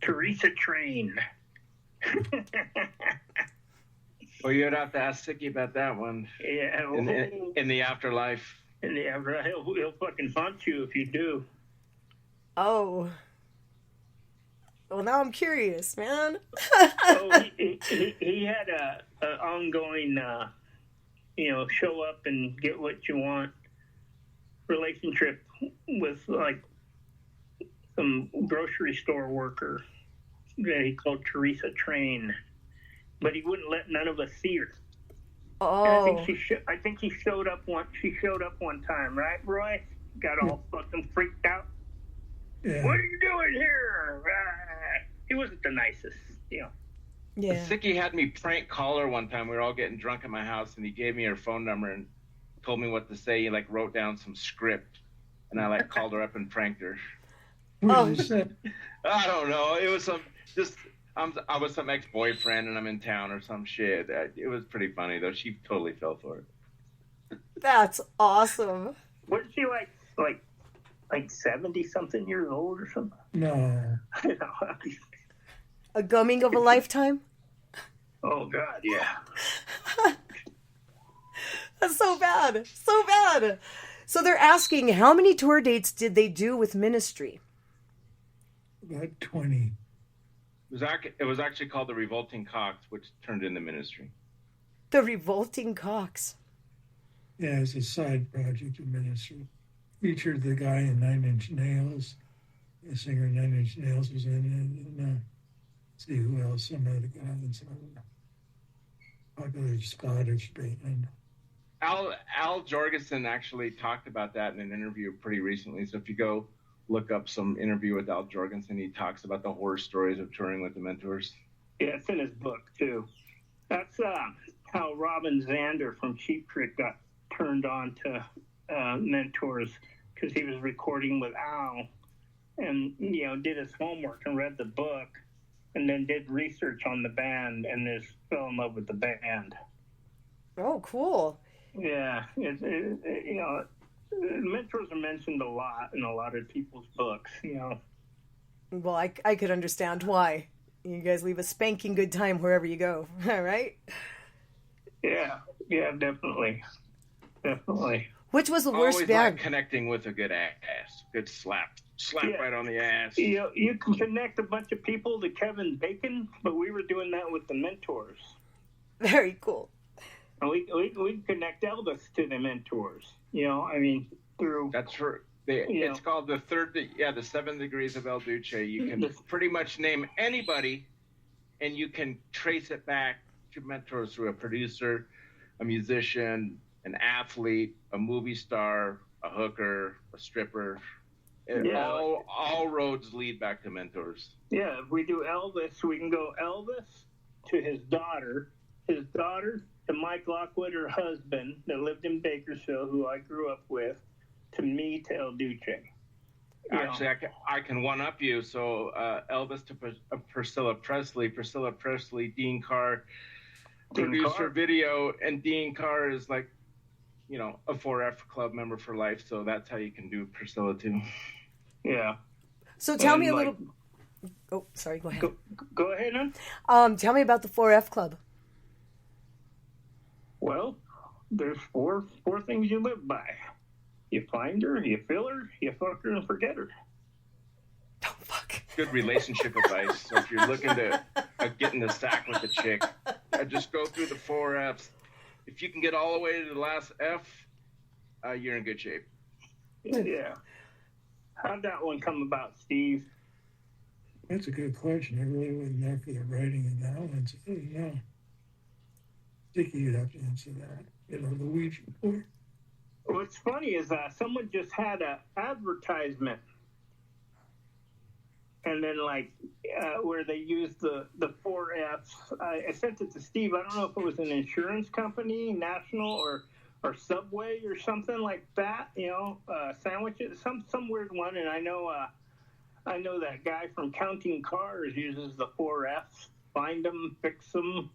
Teresa Train. Well, you'd have to ask Sickie about that one. Yeah. In the afterlife. In the afterlife, he'll fucking haunt you if you do. Oh. Well, now I'm curious, man. He had a ongoing, show up and get what you want relationship with like some grocery store worker that he called Teresa Train, but he wouldn't let none of us see her. Oh. And I think he showed up one. She showed up one time, right, Roy? Got all fucking freaked out. Yeah. What are you doing here? He wasn't the nicest, Yeah. Sickie had me prank call her one time. We were all getting drunk at my house, and he gave me her phone number and told me what to say. He like wrote down some script, and I like called her up and pranked her. What did you say? I don't know. It was I was some ex-boyfriend, and I'm in town or some shit. It was pretty funny though. She totally fell for it. That's awesome. Wasn't she like 70-something years old or something? No. A gumming of a lifetime? Oh, God, yeah. That's so bad. So bad. So they're asking, how many tour dates did they do with Ministry? About 20. It was actually called The Revolting Cocks, which turned into Ministry. The Revolting Cocks. Yeah, it's a side project of Ministry. Featured the guy in 9 Inch Nails. The singer in 9 Inch Nails was in it. And, see who else, some other guy in some popular Scottish band. Al Jorgensen actually talked about that in an interview pretty recently. So if you go look up some interview with Al Jorgensen, he talks about the horror stories of touring with the Mentors. Yeah, it's in his book too. That's how Robin Zander from Cheap Trick got turned on to Mentors, because he was recording with Al, and did his homework and read the book, and then did research on the band, and just fell in love with the band. Oh, cool. Yeah, Mentors are mentioned a lot in a lot of people's books. Well, I could understand why. You guys leave a spanking good time wherever you go, all right? Yeah, definitely. Which was the worst Always band? like connecting with a good ass, good slap right on the ass. You can connect a bunch of people to Kevin Bacon, but we were doing that with the Mentors. Very cool. And we connect Elvis to the Mentors. Through. That's true. It's called the 7 degrees of El Duce. You can pretty much name anybody, and you can trace it back to Mentors through a producer, a musician, an athlete, a movie star, a hooker, a stripper. All roads lead back to Mentors. Yeah, if we do Elvis, we can go Elvis to his daughter to Mike Lockwood, her husband, that lived in Bakersfield, who I grew up with, to me, to El Duce. Actually, I can one-up you. So Elvis to Priscilla Presley, Dean Carr, producer video, and Dean Carr is like, a 4F Club member for life. So that's how you can do Priscilla too. Yeah. So tell me a little... Oh, sorry, go ahead. Go ahead, hon. Tell me about the 4F Club. Well, there's four things you live by. You find her, you fill her, you fuck her, and forget her. Don't fuck. Good relationship advice. So if you're looking to get in the sack with a chick, just go through the 4 Fs. If you can get all the way to the last F, you're in good shape. Yeah. How'd that one come about, Steve? That's a good question. I really wasn't there for the writing in that one. So, no. Sickie, you'd have to answer that. The Ouija board. What's funny is someone just had an advertisement, and then where they used the 4 Fs. I sent it to Steve. I don't know if it was an insurance company, National or Subway or something like that. Sandwiches, some weird one. And I know that guy from Counting Cars uses the 4 Fs. Find them, fix them.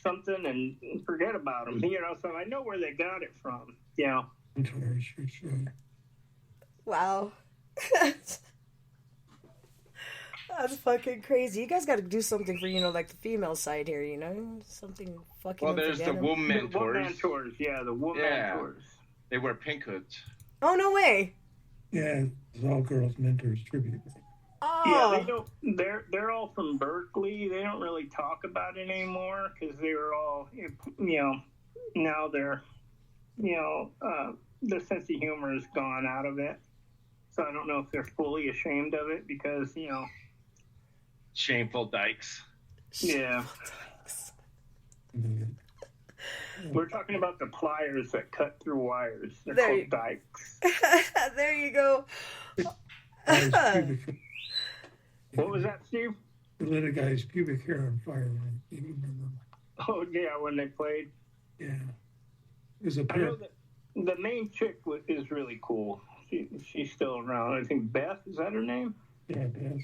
Something and forget about them, so I know where they got it from. Wow. That's fucking crazy. You guys got to do something for, the female side here, something fucking. Well, there's the Woman Mentors. The Woman Mentors. They wear pink hoods. Oh, no way. Yeah, it's all girls mentors tribute. Oh. Yeah, they don't. They're all from Berkeley. They don't really talk about it anymore because they were all, now they're, the sense of humor is gone out of it. So I don't know if they're fully ashamed of it because, Shameful dykes. Yeah. We're talking about the pliers that cut through wires. They're called dykes. There you go. What was that, Steve? They lit a guy's pubic hair on fire. You remember? Oh, yeah, when they played. Yeah. It was a I know that the main chick is really cool. She's still around. I think Beth, is that her name? Yeah, Beth.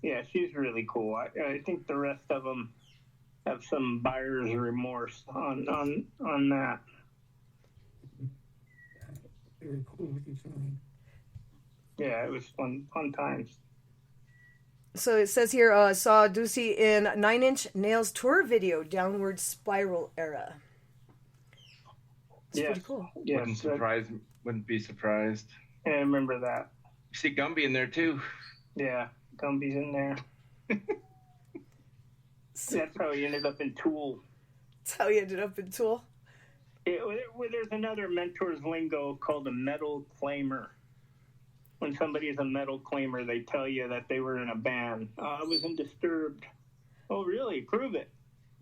Yeah, she's really cool. I think the rest of them have some buyer's remorse on that. They were cool with the song. Yeah, it was fun times. So it says here, saw Duce in 9 Inch Nails tour video, Downward Spiral Era. It's pretty cool. Yeah, Wouldn't be surprised. Yeah, I remember that. You see Gumby in there too. Yeah, Gumby's in there. That's how he ended up in Tool. That's how he ended up in Tool. There's another Mentors lingo called a metal claimer. When somebody is a metal claimer, they tell you that they were in a band. I was in Disturbed. Oh, really? Prove it.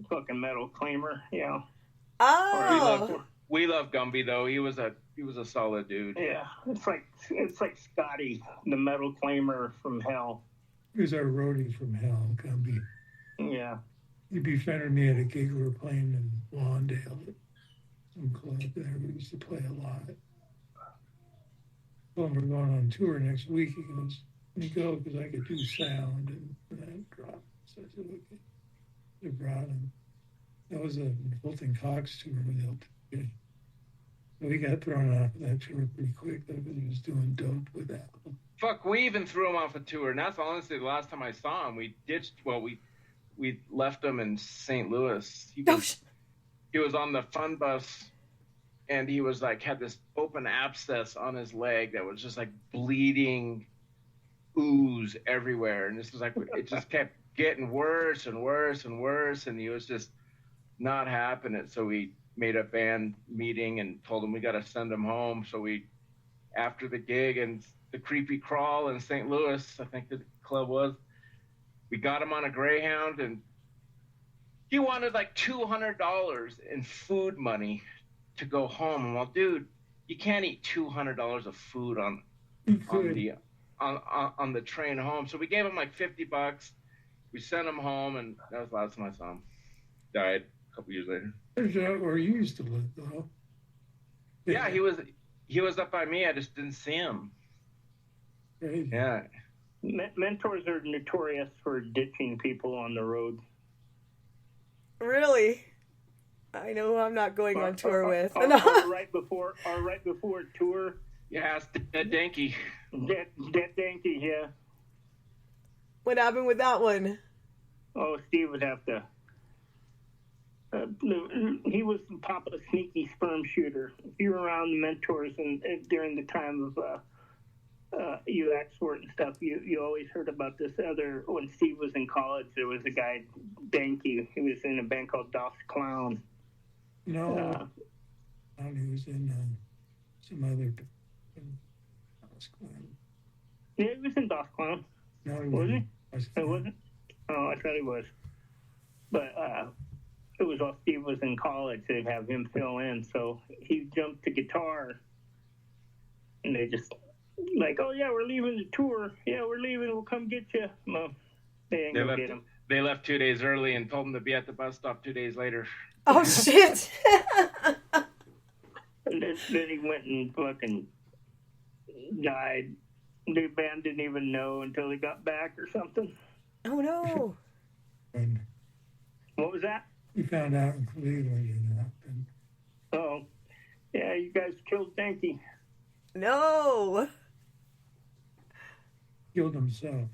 Fucking metal claimer, Oh. We love Gumby though. He was a solid dude. Yeah, it's like Scotty, the metal claimer from hell. He was our roadie from hell, Gumby. Yeah. He befriended me at a gig we were playing in Lawndale at some club there. We used to play a lot. Well, we're going on tour next week. He goes, "Let me go because I could do sound." And that dropped. So I said, "Okay." They brought him. That was a Hilton Cox tour with LT. So he got thrown off of that tour pretty quick though because he was doing dope with that. Fuck, we even threw him off a tour, and that's honestly the last time I saw him. We left him in St. Louis. He was on the fun bus, and he was like had this open abscess on his leg that was just like bleeding ooze everywhere, and this was like it just kept getting worse and worse and worse, and he was just not having it. So we made a band meeting and told him we got to send him home. So we, after the gig and the Creepy Crawl in St. Louis, I think the club was, we got him on a Greyhound, and he wanted like $200 in food money to go home. And well, dude, you can't eat $200 of food on the train home. So we gave him like $50. We sent him home, and that was the last time I saw him. Died a couple years later. There's out where you used to live, though. Yeah, he was up by me. I just didn't see him. Crazy. Yeah. Mentors are notorious for ditching people on the road. Really? I know who I'm not going on tour with. Or right before a tour. Yeah, it's Dead Danky. Dead Danky, yeah. What happened with that one? Oh, Steve would have to. He was Papa Sneaky Sperm Shooter. If you were around the Mentors and during the time of you export and stuff, you always heard about this other. When Steve was in college, there was a guy, Danky. He was in a band called Das Clown. No, he was in some other. Das Clown. Yeah, he was in Das Clown. No, he was wasn't. he? It wasn't. Oh, I thought he was. But it was while Steve was in college. They'd have him fill in, so he jumped to guitar, and they just like, "Oh yeah, we're leaving the tour. Yeah, we're leaving. We'll come get you." No, they ain't gonna get him. They left 2 days early and told him to be at the bus stop 2 days later. Oh shit! And then he went and fucking died. The band didn't even know until he got back or something. Oh no! And What was that? we found out in Cleveland, and Oh, yeah, you guys killed Danky. No! killed himself.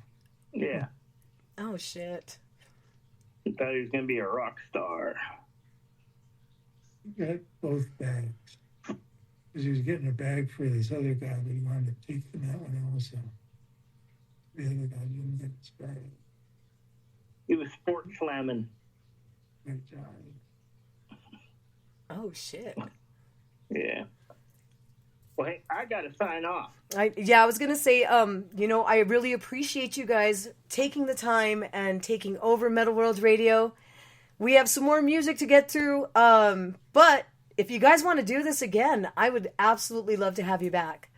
Yeah, Oh shit! he thought he was gonna be a rock star. He got both bags. Because he was getting a bag for this other guy, but he wanted to take that one also. The other guy didn't get his bag. He was sport slamming. Great job. Oh shit! Yeah. Well, hey, I gotta sign off. I was gonna say, I really appreciate you guys taking the time and taking over Metal World Radio. We have some more music to get through, but if you guys want to do this again, I would absolutely love to have you back.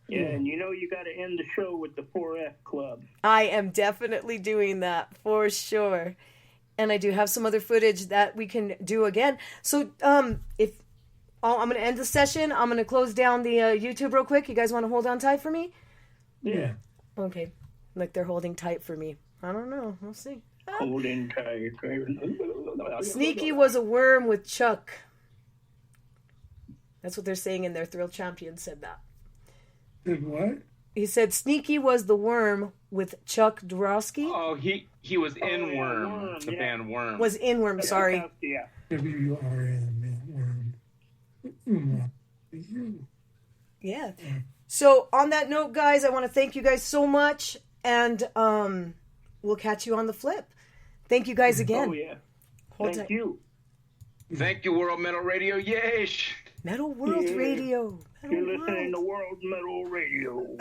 Yeah, and you got to end the show with the 4F Club. I am definitely doing that for sure. And I do have some other footage that we can do again. So I'm going to end the session. I'm going to close down the YouTube real quick. You guys want to hold on tight for me? Yeah. Okay. Like they're holding tight for me. I don't know. We'll see. Holding tight. Sneaky was a worm with Chuck. That's what they're saying in their Thrill Champion said that. Did what? He said Sneaky was the worm with Chuck Dorosky. Oh, he was in Worm, the band Worm. Was in Worm, sorry. Yeah. WRM, Worm. Yeah. So on that note, guys, I want to thank you guys so much, and we'll catch you on the flip. Thank you guys again. Oh, yeah. Thank you. Thank you, World Metal Radio. Yeesh. Metal World Radio. You're listening to World Metal Radio.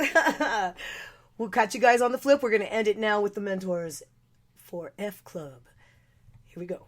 We'll catch you guys on the flip. We're going to end it now with the Mentors for F Club. Here we go.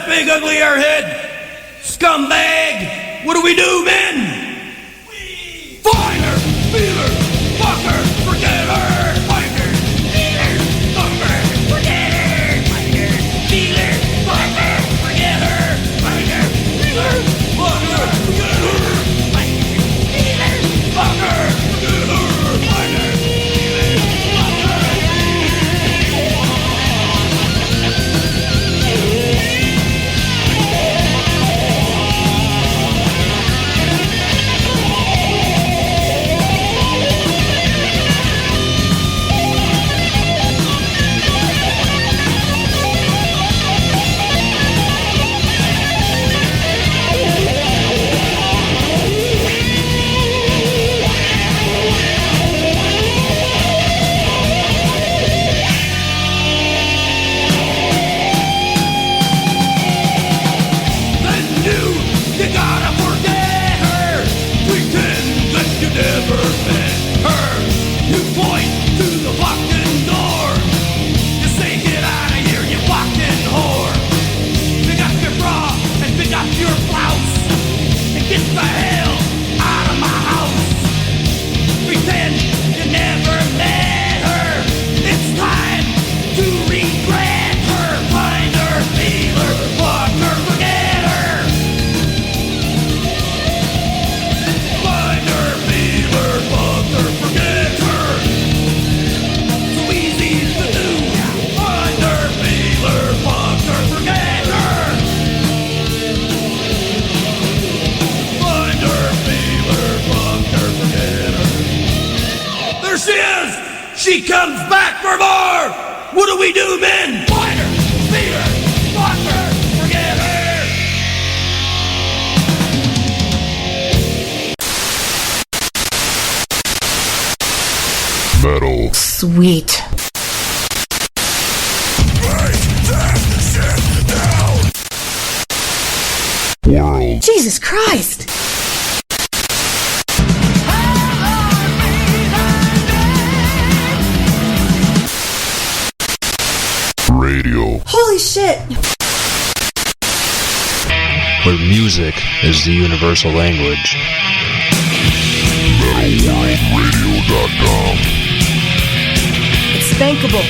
big ugly airhead, scumbag. What do we do, men? We find her, feel her, fuck her, forget her. Find her, feel her, fuck her, forget her. Find her, feel her, fuck her, forget her. Find her, feel her, fuck her, forget her. Find her, feel her, fuck her, forget her. Find her, feel her, fuck her. You gotta forget her. Pretend that you never met her. You point to the fucking door. You say, get out of here, you fucking whore. Pick up your bra and pick up your blouse and get the hell out of my house. Pretend you never met her. It's time to regret her. Find her, feel her, fuck her, forget her. She comes back for more. What do we do, men? Fight her, beat her, fuck her, forget her. Metal. Sweet. World. Jesus Christ. Radio. Holy shit. Where music is the universal language. MetalWorldRadio.com. It's spankable.